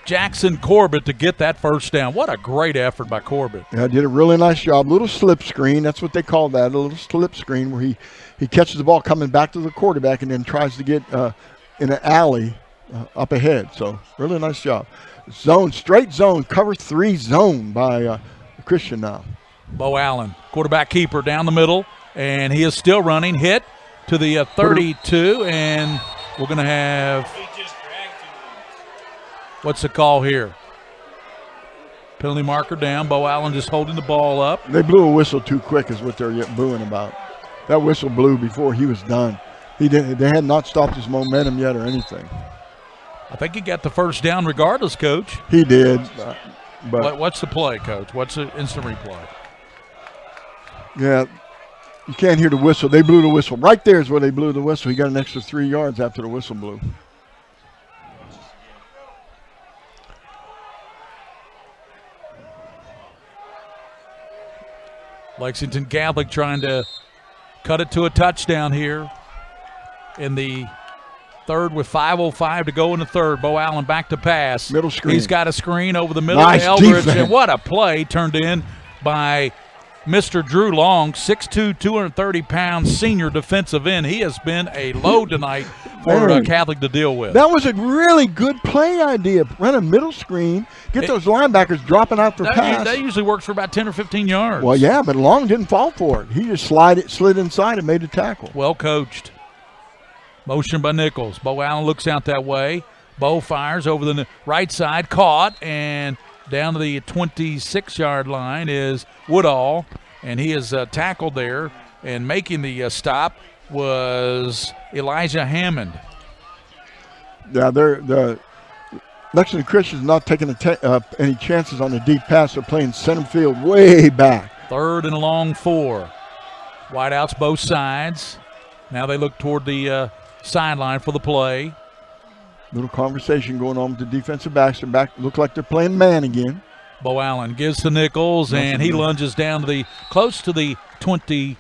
Jackson Corbett to get that first down. What a great effort by Corbett. Yeah, did a really nice job. Little slip screen. That's what they call that, a little slip screen where he catches the ball coming back to the quarterback and then tries to get in an alley up ahead. So really nice job. Zone, straight zone, cover 3 zone by Christian now. Bo Allen, quarterback keeper down the middle, and he is still running. Hit to the 32, and we're going to have, what's the call here? Penalty marker down. Bo Allen just holding the ball up. They blew a whistle too quick is what they're booing about. That whistle blew before he was done. They had not stopped his momentum yet or anything. I think he got the first down regardless, Coach. He did. But what's the play, Coach? What's the instant replay? Yeah, you can't hear the whistle. They blew the whistle. Right there is where they blew the whistle. He got an extra 3 yards after the whistle blew. Lexington Catholic trying to cut it to a touchdown here in the third with 5:05 to go in the third. Bo Allen back to pass. Middle screen. He's got a screen over the middle Nice to Eldridge. defense. And what a play turned in by Mr. Drew Long, 6'2", 230-pound senior defensive end. He has been a load tonight for Catholic to deal with. That was a really good play idea. Run a middle screen, get those linebackers dropping out for pass. That usually works for about 10 or 15 yards. Well, yeah, but Long didn't fall for it. He just slid inside and made a tackle. Well coached. Motion by Nichols. Bo Allen looks out that way. Bo fires over the right side, caught, and down to the 26-yard line is Woodall, and he is tackled there. And making the stop was Elijah Hammond. Yeah, the Lexington Christian's not taking any chances on the deep pass. They're playing center field way back. 3rd and a long 4. Wideouts both sides. Now they look toward the sideline for the play. Little conversation going on with the defensive backs. Their back look like they're playing man again. Bo Allen gives to Nichols, and he lunges down to close to the 20,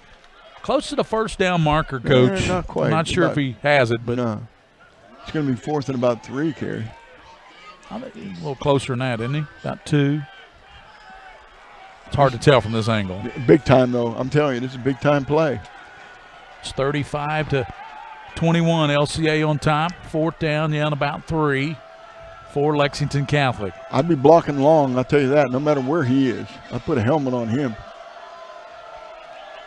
close to the first down marker, Coach. Not quite. I'm not sure if he has it, but no. It's going to be 4th and about 3, Kerry. A little closer than that, isn't he? About 2. It's hard to tell from this angle. Big time, though. I'm telling you, this is a big time play. It's 35-21. LCA on top. 4th down about 3 for Lexington Catholic. I'd be blocking Long, I'll tell you that, no matter where he is. I'd put a helmet on him.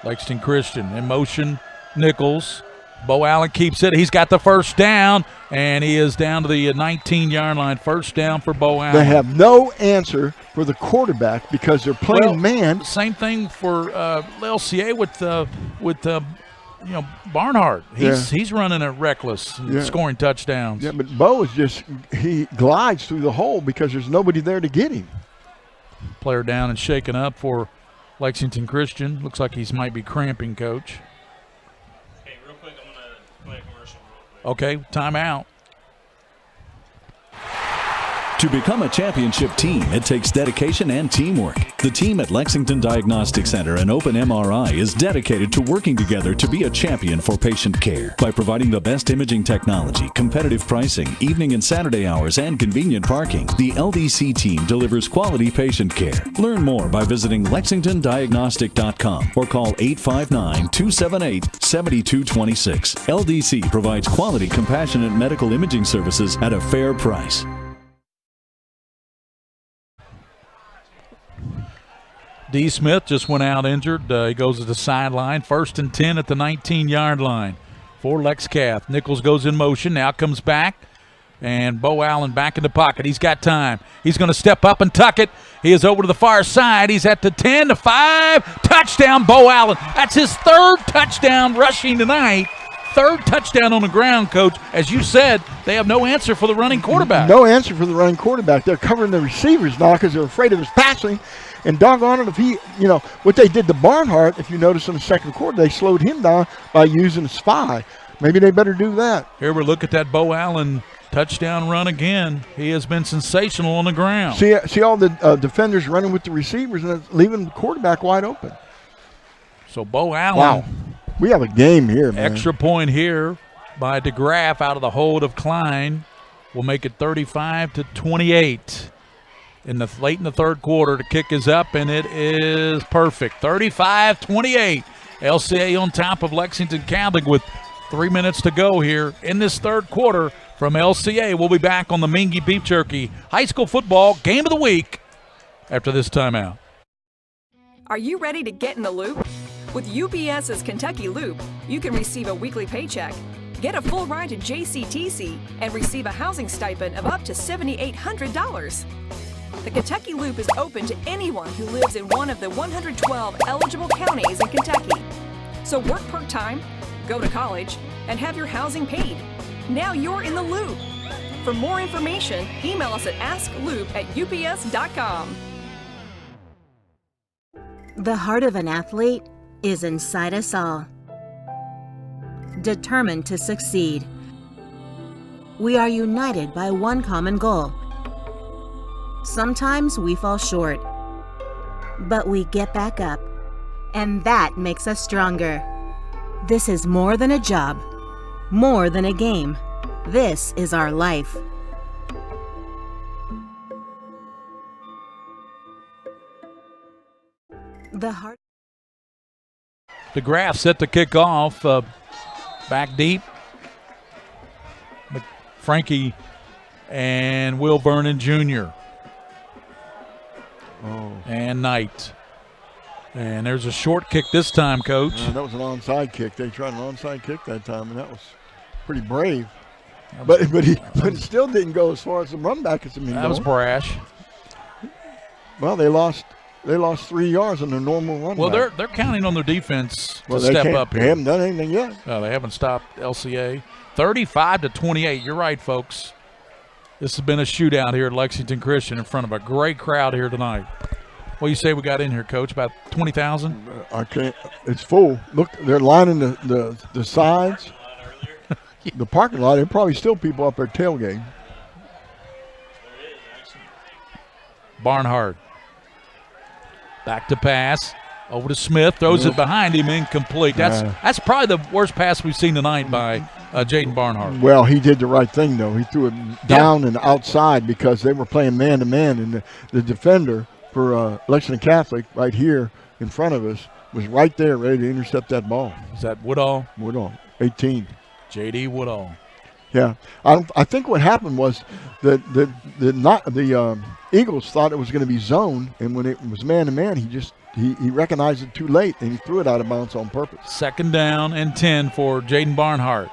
Lexington Christian in motion. Nichols. Bo Allen keeps it. He's got the first down, and he is down to the 19-yard line. First down for Bo Allen. They have no answer for the quarterback because they're playing man. Same thing for LCA with Barnhart. He's running it reckless and scoring touchdowns. Yeah, but Bo is he glides through the hole because there's nobody there to get him. Player down and shaken up for Lexington Christian. Looks like he might be cramping, Coach. Hey, real quick, I'm going to play a commercial real quick. Okay, timeout. To become a championship team, it takes dedication and teamwork. The team at Lexington Diagnostic Center and Open MRI is dedicated to working together to be a champion for patient care. By providing the best imaging technology, competitive pricing, evening and Saturday hours, and convenient parking, the LDC team delivers quality patient care. Learn more by visiting lexingtondiagnostic.com or call 859-278-7226. LDC provides quality, compassionate medical imaging services at a fair price. D. Smith just went out injured. He goes to the sideline. 1st and 10 at the 19-yard line for Lex Cath. Nichols goes in motion. Now comes back. And Bo Allen back in the pocket. He's got time. He's going to step up and tuck it. He is over to the far side. He's at the 10, the 5. Touchdown, Bo Allen. That's his 3rd touchdown rushing tonight. 3rd touchdown on the ground, Coach. As you said, they have no answer for the running quarterback. No answer for the running quarterback. They're covering the receivers now because they're afraid of his passing. And doggone it, if he, what they did to Barnhart, if you notice in the second quarter, they slowed him down by using a spy. Maybe they better do that. Here we look at that Bo Allen touchdown run again. He has been sensational on the ground. See all the defenders running with the receivers and it's leaving the quarterback wide open. So Bo Allen. Wow. We have a game here, man. Extra point here by DeGraff out of the hold of Klein will make it 35-28. Late in the third quarter, the kick is up, and it is perfect. 35-28. LCA on top of Lexington Catholic with 3 minutes to go here in this third quarter from LCA. We'll be back on the Mingua Beef Jerky High School Football Game of the Week after this timeout. Are you ready to get in the loop? With UPS's Kentucky Loop, you can receive a weekly paycheck, get a full ride to JCTC, and receive a housing stipend of up to $7,800. The Kentucky Loop is open to anyone who lives in one of the 112 eligible counties in Kentucky. So work part-time, go to college, and have your housing paid. Now you're in the loop. For more information, email us at askloop@ups.com. The heart of an athlete is inside us all. Determined to succeed. We are united by one common goal. Sometimes we fall short, but we get back up, and that makes us stronger. This is more than a job, more than a game. This is our life. DeGraff set to kick off, back deep. Frankie and Will Vernon Jr. And Knight. And there's a short kick this time, Coach. That was an onside kick. They tried an onside kick that time, and that was pretty brave. But it still didn't go as far as the run back as the Mingua. That was brash. Well, they lost 3 yards on their normal run. Well, back. they're counting on their defense to they step can't- up. They haven't done anything yet. They haven't stopped LCA. 35-28. You're right, folks. This has been a shootout here at Lexington Christian in front of a great crowd here tonight. What do you say we got in here, Coach? About 20,000? I can't. It's full. Look, they're lining the sides. The parking lot. There are probably still people up there tailgating. Barnhart. Back to pass. Over to Smith. Throws it behind him. Incomplete. That's probably the worst pass we've seen tonight by Jaden Barnhart. Well, he did the right thing, though. He threw it down and outside because they were playing man-to-man, and the defender for Lexington Catholic right here in front of us was right there ready to intercept that ball. Is that Woodall? Woodall, 18. J.D. Woodall. Yeah. I think what happened was that the Eagles thought it was going to be zone, and when it was man-to-man, he recognized it too late, and he threw it out of bounds on purpose. 2nd down and 10 for Jaden Barnhart.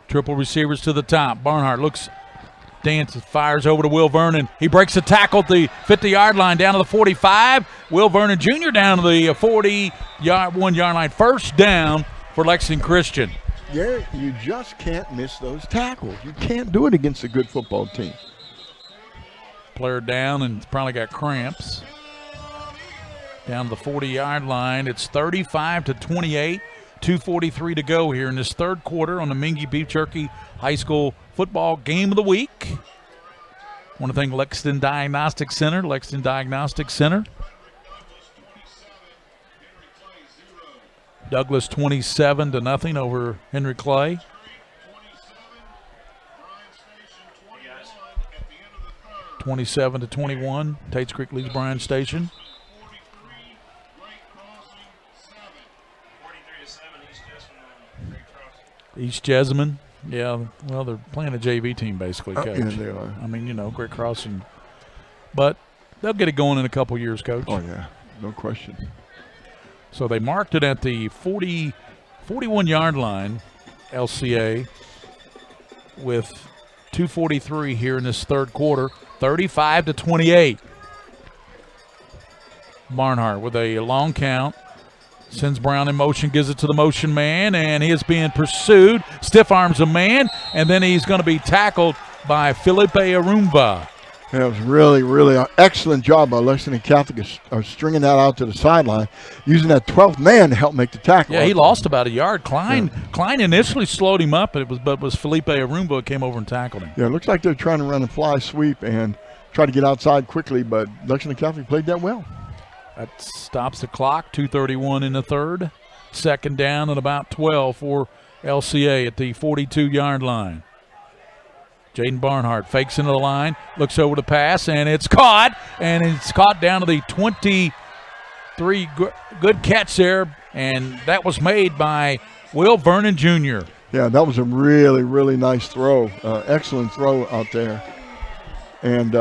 Triple receivers to the top. Barnhart looks, dances, fires over to Will Vernon. He breaks the tackle at the 50-yard line down to the 45. Will Vernon Jr. down to the 41-yard line. First down for Lexington Christian. Yeah, you just can't miss those tackles. You can't do it against a good football team. Player down and probably got cramps. Down to the 40-yard line. It's 35-28. 2:43 to go here in this third quarter on the Mingua Beef Jerky High School Football Game of the Week. I want to thank Lexington Diagnostic Center. Douglas 27-0 over Henry Clay. (27-21). Tates Creek leads Bryan Station. East Jessamine. Yeah, well, they're playing a JV team basically, Coach. Yeah, they are. I mean, Great Crossing. But they'll get it going in a couple years, Coach. Oh, yeah, no question. So they marked it at the 41-yard line, LCA, with 2:43 here in this third quarter, 35-28. Barnhart with a long count. Sends Brown in motion, gives it to the motion man, and he is being pursued. Stiff arms a man, and then he's going to be tackled by Felipe Arumba. Yeah, it was really, really an excellent job by Lexington Catholic of stringing that out to the sideline, using that 12th man to help make the tackle. Yeah, he lost about a yard. Klein initially slowed him up, but it was Felipe Arumba who came over and tackled him. Yeah, it looks like they're trying to run a fly sweep and try to get outside quickly, but Lexington Catholic played that well. That stops the clock, 2:31 in the third. 2nd down and about 12 for LCA at the 42-yard line. Jaden Barnhart fakes into the line, looks over the pass, and it's caught. And it's caught down to the 23. Good catch there, and that was made by Will Vernon Jr. Yeah, that was a really, really nice throw. Excellent throw out there. And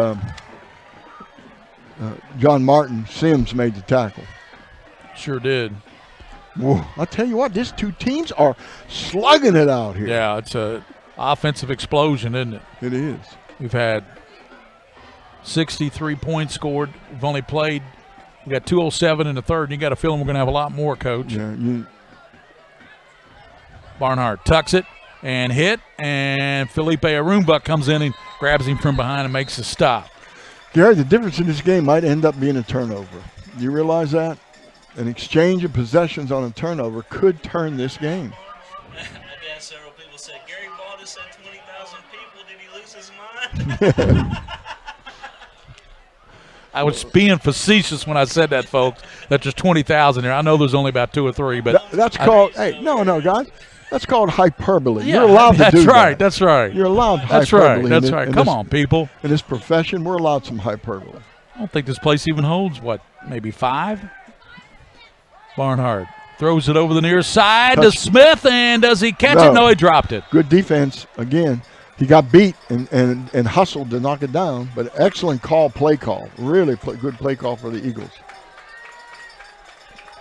John Martin Sims made the tackle. Sure did. Whoa, I'll tell you what, these two teams are slugging it out here. Yeah, it's a offensive explosion, isn't it? It is. We've had 63 points scored. We've only played, we got 2:07 in the third, and you got a feeling we're going to have a lot more, Coach. Yeah. Barnhart tucks it and hit, and Felipe Arumba comes in and grabs him from behind and makes a stop. Gary, the difference in this game might end up being a turnover. You realize that? an exchange of possessions on a turnover could turn this game. I had several people say, Gary Baldus said 20,000 people. Did he lose his mind? I was being facetious when I said that, folks, that there's 20,000 here. I know there's only about 2 or 3, but that's called, hey, no, guys. That's called hyperbole. Yeah, You're allowed to do that. That's right. You're allowed That's hyperbole. right. That's right. Come on, people. In this profession, we're allowed some hyperbole. I don't think this place even holds, what, maybe 5? Barnhart throws it over the near side to Smith, and does he catch it? No, he dropped it. Good defense again. He got beat and hustled to knock it down, but excellent play call. Really good play call for the Eagles.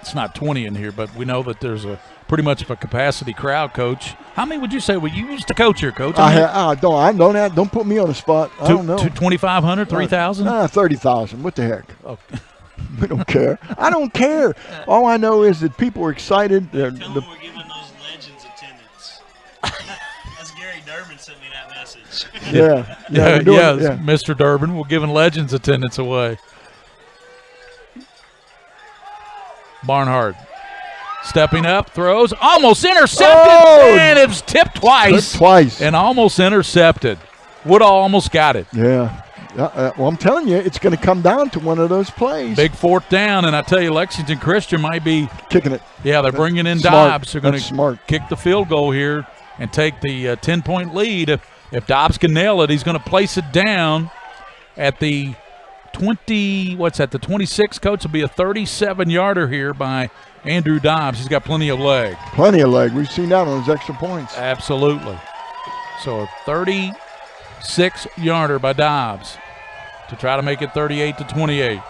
It's not 20 in here, but we know that there's a pretty much of a capacity crowd, Coach. How many would you say? Well, you used to coach here, Coach. Don't put me on the spot. I don't know. 2,500, 3,000? 30,000. What the heck? Oh. We don't care. I don't care. All I know is that people are excited. Tell them we're giving those legends attendance. That's Gary Durbin sent me that message. Yeah, Mr. Durbin. We're giving legends attendance away. Barnhart stepping up, throws, almost intercepted, and it's tipped twice. And almost intercepted. Woodall almost got it. Yeah. Well, I'm telling you, it's going to come down to one of those plays. Big 4th down, and I tell you, Lexington Christian might be kicking it. Yeah, they're bringing in Dobbs. They're going to kick the field goal here and take the 10-point lead. If Dobbs can nail it, he's going to place it down at the the 26, Coach. Will be a 37-yarder here by Andrew Dobbs. He's got plenty of leg. Plenty of leg. We've seen that on his extra points. Absolutely. So a 36-yarder by Dobbs to try to make it 38-28.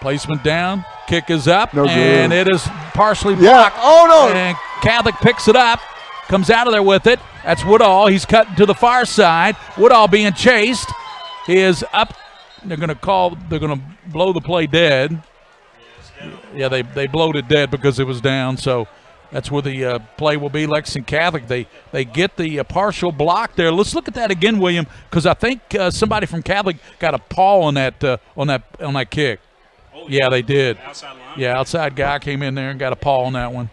Placement down. Kick is up, and it is partially blocked. Yeah. Oh, no. And Catholic picks it up, comes out of there with it. That's Woodall. He's cutting to the far side. Woodall being chased. He is up. They're going to blow the play dead. Yeah, they blowed it dead because it was down. So that's where the play will be. Lexington Catholic, they get the partial block there. Let's look at that again, William, because I think somebody from Catholic got a paw on that kick. Oh, yeah, they did. Outside line? Yeah, outside guy came in there and got a paw on that one.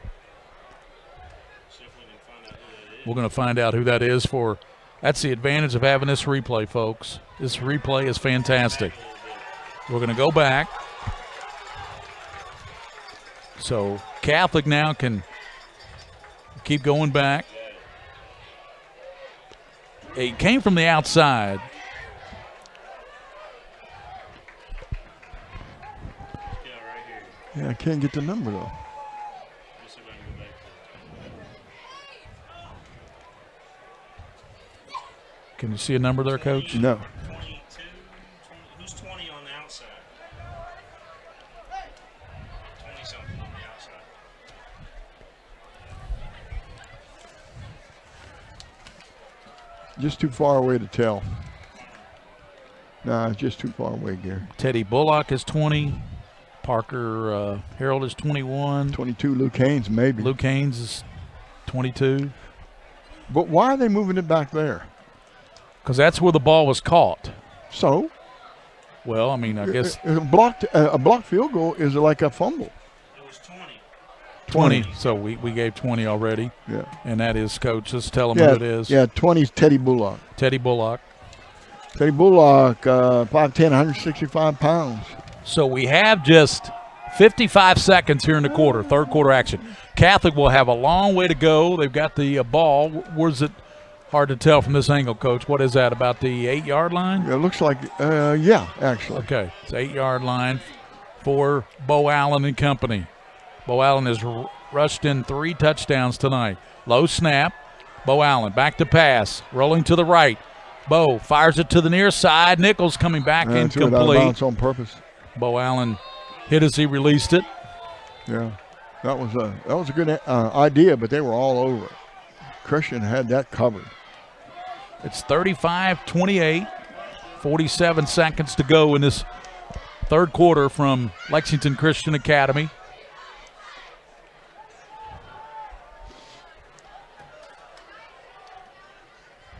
We're going to find out who that is for. That's the advantage of having this replay, folks. This replay is fantastic. We're going to go back. So Catholic now can keep going back. It came from the outside. Yeah, I can't get the number, though. Can you see a number there, Coach? No. 22. Who's 20 on the outside? 20-something on the outside. Just too far away to tell. Nah, it's just too far away, Gary. Teddy Bullock is 20. Parker Harold is 21. 22, Luke Haynes, maybe. Luke Haynes is 22. But why are they moving it back there? Because that's where the ball was caught. So? Well, I mean, I guess. A blocked field goal is like a fumble. It was 20. So we gave 20 already. Yeah. And that is, Coach. Let's tell them who it is. Yeah, 20 is Teddy Bullock. Teddy Bullock. Teddy Bullock, 5'10", 165 pounds. So we have just 55 seconds here in the quarter, third quarter action. Catholic will have a long way to go. They've got the ball. Where's it? Hard to tell from this angle, Coach. What is that, about the 8-yard line? It looks like, yeah, actually. Okay, it's 8-yard line for Bo Allen and company. Bo Allen has rushed in 3 touchdowns tonight. Low snap. Bo Allen back to pass, rolling to the right. Bo fires it to the near side. Nichols coming back incomplete. Threw it out of bounds on purpose. Bo Allen hit as he released it. Yeah, that was a good idea, but they were all over it. Christian had that covered. It's 35-28, 47 seconds to go in this third quarter from Lexington Christian Academy.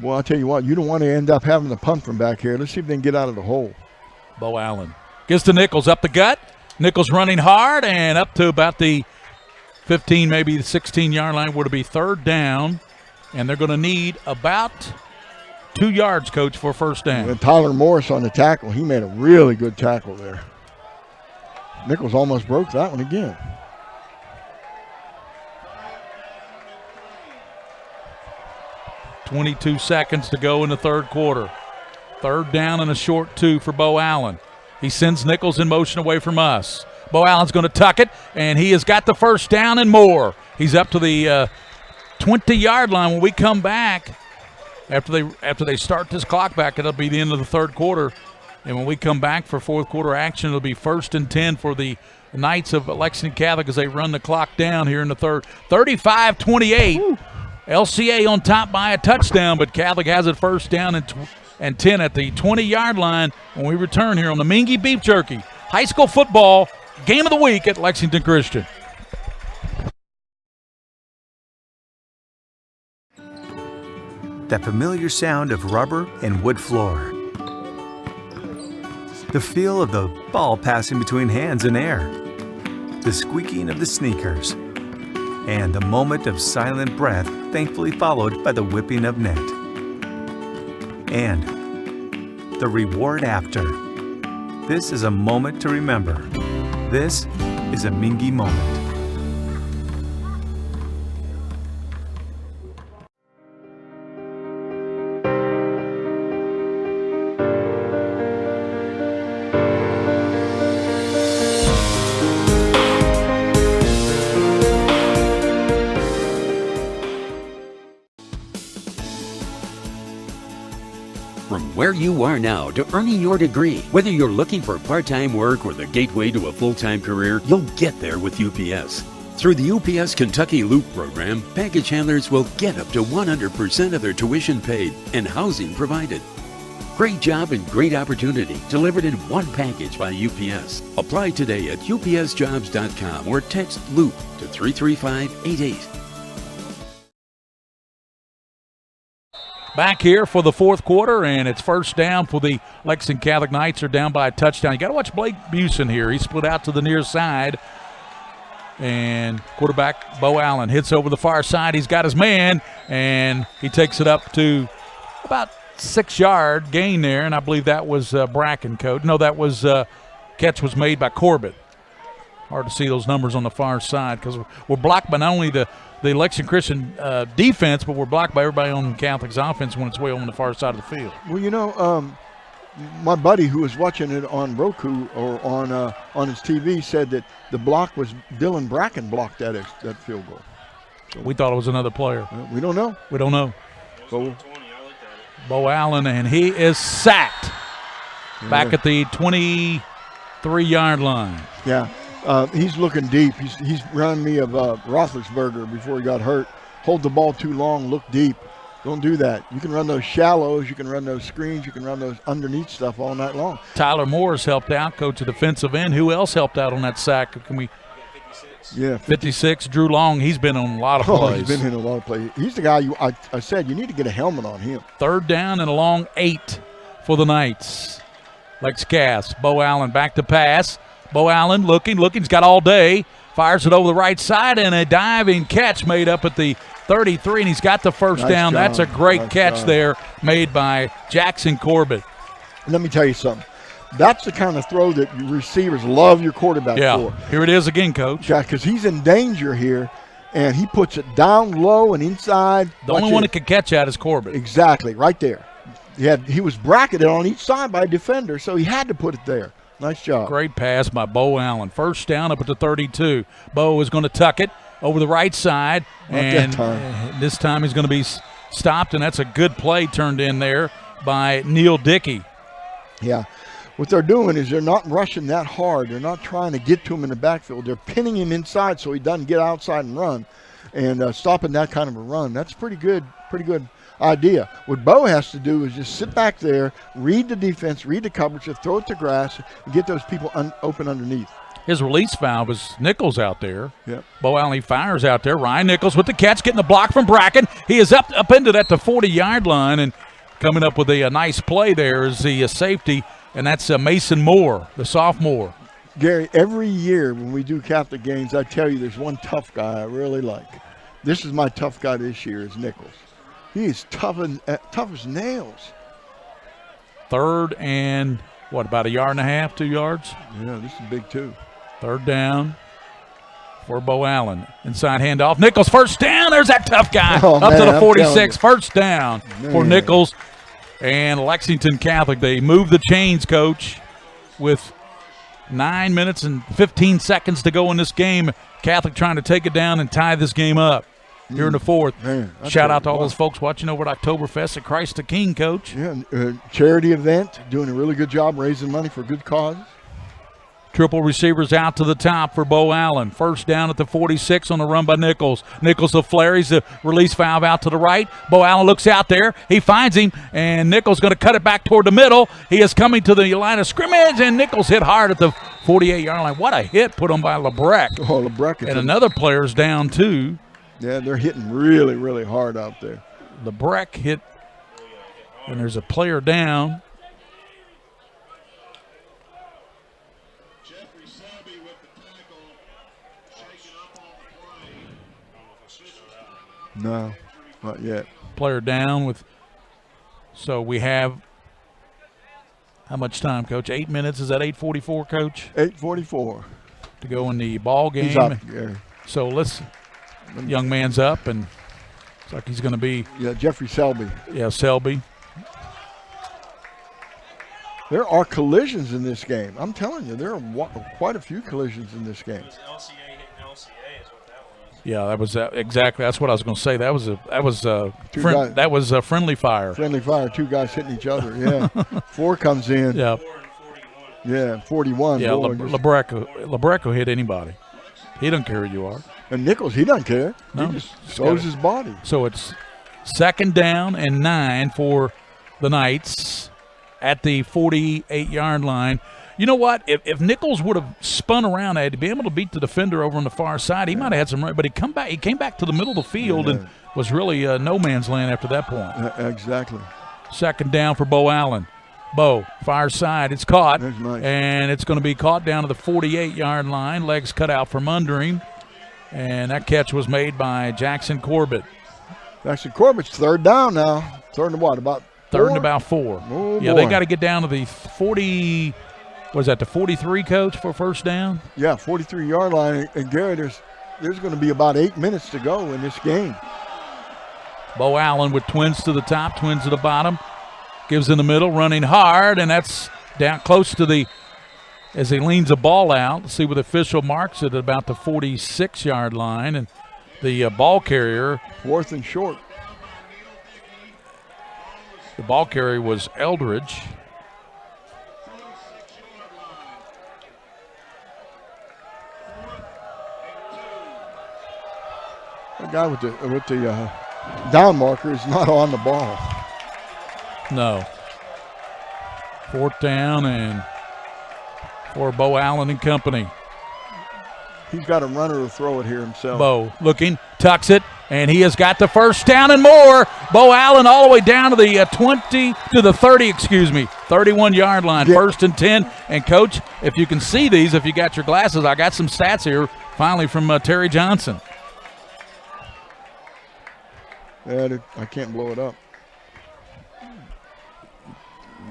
Well, I'll tell you what, you don't want to end up having to punt from back here. Let's see if they can get out of the hole. Bo Allen gets to Nichols up the gut. Nichols running hard and up to about the 15, maybe the 16-yard line, would be third down. And they're going to need about 2 yards, Coach, for first down. And Tyler Morris on the tackle. He made a really good tackle there. Nichols almost broke that one again. .22 seconds to go in the third quarter. Third down and a short 2 for Bo Allen. He sends Nichols in motion away from us. Bo Allen's going to tuck it, and he has got the first down and more. He's up to the 20-yard line. When we come back, after they start this clock back, it'll be the end of the third quarter. And when we come back for fourth quarter action, it'll be 1st and 10 for the Knights of Lexington Catholic as they run the clock down here in the third. 35-28. LCA on top by a touchdown, but Catholic has it first down and 10 at the 20-yard line when we return here on the Mingua Beef Jerky High School Football Game of the Week at Lexington Christian. That familiar sound of rubber and wood floor. The feel of the ball passing between hands and air. The squeaking of the sneakers. And the moment of silent breath, thankfully followed by the whipping of net. And the reward after. This is a moment to remember. This is a Mingua moment. Where you are now to earning your degree. Whether you're looking for part-time work or the gateway to a full-time career, you'll get there with UPS. Through the UPS Kentucky Loop program, package handlers will get up to 100% of their tuition paid and housing provided. Great job and great opportunity delivered in one package by UPS. Apply today at upsjobs.com or text LOOP to 33588. Back here for the fourth quarter, and it's first down for the Lexington Catholic Knights. Are down by a touchdown. You got to watch Blake Busen here. He split out to the near side, and quarterback Bo Allen hits over the far side. He's got his man, and he takes it up to about 6-yard gain there, and I believe that was Bracken, Coach. No, that was catch was made by Corbett. Hard to see those numbers on the far side because we're blocked by not only the Lexington Christian defense, but we're blocked by everybody on Catholic's offense when it's way on the far side of the field. Well, you know, my buddy who was watching it on Roku or on his TV said that the block was Dylan Bracken blocked that field goal. So we thought it was another player. We don't know. We don't know. Bo Allen, and he is sacked back at the 23-yard line. Yeah. He's looking deep. He's reminding me of Roethlisberger before he got hurt. Hold the ball too long, look deep. Don't do that. You can run those shallows, you can run those screens, you can run those underneath stuff all night long. Tyler Morris helped out, coach of defensive end. Who else helped out on that sack? Can we? Yeah, 56. Drew Long. He's been on a lot of plays. He's been in a lot of plays. He's the guy I said you need to get a helmet on him. Third down and a long 8 for the Knights. Lex Cath. Bo Allen back to pass. Bo Allen looking, he's got all day, fires it over the right side, and a diving catch made up at the 33, and he's got the first down. Job. That's a great catch there made by Jackson Corbett. Let me tell you something. That's the kind of throw that receivers love your quarterback for. Here it is again, Coach. Yeah, because he's in danger here, and he puts it down low and inside. The only one that could catch that is Corbett. Exactly, right there. He was bracketed on each side by a defender, so he had to put it there. Nice job. Great pass by Bo Allen. First down up at the 32. Bo is going to tuck it over the right side. And this time he's going to be stopped, and that's a good play turned in there by Neil Dickey. Yeah. What they're doing is they're not rushing that hard. They're not trying to get to him in the backfield. They're pinning him inside so he doesn't get outside and run, and stopping that kind of a run. That's pretty good idea. What Bo has to do is just sit back there, read the defense, read the coverage, throw it to grass, and get those people open underneath. His release valve is Nichols out there. Yep. Bo Allen fires out there. Ryan Nichols with the catch, getting the block from Bracken. He is up into that the 40-yard line, and coming up with a nice play there is the safety, and that's Mason Moore, the sophomore. Gary, every year when we do Catholic games, I tell you there's one tough guy I really like. This is my tough guy this year is Nichols. He is tough as nails. Third and, about a yard and a half, 2 yards? Yeah, this is big too. Third down for Bo Allen. Inside handoff. Nichols, first down. There's that tough guy. Oh, up man, to the 46. I'm First down for Man. Nichols. And Lexington Catholic, they move the chains, Coach, with 9 minutes and 15 seconds to go in this game. Catholic trying to take it down and tie this game up here in the fourth. Man, Shout out to all those folks watching over at Oktoberfest at Christ the King, Coach. Yeah, charity event, doing a really good job raising money for good cause. Triple receivers out to the top for Bo Allen. First down at the 46 on the run by Nichols. Nichols will flare. He's a release valve out to the right. Bo Allen looks out there. He finds him, and Nichols going to cut it back toward the middle. He is coming to the line of scrimmage, and Nichols hit hard at the 48-yard line. What a hit put on by LeBrec. Oh, LeBrec. And another player's down, too. Yeah, they're hitting really, really hard out there. LeBrec hit, and there's a player down. No, not yet. Player down with, so we have, how much time, Coach? 8 minutes. Is that 8:44, Coach? 8:44. To go in the ball game. He's up, Gary. So young man's up, and it's like he's going to be. Yeah, Jeffrey Selby. Yeah, Selby. There are collisions in this game. I'm telling you, there are quite a few collisions in this game. Yeah, that was exactly. That's what I was going to say. That was a friendly fire. Friendly fire. 2 guys hitting each other. Yeah. 4 comes in. Yeah. Yeah. 41. Yeah. LeBrec will hit anybody. He doesn't care who you are. And Nichols, he doesn't care. No, he just throws his body. So it's second down and 9 for the Knights at the 48-yard line. You know what? If Nichols would have spun around, had to be able to beat the defender over on the far side, he might have had some. But he came back to the middle of the field and was really no man's land after that point. Exactly. Second down for Bo Allen. Bo, far side, it's caught, nice. And it's going to be caught down to the 48-yard line. Legs cut out from under him, and that catch was made by Jackson Corbett. Jackson Corbett's third down now. Third and what? About 4? Third and about 4. Oh, yeah, boy. they got to get down to the 40. Was that the 43, Coach, for first down? Yeah, 43-yard line. And Gary, there's going to be about 8 minutes to go in this game. Bo Allen with twins to the top, twins to the bottom. Gives in the middle, running hard, and that's down close to the, as he leans the ball out. Let's see what the official marks it at about the 46-yard line. And the ball carrier. 4th and short. The ball carrier was Eldridge. The guy with the down marker is not on the ball. No. 4th down and for Bo Allen and company. He's got a runner to throw it here himself. Bo looking, tucks it, and he has got the first down and more. Bo Allen all the way down to the 31-yard line. 1st and 10. And, Coach, if you can see these, if you got your glasses, I got some stats here finally from Terry Johnson. Yeah, I can't blow it up.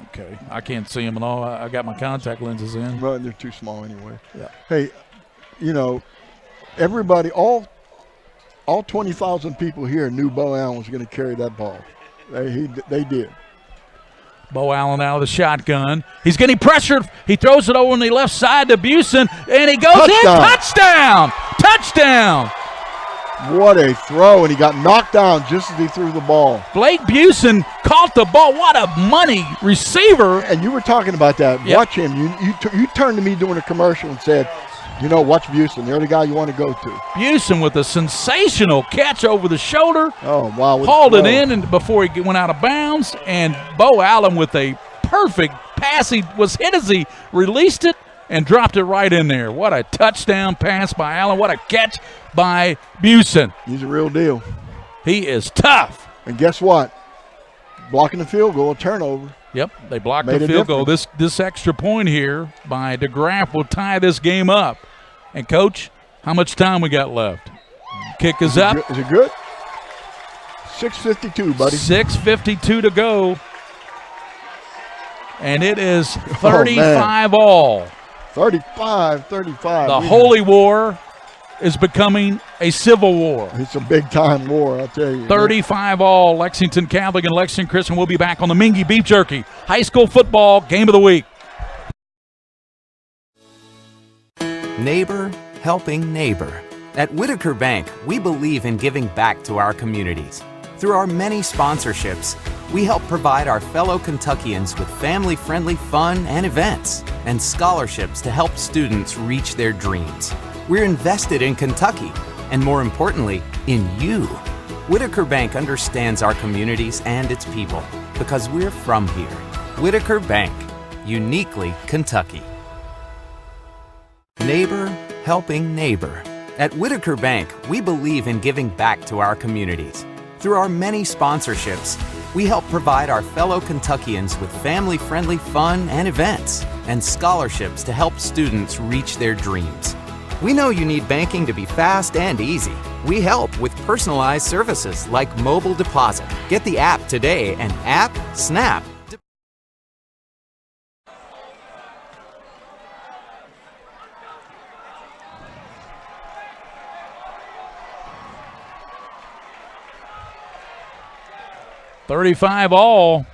Okay, I can't see them at all. I got my contact lenses in. Well, they're too small anyway. Yeah. Hey, everybody, all 20,000 people here knew Bo Allen was going to carry that ball. They did. Bo Allen out of the shotgun. He's getting pressured. He throws it over on the left side to Busen, and he goes in. Touchdown! Touchdown! What a throw, and he got knocked down just as he threw the ball. Blake Busen caught the ball. What a money receiver. And you were talking about that. Yep. Watch him. You turned to me doing a commercial and said, watch Busen. They're the guy you want to go to. Busen with a sensational catch over the shoulder. Oh, wow. Hauled it in and before he went out of bounds. And Bo Allen with a perfect pass. He was hit as he released it and dropped it right in there. What a touchdown pass by Allen. What a catch by Busen. He's a real deal. He is tough. And guess what? Blocking the field goal, a turnover. Yep, they blocked Made the a field goal. difference. This extra point here by DeGraff will tie this game up. And, Coach, how much time we got left? Kick is up. Is it good? 6:52, buddy. 6:52 to go. And it is 35 all. 35. The Holy War is becoming a civil war. It's a big-time war, I'll tell you. 35 all. Lexington Catholic and Lexington Christian will be back on the Mingua Beef Jerky High School Football Game of the Week. Neighbor helping neighbor. At Whitaker Bank, we believe in giving back to our communities. Through our many sponsorships, we help provide our fellow Kentuckians with family-friendly fun and events, and scholarships to help students reach their dreams. We're invested in Kentucky, and more importantly, in you. Whitaker Bank understands our communities and its people, because we're from here. Whitaker Bank, uniquely Kentucky. Neighbor helping neighbor. At Whitaker Bank, we believe in giving back to our communities. Through our many sponsorships, we help provide our fellow Kentuckians with family-friendly fun and events, and scholarships to help students reach their dreams. We know you need banking to be fast and easy. We help with personalized services like mobile deposit. Get the app today and snap. $35 all.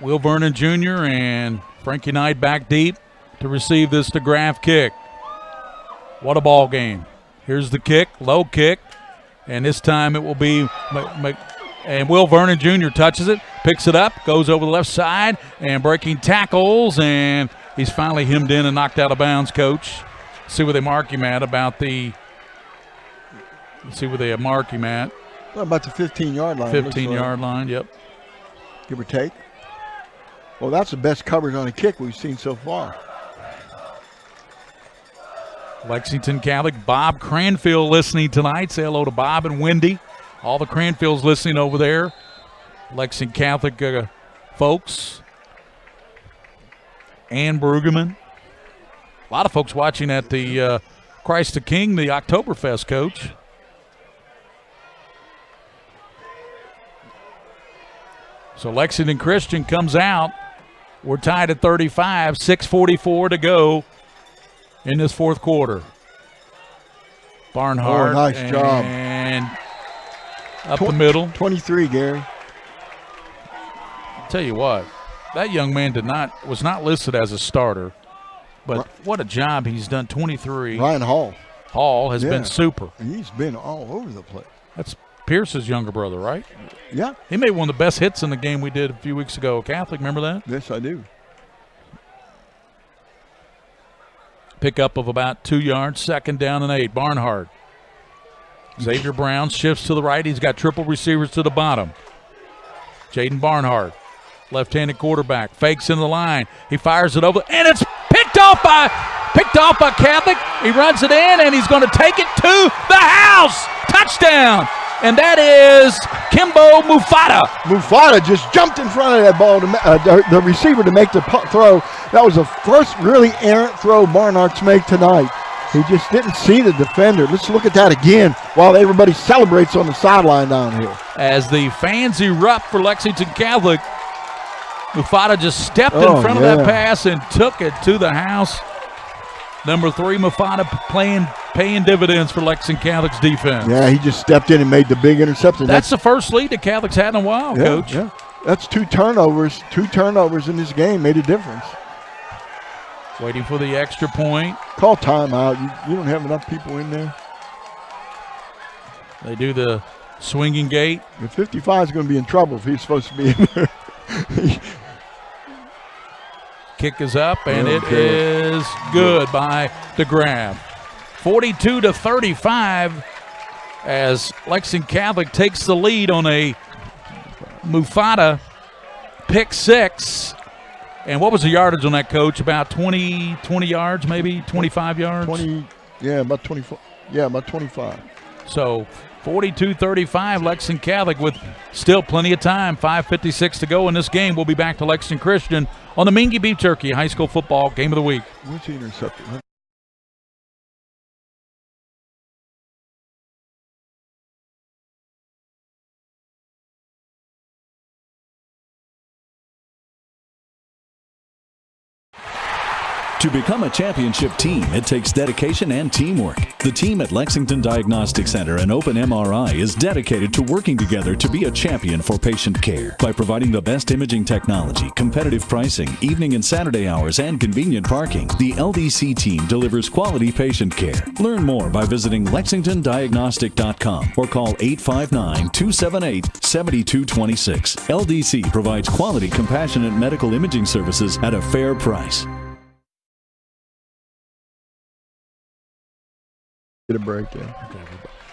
Will Vernon Jr. and Frankie Knight back deep to receive this DeGraff kick. What a ball game. Here's the kick, low kick, and this time it will be and Will Vernon Jr. touches it, picks it up, goes over the left side, and breaking tackles, and he's finally hemmed in and knocked out of bounds, Coach. See where they mark him at about the – let's see where they mark him at. What about the 15-yard line? 15-yard line, yep. Give or take. Well, that's the best coverage on a kick we've seen so far. Lexington Catholic, Bob Cranfield listening tonight. Say hello to Bob and Wendy. All the Cranfields listening over there. Lexington Catholic folks. Ann Brueggemann. A lot of folks watching at the Christ the King, the Oktoberfest, Coach. So Lexington Christian comes out. We're tied at 35, 6:44 to go in this fourth quarter. Barnhart. Oh, nice job. And up the middle. 23, Gary. Tell you what, that young man was not listed as a starter, but what a job he's done. 23. Ryan Hall. Hall has been super. He's been all over the place. That's Pierce's younger brother, right? Yeah. He made one of the best hits in the game we did a few weeks ago. Catholic, remember that? Yes, I do. Pickup of about 2 yards, second down and 8. Barnhart. Xavier Brown shifts to the right. He's got triple receivers to the bottom. Jaden Barnhart, left-handed quarterback, fakes in the line. He fires it over, and it's picked off by Catholic. He runs it in, and he's going to take it to the house. Touchdown. And that is Kimbo Mufata. Mufata just jumped in front of that ball, the receiver, to make the throw. That was the first really errant throw Barnhart's made tonight. He just didn't see the defender. Let's look at that again while everybody celebrates on the sideline down here. As the fans erupt for Lexington Catholic, Mufata just stepped in front of that pass and took it to the house. Number 3, Mufata paying dividends for Lexington Catholic's defense. Yeah, he just stepped in and made the big interception. That's the first lead the Catholics had in a while, Coach. Yeah. That's 2 turnovers. 2 turnovers in this game made a difference. Waiting for the extra point. Call timeout. You don't have enough people in there. They do the swinging gate. The 55 is going to be in trouble if he's supposed to be in there. Kick is up, and it is good by DeGraff. 42-35 as Lexington Catholic takes the lead on a Mufata pick 6. And what was the yardage on that, Coach? About 20 yards, maybe 25 yards? About 24. Yeah, about 25. So 42-35, Lexington Catholic with still plenty of time. 5:56 to go in this game. We'll be back to Lexington Christian on the Mingua Beef Jerky High School Football Game of the Week. What's the interceptor? To become a championship team, it takes dedication and teamwork. The team at Lexington Diagnostic Center and Open MRI is dedicated to working together to be a champion for patient care. By providing the best imaging technology, competitive pricing, evening and Saturday hours, and convenient parking, the LDC team delivers quality patient care. Learn more by visiting lexingtondiagnostic.com or call 859-278-7226. LDC provides quality, compassionate medical imaging services at a fair price. Get a break, yeah.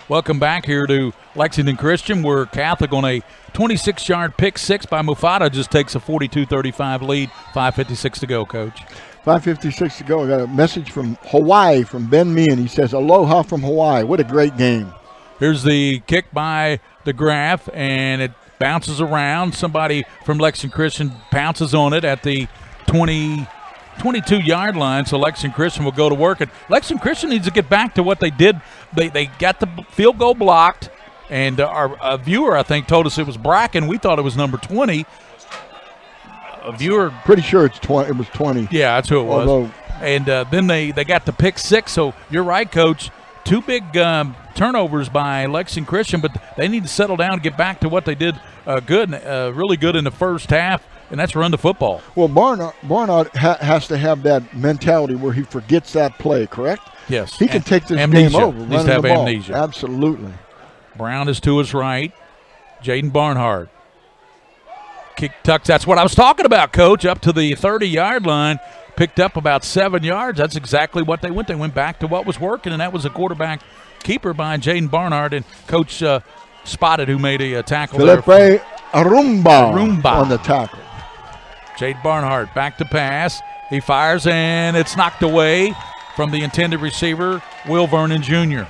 Welcome back here to Lexington Christian, where Catholic on a 26-yard pick six by Mufata just takes a 42-35 lead. 5:56 to go, Coach. 5:56 to go. I got a message from Hawaii from Ben Meehan. He says, aloha from Hawaii. What a great game. Here's the kick by DeGraff, and it bounces around. Somebody from Lexington Christian pounces on it at the 22-yard line, so Lexington Christian will go to work. And Lexington Christian needs to get back to what they did. They got the field goal blocked, and our viewer, I think, told us it was Bracken. We thought it was number 20. A viewer. Pretty sure it's 20. It was 20. Yeah, that's who it was. And then they got the pick six. So you're right, Coach. Two big turnovers by Lexington Christian, but they need to settle down and get back to what they did really good in the first half. And that's run the football. Well, Barnard has to have that mentality where he forgets that play, correct? Yes. He can take this game over. Needs to have the ball. amnesia. Absolutely. Brown is to his right. Jaden Barnhart. Kick tucks. That's what I was talking about, Coach. Up to the 30-yard line. Picked up about 7 yards. That's exactly what they went. They went back to what was working, and that was a quarterback keeper by Jaden Barnhart. And Coach spotted who made a tackle Felipe there. Arumba on the tackle. Jade Barnhart back to pass. He fires, and it's knocked away from the intended receiver, Will Vernon Jr.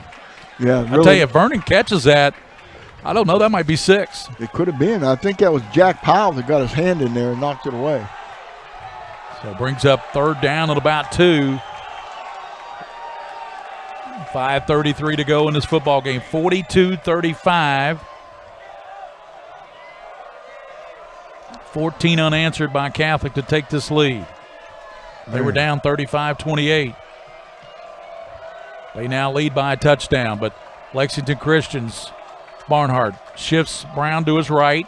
Yeah, really. I tell you, if Vernon catches that, I don't know, that might be 6. It could have been. I think that was Jack Powell that got his hand in there and knocked it away. So it brings up third down at about 2. 5:33 to go in this football game. 42-35. 14 unanswered by Catholic to take this lead. They were down 35-28. They now lead by a touchdown, but Lexington Christian's Barnhart shifts Brown to his right,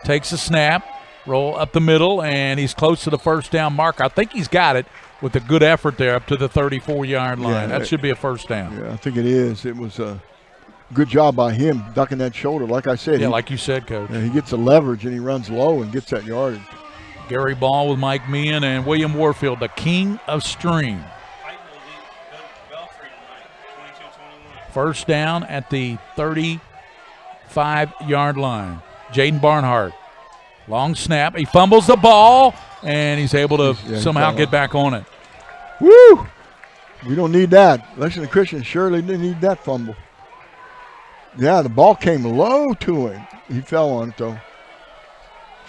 takes a snap, roll up the middle, and he's close to the first down marker. I think he's got it with a good effort there up to the 34-yard line. That should be a first down. Yeah, I think it is. It was a good job by him ducking that shoulder. Like I said. Yeah, like you said, Coach. He gets the leverage, and he runs low and gets that yardage. Gary Ball with Mike Meehan and William Warfield, the king of string. First down at the 35-yard line. Jaden Barnhart. Long snap. He fumbles the ball, and he's able to somehow get back on it. Woo! We don't need that. Lexington Christian surely didn't need that fumble. Yeah, the ball came low to him. He fell on it, though.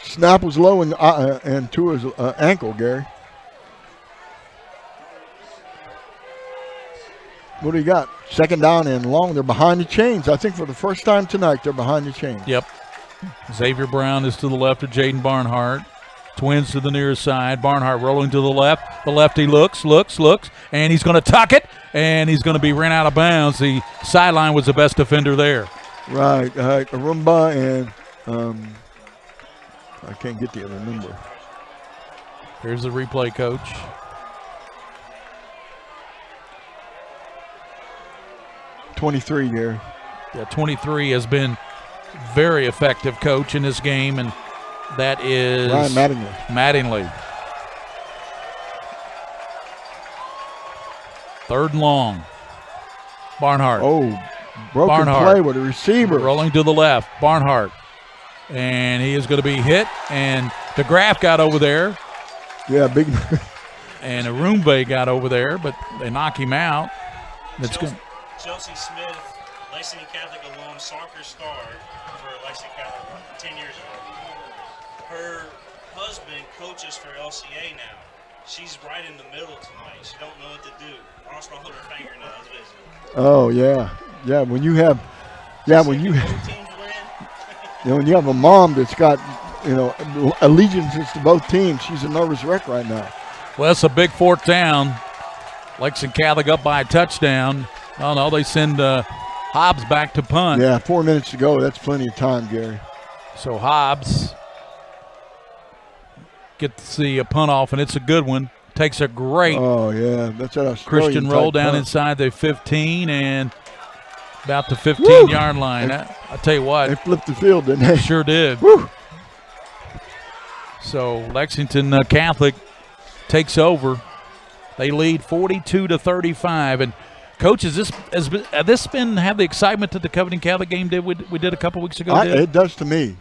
Snap was low and to his ankle, Gary. What do you got? Second down and long. They're behind the chains. I think for the first time tonight, they're behind the chains. Yep. Xavier Brown is to the left of Jaden Barnhart. Twins to the near side. Barnhart rolling to the left. The lefty looks, and he's going to tuck it, and he's going to be ran out of bounds. The sideline was the best defender there. Right. Arumba and I can't get the other number. Here's the replay, Coach. $23, Gary. Yeah, 23 has been very effective, Coach, in this game, and that is Ryan Mattingly. Third and long. Barnhart. Oh, broken play with a receiver. Rolling to the left. Barnhart. And he is going to be hit, and DeGraff got over there. Yeah, big. And Arumba got over there, but they knock him out. That's good. Chelsea Smith Lexington Catholic alum soccer star for Lexington Catholic 10 years ago. Her husband coaches for LCA now. She's right in the middle tonight. She don't know what to do. Also hold her fingernails visible. Oh yeah, yeah. When you have, when you have a mom that's got, allegiances to both teams, she's a nervous wreck right now. Well, it's a big fourth down. Lexington Catholic up by a touchdown. Oh no, they send Hobbs back to punt. Yeah, 4 minutes to go. That's plenty of time, Gary. So Hobbs gets the punt off, and it's a good one. Takes a great that's an Australian Christian roll down punt. inside the 15 and about the 15-yard line. I tell you what. They flipped the field, didn't they? Sure did. Woo. So Lexington Catholic takes over. They lead 42-35. And Coach, has this been have the excitement that the Covington Catholic game did? We did a couple weeks ago. It does to me.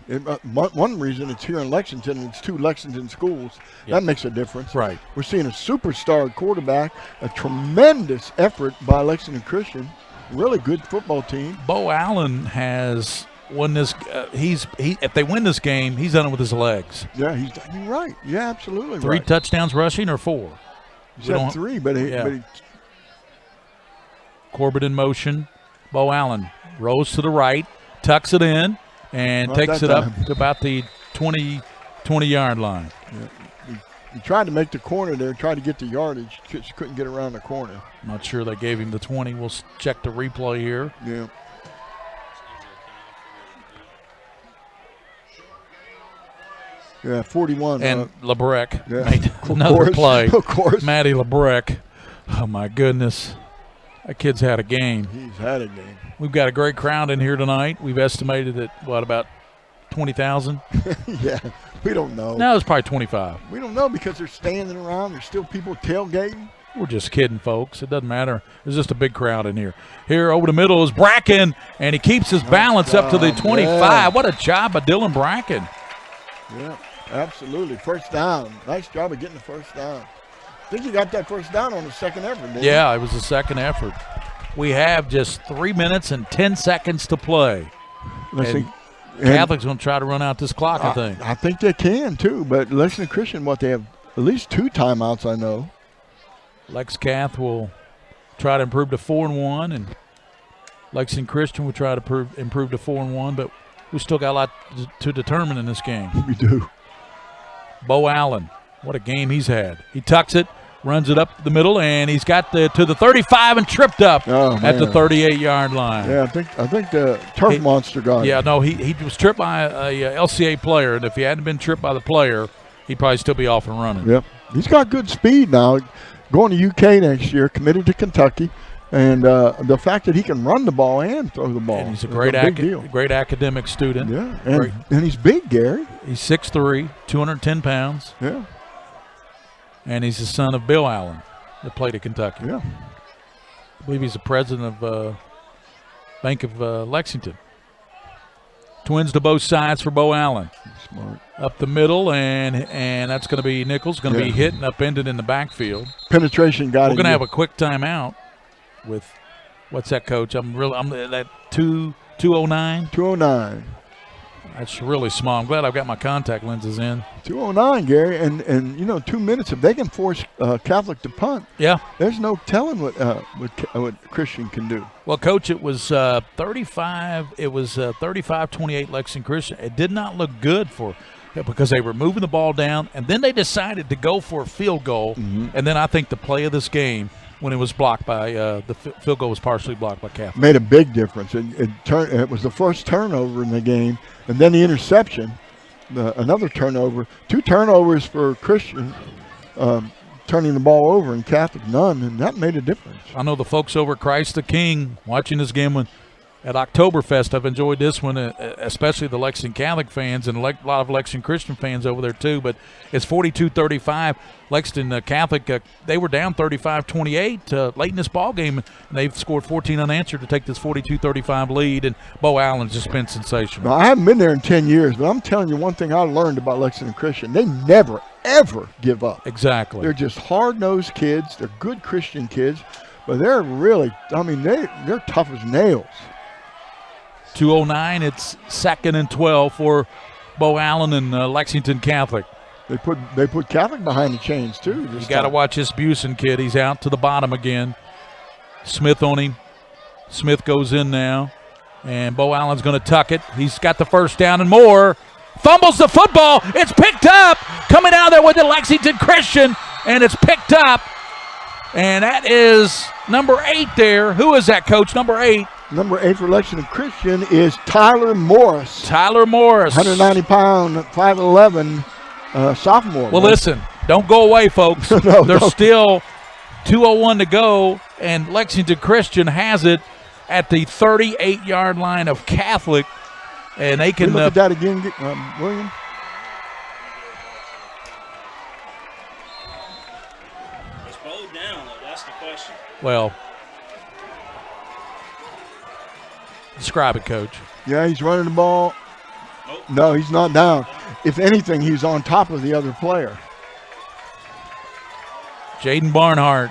One reason it's here in Lexington, and it's 2 Lexington schools. That makes a difference. Right. We're seeing a superstar quarterback, a tremendous effort by Lexington Christian, really good football team. Bo Allen has won this. If they win this game, he's done it with his legs. Yeah, you're right. Yeah, absolutely. 3 right. touchdowns rushing or 4? He said 3, but he Corbett in motion. Bo Allen rolls to the right, tucks it in, and takes it up to about the 20-yard line. Yeah. He tried to make the corner there, tried to get the yardage, just couldn't get around the corner. Not sure they gave him the 20. We'll check the replay here. Yeah. Yeah, 41. And Lebrec made another play. Of course. Matty Lebrec. Oh, my goodness. That kid's had a game. He's had a game. We've got a great crowd in here tonight. We've estimated at, about 20,000? Yeah, we don't know. No, it's probably 25. We don't know because they're standing around. There's still people tailgating. We're just kidding, folks. It doesn't matter. There's just a big crowd in here. Here over the middle is Bracken, and he keeps his balance up to the 25. Yeah. What a job by Dylan Bracken. Yeah, absolutely. First down. Nice job of getting the first down. I think he got that first down on the second effort, didn't he? Yeah, it was the second effort. We have just 3 minutes and 10 seconds to play. Catholic's going to try to run out this clock, I think. I think they can, too. But Lexington Christian, they have at least 2 timeouts, I know. Lex Cath will try to improve to 4-1, and Lexington Christian will try to improve to 4-1, but we still got a lot to determine in this game. We do. Bo Allen, what a game he's had. He tucks it, runs it up the middle, and he's got to the 35 and tripped up at the 38-yard line. Yeah, I think the turf monster got him. Yeah, no, he was tripped by a LCA player, and if he hadn't been tripped by the player, he'd probably still be off and running. Yep. He's got good speed now. Going to UK next year, committed to Kentucky, and the fact that he can run the ball and throw the ball. And he's a big great academic student. Yeah, and he's big, Gary. He's 6'3", 210 pounds. Yeah. And he's the son of Bill Allen that played at Kentucky. Yeah. I believe he's the president of Bank of Lexington. Twins to both sides for Bo Allen. Smart. Up the middle, and that's going to be Nichols. Going to be hit and upended in the backfield. Penetration got him. We're going to have a quick timeout with, what's that, Coach? I'm that 209? 209. That's really small. I'm glad I've got my contact lenses in. 209, Gary, and 2 minutes. If they can force Catholic to punt, there's no telling what Christian can do. Well, Coach, it was 35. It was 35-28 Lexington Christian. It did not look good because they were moving the ball down, and then they decided to go for a field goal. Mm-hmm. And then I think the play of this game, when it was blocked by the field goal was partially blocked by Catholic. Made a big difference. It was the first turnover in the game, and then the interception, another turnover. 2 turnovers for Christian, turning the ball over, and Catholic none, and that made a difference. I know the folks over at Christ the King watching this game at Oktoberfest. I've enjoyed this one, especially the Lexington Catholic fans and a lot of Lexington Christian fans over there too. But it's 42-35. Lexington Catholic, they were down 35-28 late in this ball game. And they've scored 14 unanswered to take this 42-35 lead, and Bo Allen's just been sensational. Now, I haven't been there in 10 years, but I'm telling you one thing I learned about Lexington Christian. They never, ever give up. Exactly. They're just hard-nosed kids. They're good Christian kids, but they're really, they're tough as nails. 2:09. It's 2nd and 12 for Bo Allen and Lexington Catholic. They put Catholic behind the chains too. You got to watch this Busen kid. He's out to the bottom again. Smith on him. Smith goes in now, and Bo Allen's going to tuck it. He's got the first down and more. Fumbles the football. It's picked up. Coming out there with the Lexington Christian, and it's picked up. And that is number 8 there. Who is that, Coach? Number 8. Number 8 for Lexington Christian is Tyler Morris. Tyler Morris. 190-pound, 5'11", sophomore. Well, listen, don't go away, folks. There's still 2:01 to go, and Lexington Christian has it at the 38-yard line of Catholic, and they can look at that again, William. It's bowed down, though. That's the question. Well, describe it, Coach. Yeah, he's running the ball. Nope. No, he's not down. If anything, he's on top of the other player. Jaden Barnhart.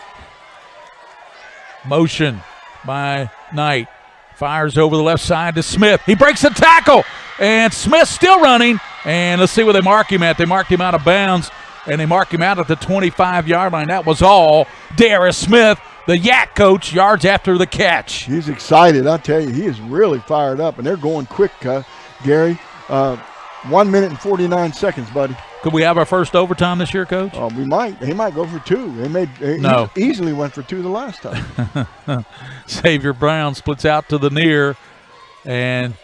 Motion by Knight. Fires over the left side to Smith. He breaks the tackle, and Smith's still running. And let's see where they mark him at. They marked him out of bounds, and they marked him out at the 25-yard line. That was all. Darius Smith, the Yak coach, yards after the catch. He's excited, I tell you. He is really fired up, and they're going quick, Gary. 1 minute and 49 seconds, buddy. Could we have our first overtime this year, Coach? We might. He might go for 2. He easily went for 2 the last time. Xavier Brown splits out to the near, and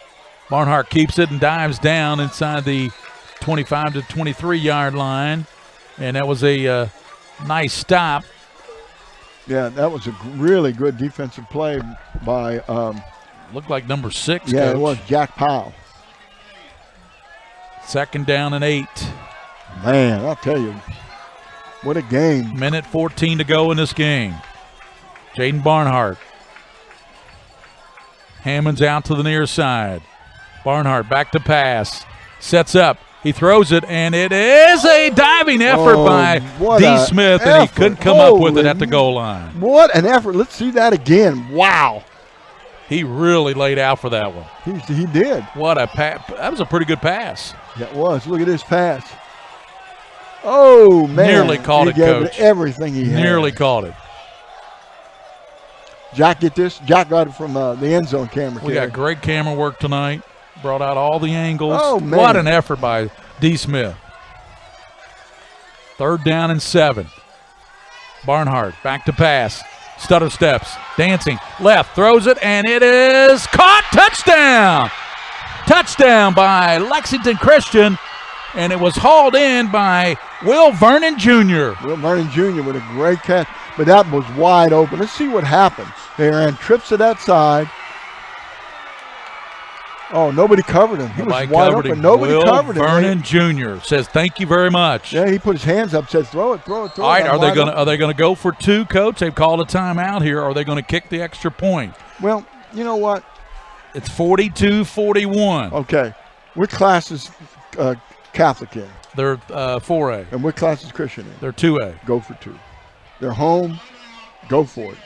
Barnhart keeps it and dives down inside the 25 to 23-yard line, and that was a nice stop. Yeah, that was a really good defensive play by looked like number 6. Yeah, Coach. It was Jack Powell. 2nd down and 8. Man, I'll tell you, what a game. Minute 14 to go in this game. Jaden Barnhart. Hammond's out to the near side. Barnhart back to pass. Sets up. He throws it, and it is a diving effort by D. Smith, and he couldn't come up with it at the goal line. What an effort. Let's see that again. Wow. He really laid out for that one. He did. What a pass. That was a pretty good pass. That was. Look at this pass. Oh, man. Nearly caught it, gave Coach. It everything he had. Nearly caught it. Jack, get this. Jack got it from the end zone camera. We got great camera work tonight. Brought out all the angles. Oh, man. What an effort by D. Smith. 3rd down and 7. Barnhart back to pass. Stutter steps. Dancing. Left. Throws it, and it is caught. Touchdown. Touchdown by Lexington Christian. And it was hauled in by Will Vernon Jr. Will Vernon Jr. with a great catch, but that was wide open. Let's see what happened. They ran trips to that side. Oh, nobody covered him. He was wide open. Nobody covered him. Will Vernon Jr. says, "Thank you very much." Yeah, he put his hands up, said, "Throw it, throw it, throw it." All right, are they going to go for 2, Coach? They've called a timeout here. Are they going to kick the extra point? Well, you know what? It's 42-41. Okay, what class is Catholic in? They're 4A. And what class is Christian in? They're 2A. Go for 2. They're home. Go for it.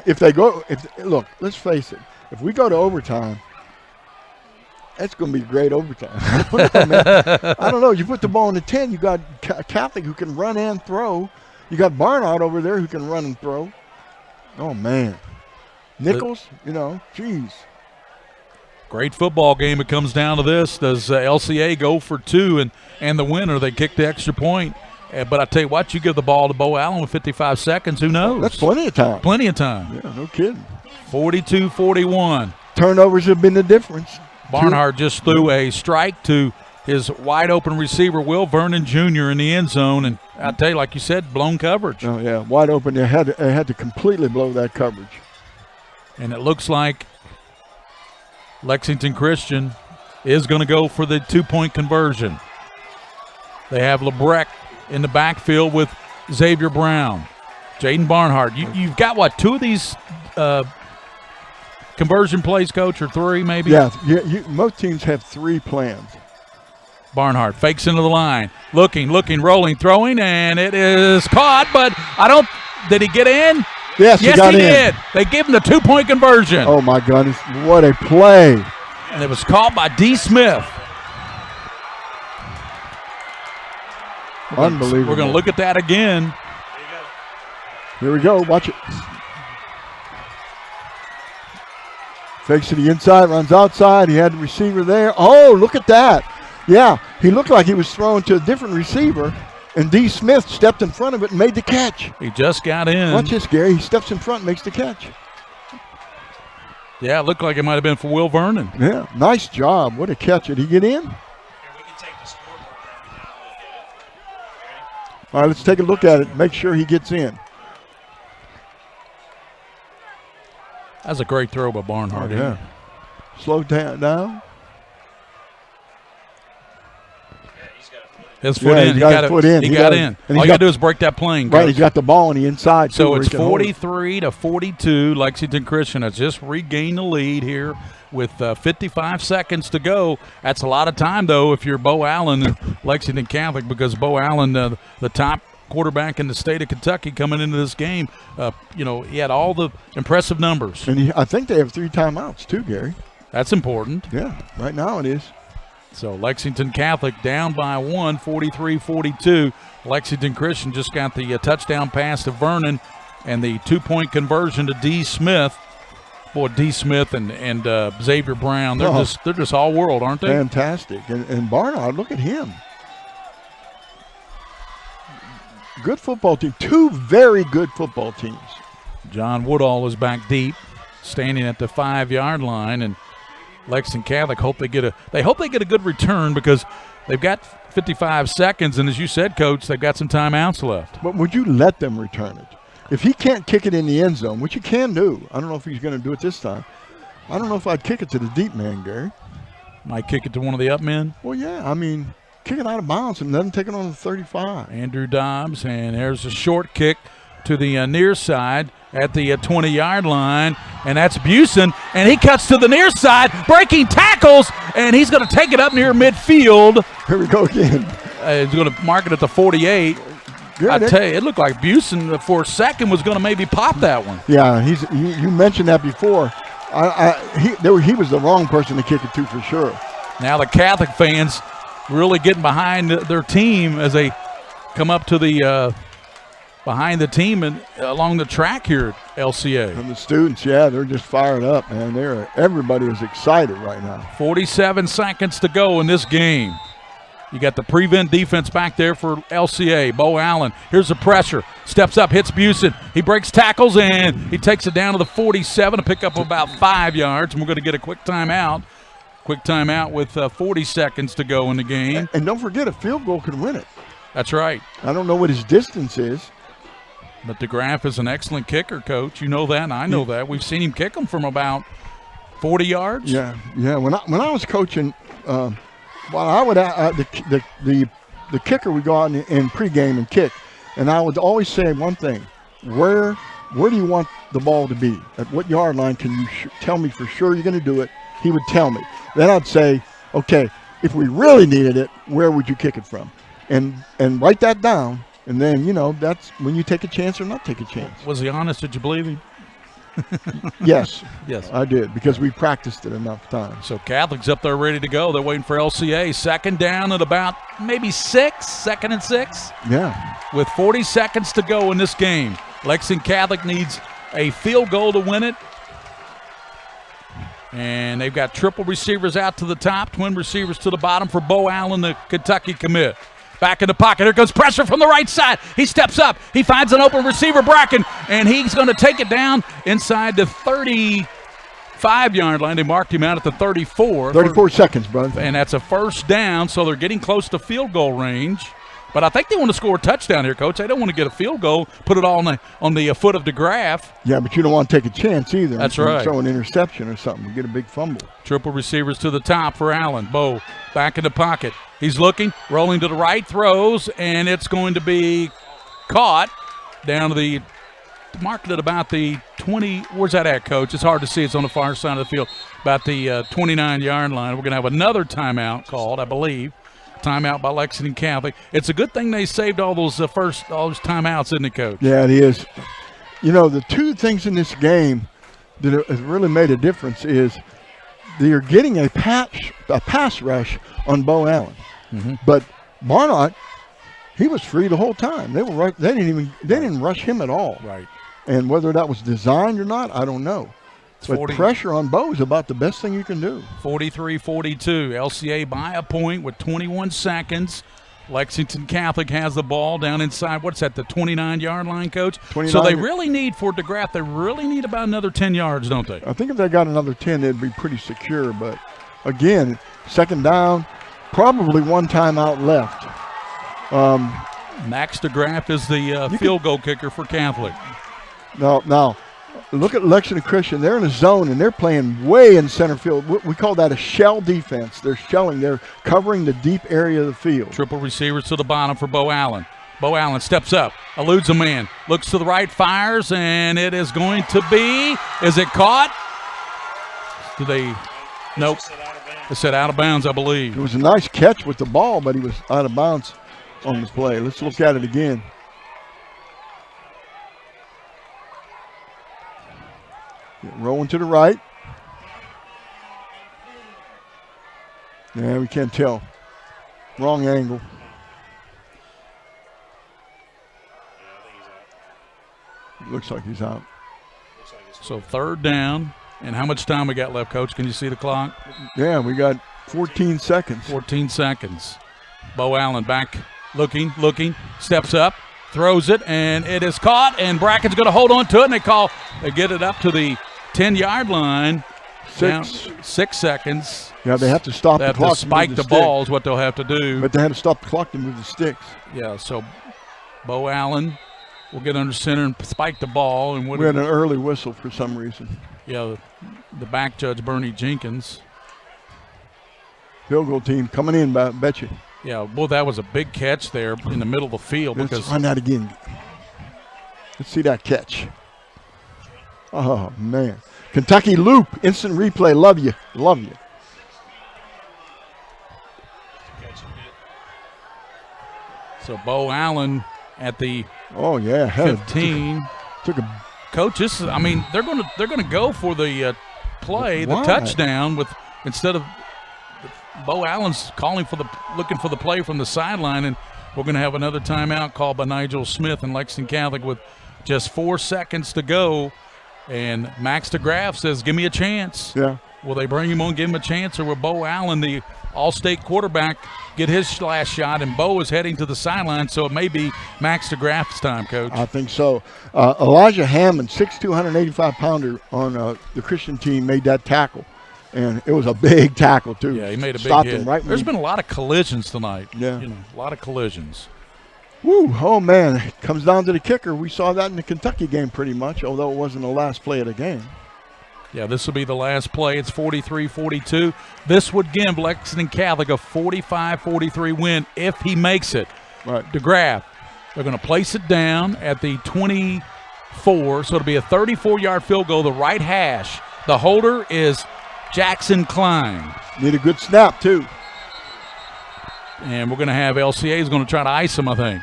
If they go, look, let's face it. If we go to overtime, that's going to be great overtime. I don't know. You put the ball in the 10. You got Catholic who can run and throw. You got Barnard over there who can run and throw. Oh, man. Nichols, geez. Great football game. It comes down to this. Does LCA go for 2 and the winner, they kick the extra point? But I tell you what, you give the ball to Bo Allen with 55 seconds, who knows? That's plenty of time. Plenty of time. Yeah, no kidding. 42-41. Turnovers have been the difference. Barnhart just threw a strike to his wide-open receiver, Will Vernon Jr., in the end zone. And I tell you, like you said, blown coverage. Oh, yeah, wide open. They had to completely blow that coverage. And it looks like Lexington Christian is going to go for the 2-point conversion. They have LeBrecht in the backfield with Xavier Brown. Jaden Barnhart. You've got, what, 2 of these conversion plays, Coach, or 3 maybe? Yeah, most teams have 3 plans. Barnhart fakes into the line. Looking, rolling, throwing, and it is caught, but did he get in? Yes, he got in. Did. They gave him the 2-point conversion. Oh, my goodness. What a play. And it was called by D. Smith. Unbelievable. We're going to look at that again. Here we go. Watch it. Fakes to the inside, runs outside. He had the receiver there. Oh, look at that. Yeah, he looked like he was throwing to a different receiver, and D. Smith stepped in front of it and made the catch. He just got in. Watch this, Gary. He steps in front and makes the catch. Yeah, it looked like it might have been for Will Vernon. Yeah, nice job. What a catch. Did he get in? All right, let's take a look at it. Make sure he gets in. That's a great throw by Barnhart. Oh, yeah. Slow down. His foot in. He got his foot in. He got in. All you got to do is break that plane. Right, he's got the ball on the inside. So it's 43-42. Lexington Christian has just regained the lead here with 55 seconds to go. That's a lot of time, though, if you're Bo Allen and Lexington Catholic, because Bo Allen, the top quarterback in the state of Kentucky coming into this game, he had all the impressive numbers. And I think they have 3 timeouts too, Gary. That's important. Yeah, right now it is. So Lexington Catholic down by 1, 43-42. Lexington Christian just got the touchdown pass to Vernon and the 2-point conversion to D. Smith. Boy, D. Smith and Xavier Brown, they're just all world, aren't they? Fantastic. And Barnard, look at him. Good football team. 2 very good football teams. John Woodall is back deep, standing at the 5-yard line, and Lexington Catholic hope they get a good return, because they've got 55 seconds, and as you said, Coach, they've got some timeouts left. But would you let them return it? If he can't kick it in the end zone, which he can do, I don't know if he's going to do it this time. I don't know if I'd kick it to the deep man, Gary. Might kick it to one of the up men? Well, yeah. I mean, kick it out of bounds and let him take it on the 35. Andrew Dobbs, and there's a short kick to the near side at the 20-yard line, and that's Busen, and he cuts to the near side, breaking tackles, and he's going to take it up near midfield. Here we go again. He's going to mark it at the 48. I tell you, it looked like Busen for a second was going to maybe pop that one. Yeah, you mentioned that before. He was the wrong person to kick it to for sure. Now the Catholic fans really getting behind their team as they come up to the behind the team and along the track here at LCA. And the students, yeah, they're just fired up, man. Everybody is excited right now. 47 seconds to go in this game. You got the prevent defense back there for LCA. Bo Allen, here's the pressure. Steps up, hits Busen. He breaks tackles, and he takes it down to the 47 to pick up about 5 yards. And we're going to get a quick timeout. Quick timeout with 40 seconds to go in the game. And don't forget, a field goal can win it. That's right. I don't know what his distance is. But DeGraff is an excellent kicker, Coach. You know that, and I know that. We've seen him kick them from about 40 yards. Yeah. When I was coaching, I would the kicker would go out in pregame and kick, and I would always say one thing: where do you want the ball to be? At what yard line can you tell me for sure you're going to do it? He would tell me. Then I'd say, okay, if we really needed it, where would you kick it from? And write that down. And then, that's when you take a chance or not take a chance. Was he honest? Did you believe him? Yes. Yes. I did, because we practiced it enough times. So Catholic's up there ready to go. They're waiting for LCA. Second down at about maybe 6, second and 6. Yeah. With 40 seconds to go in this game. Lexington Catholic needs a field goal to win it. And they've got triple receivers out to the top, twin receivers to the bottom for Bo Allen, the Kentucky commit. Back in the pocket. Here goes pressure from the right side. He steps up. He finds an open receiver, Bracken, and he's going to take it down inside the 35-yard line. They marked him out at the 34. 34 seconds, brother. And that's a first down, so they're getting close to field goal range. But I think they want to score a touchdown here, Coach. They don't want to get a field goal, put it all on the foot of DeGraff. Yeah, but you don't want to take a chance either. That's right. Throw an interception or something. You get a big fumble. Triple receivers to the top for Allen. Bo back in the pocket. He's looking, rolling to the right, throws, and it's going to be caught down to the marked at about the 20. Where's that at, Coach? It's hard to see. It's on the far side of the field, about the 29-yard line. We're going to have another timeout called, I believe. Timeout by Lexington Catholic. It's a good thing they saved all those timeouts, isn't it, Coach? Yeah, it is. You know, the two things in this game that has really made a difference is they're getting a pass rush on Bo Allen. But Barnott, he was free the whole time. They were right. They didn't rush him at all. Right. And whether that was designed or not, I don't know. But pressure on Bo is about the best thing you can do. 43-42. LCA by a point with 21 seconds. Lexington Catholic has the ball down inside. What's that, the 29-yard line, Coach? 29. So they really need, for DeGraff, they really need about another 10 yards, don't they? I think if they got another 10, they'd be pretty secure. But, again, second down, probably one timeout left. Max DeGraff is the field goal kicker for Catholic. Now, look at Lexington Christian. They're in a zone, and they're playing way in center field. We call that a shell defense. They're shelling. They're covering the deep area of the field. Triple receivers to the bottom for Bo Allen. Bo Allen steps up, eludes a man, looks to the right, fires, and it is going to be, is it caught? Do they, nope. It said out of bounds, I believe. It was a nice catch with the ball, but he was out of bounds on the play. Let's look at it again. Rolling to the right. Yeah, we can't tell. Wrong angle. Looks like he's out. So third down. And how much time we got left, Coach? Can you see the clock? Yeah, we got 14 seconds. 14 seconds. Bo Allen back looking, steps up, throws it, and it is caught, and Bracken's going to hold on to it, and they get it up to the 10-yard line. 6 seconds. Yeah, they have to stop the clock. To spike the ball is what they'll have to do. But they have to stop the clock to move the sticks. Yeah, so Bo Allen will get under center and spike the ball. And we had an early whistle for some reason. Yeah, the back judge, Bernie Jenkins. Field goal team coming in, bet you. Yeah, well, that was a big catch there in the middle of the field. Let's run that again. Let's see that catch. Oh, man. Kentucky loop, instant replay. Love you. So Bo Allen at the 15. Took a Coach, they're going to go for the play, the touchdown instead of Bo Allen's looking for the play from the sideline, and we're going to have another timeout called by Nigel Smith and Lexington Catholic with just 4 seconds to go. And Max DeGraff says, give me a chance. Yeah. Will they bring him on, give him a chance, or will Bo Allen, the all-state quarterback, get his last shot? And Bo is heading to the sideline, so it may be Max DeGraff's time, Coach. I think so. Elijah Hammond, 6'2", 185-pounder on the Christian team, made that tackle. And it was a big tackle, too. Yeah, he made a big Stopped hit. him right. There's been a lot of collisions tonight. Yeah. A lot of collisions. Woo, oh, man. It comes down to the kicker. We saw that in the Kentucky game pretty much, although it wasn't the last play of the game. Yeah, this will be the last play. It's 43-42. This would give Lexington Catholic a 45-43 win if he makes it. Right. DeGraff, they're going to place it down at the 24, so it'll be a 34-yard field goal, the right hash. The holder is Jackson Klein. Need a good snap, too. And we're going to have LCA is going to try to ice him, I think.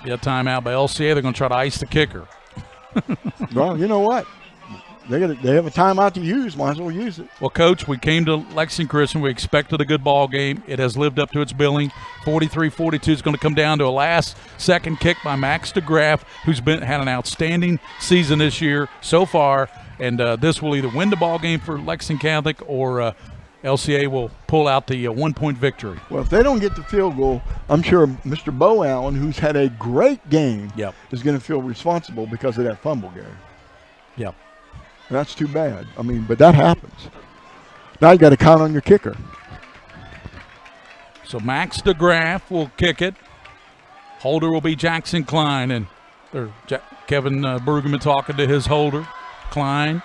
Be a timeout by LCA. They're going to try to ice the kicker. Well, you know what? They have a timeout to use. Might as well use it. Well, Coach, we came to Lexington Christian. We expected a good ball game. It has lived up to its billing. 43-42 is going to come down to a last-second kick by Max DeGraff, who's had an outstanding season this year so far. And this will either win the ball game for Lexington Catholic or LCA will pull out the one-point victory. Well, if they don't get the field goal, I'm sure Mr. Bo Allen, who's had a great game, is going to feel responsible because of that fumble game. Yep. That's too bad. But that happens. Now you got to count on your kicker. So Max DeGraff will kick it. Holder will be Jackson Klein, and Kevin Brueggemann talking to his holder, Klein.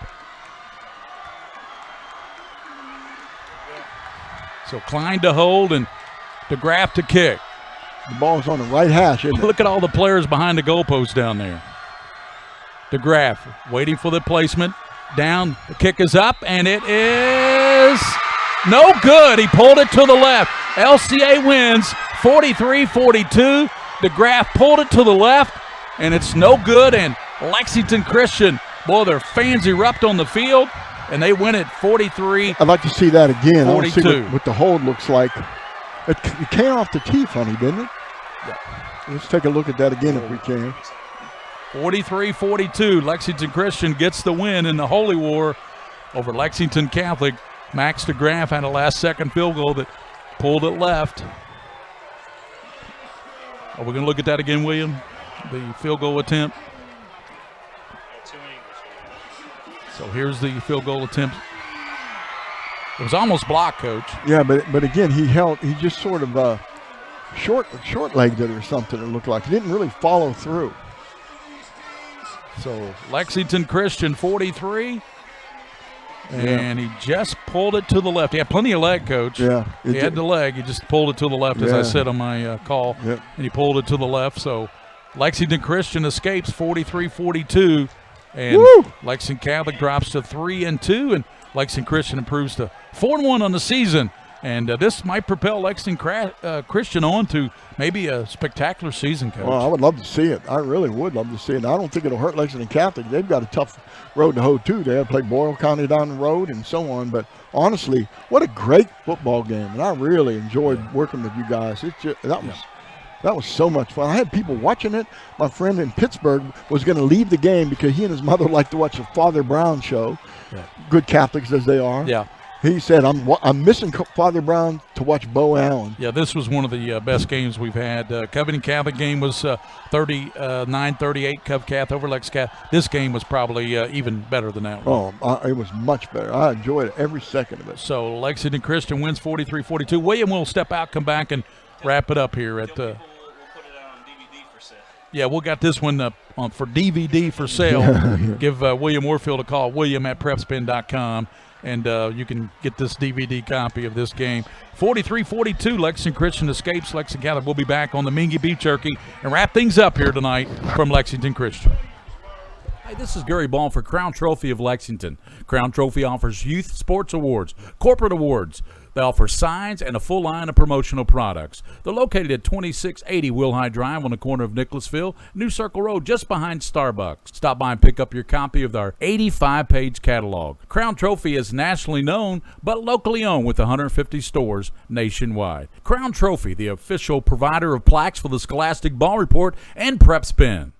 So Klein to hold and DeGraff to kick. The ball's on the right hash, isn't it? Look at all the players behind the goalpost down there. DeGraff waiting for the placement. Down, the kick is up, and it is no good. He pulled it to the left. LCA wins 43-42. DeGraff pulled it to the left, and it's no good. And Lexington Christian, boy, their fans erupt on the field, and they win it 43. I'd like to see that again. 42. I want to see what the hold looks like. It came off the teeth, honey, didn't it? Yeah. Let's take a look at that again if we can. 43-42. Lexington Christian gets the win in the Holy War over Lexington Catholic. Max DeGraff had a last-second field goal that pulled it left. Are we going to look at that again, William? The field goal attempt. So here's the field goal attempt. It was almost blocked, Coach. Yeah, but again, he just sort of short-legged it or something, it looked like. He didn't really follow through. So Lexington Christian 43. And he just pulled it to the left. He had plenty of leg, Coach. Yeah. He had the leg. He just pulled it to the left, as I said on my call. Yep. And he pulled it to the left. So Lexington Christian escapes 43-42. And Lexington Catholic drops to 3-2. And Lexington Christian improves to 4-1 on the season. And this might propel Lexington Christian on to maybe a spectacular season, Coach. Well, I would love to see it. I really would love to see it. I don't think it'll hurt Lexington Catholic. They've got a tough road to hoe, too. They have to play Boyle County down the road and so on. But honestly, what a great football game. And I really enjoyed working with you guys. That was so much fun. I had people watching it. My friend in Pittsburgh was going to leave the game because he and his mother like to watch the Father Brown show. Yeah. Good Catholics as they are. Yeah. He said, I'm missing Father Brown to watch Bo Allen. Yeah, this was one of the best games we've had. Covington Catholic game was 39-38, Cov Cath over Lex Cath. This game was probably even better than that one. It was much better. I enjoyed it, every second of it. So Lexington Christian wins 43-42. William will step out, come back, and wrap it up here at the Yeah, we got this one for DVD for sale. Yeah. Give William Warfield a call, William at PrepSpin.com, and you can get this DVD copy of this game. 43-42, Lexington Christian escapes. Lexington Catholic will be back on the Mingua Beef Jerky and wrap things up here tonight from Lexington Christian. Hi, this is Gary Ball for Crown Trophy of Lexington. Crown Trophy offers youth sports awards, corporate awards. They offer signs and a full line of promotional products. They're located at 2680 Wilhite Drive on the corner of Nicholasville, New Circle Road, just behind Starbucks. Stop by and pick up your copy of our 85-page catalog. Crown Trophy is nationally known, but locally owned with 150 stores nationwide. Crown Trophy, the official provider of plaques for the Scholastic Ball Report and PrepSpin.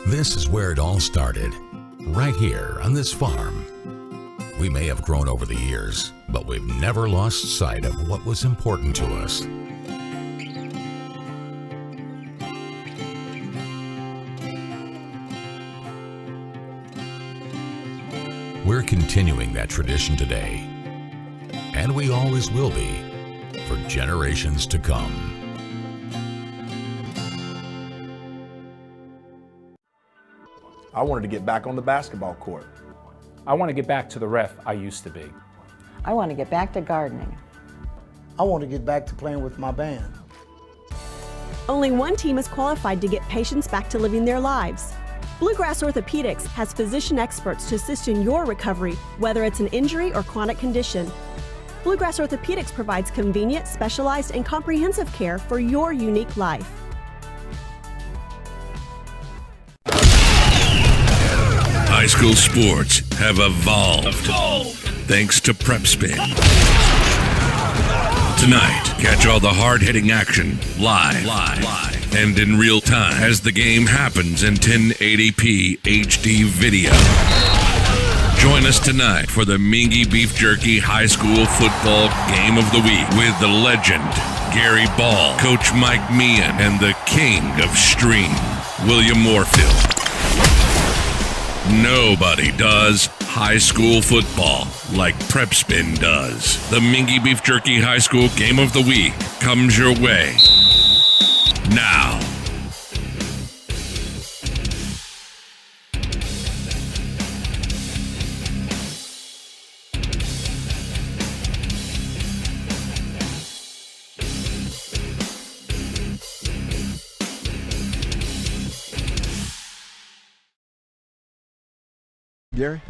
This is where it all started, right here on this farm. We may have grown over the years, but we've never lost sight of what was important to us. We're continuing that tradition today, and we always will be, for generations to come. I wanted to get back on the basketball court. I want to get back to the ref I used to be. I want to get back to gardening. I want to get back to playing with my band. Only one team is qualified to get patients back to living their lives. Bluegrass Orthopedics has physician experts to assist in your recovery, whether it's an injury or chronic condition. Bluegrass Orthopedics provides convenient, specialized, and comprehensive care for your unique life. High school sports have evolved thanks to PrepSpin. Tonight, catch all the hard-hitting action live and in real time as the game happens in 1080p HD video. Join us tonight for the Mingua Beef Jerky High School Football Game of the Week with the legend Gary Ball, Coach Mike Meehan, and the king of stream, William Warfield. Nobody does high school football like PrepSpin does. The Mingua Beef Jerky High School Game of the Week comes your way now. Gary.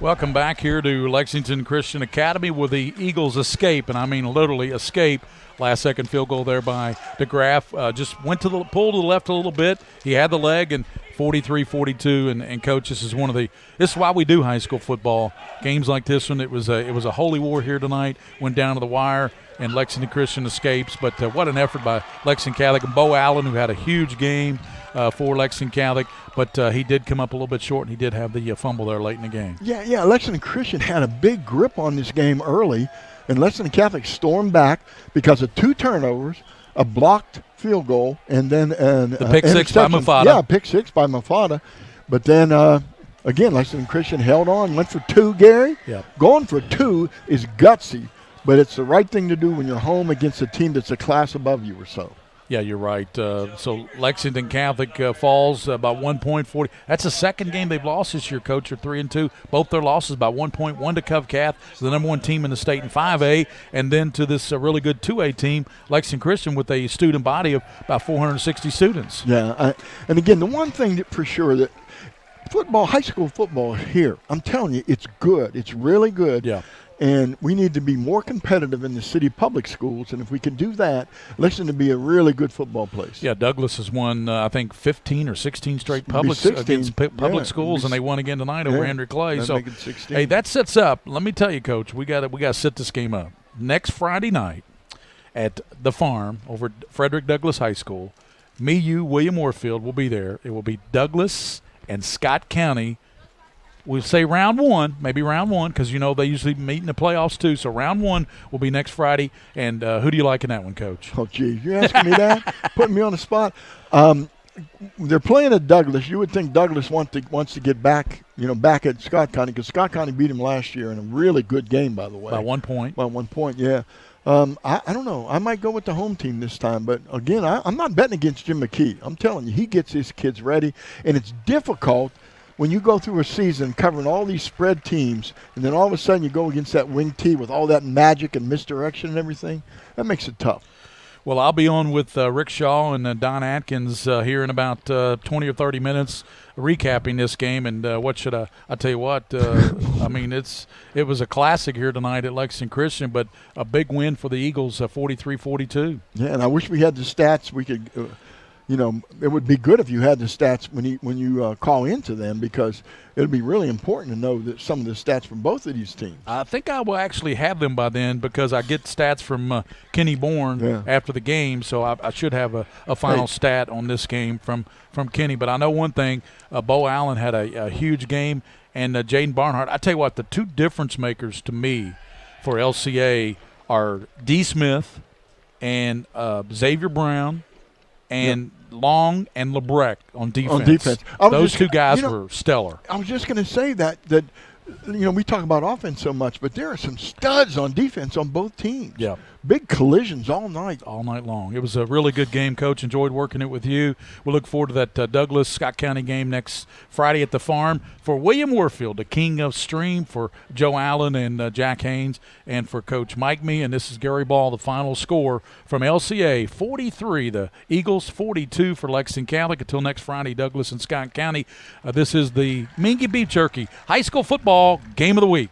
Welcome back here to Lexington Christian Academy with the Eagles escape, and I mean literally escape. Last second field goal there by DeGraff. Just went to the pull to the left a little bit. He had the leg, and 43-42. And coach, this is why we do high school football. Games like this one, it was a holy war here tonight. Went down to the wire, and Lexington Christian escapes. But what an effort by Lexington Catholic and Bo Allen, who had a huge game for Lexington Catholic. But he did come up a little bit short, and he did have the fumble there late in the game. Yeah. Lexington Christian had a big grip on this game early, and Lexington Catholic stormed back because of 2 turnovers, a blocked field goal, and then the pick six by Mafada. Yeah, pick 6 by Mafada. But then, again, Lexington Christian held on, went for 2, Gary. Yeah. Going for 2 is gutsy, but it's the right thing to do when you're home against a team that's a class above you or so. Yeah, you're right. So Lexington Catholic falls about 1 point. 40. That's the second game they've lost this year, Coach. They're 3-2. Both their losses by 1 point. One to Cov Cath, the number 1 team in the state in 5A, and then to this really good 2A team, Lexington Christian, with a student body of about 460 students. Yeah, and again, the one thing that for sure that football, high school football here, I'm telling you, it's good. It's really good. Yeah. And we need to be more competitive in the city public schools. And if we can do that, Lexington to be a really good football place. Yeah, Douglas has won, I think, 15 or 16 straight against public schools, and they won again tonight over Henry Clay. So, make it 16. hey, that sets up. Let me tell you, Coach, we got to set this game up. Next Friday night at the farm over at Frederick Douglass High School, me, you, William Warfield will be there. It will be Douglas and Scott County. We'll say round 1, maybe round 1, because, they usually meet in the playoffs too. So round 1 will be next Friday. And who do you like in that one, Coach? Oh, geez, you're asking me that? Putting me on the spot. They're playing at Douglas. You would think Douglas wants to get back, back at Scott County, because Scott County beat him last year in a really good game, by the way. By 1 point. By 1 point, yeah. I don't know. I might go with the home team this time. But, again, I'm not betting against Jim McKee. I'm telling you, he gets his kids ready. And it's difficult when you go through a season covering all these spread teams, and then all of a sudden you go against that wing T with all that magic and misdirection and everything, that makes it tough. Well, I'll be on with Rick Shaw and Don Atkins here in about 20 or 30 minutes recapping this game. And what should I tell you what, I mean, it was a classic here tonight at Lexington Christian, but a big win for the Eagles, 43-42. Yeah, and I wish we had the stats we could it would be good if you had the stats when you call into them, because it would be really important to know that some of the stats from both of these teams. I think I will actually have them by then, because I get stats from Kenny Bourne after the game, so I should have a final stat on this game from Kenny. But I know one thing, Bo Allen had a huge game, and Jaden Barnhart. I tell you what, the 2 difference makers to me for LCA are D. Smith and Xavier Brown and Long and LeBrecq on defense. Those 2 guys were stellar. I was just going to say that we talk about offense so much, but there are some studs on defense on both teams. Yeah. Big collisions all night. All night long. It was a really good game, Coach. Enjoyed working it with you. We'll look forward to that Douglas-Scott County game next Friday at the farm. For William Warfield, the king of stream, for Joe Allen and Jack Haynes, and for Coach Mike Me, and this is Gary Ball, the final score from LCA, 43, the Eagles, 42 for Lexington Catholic. Until next Friday, Douglas and Scott County. This is the Mingua Beef Jerky High School Football Game of the Week.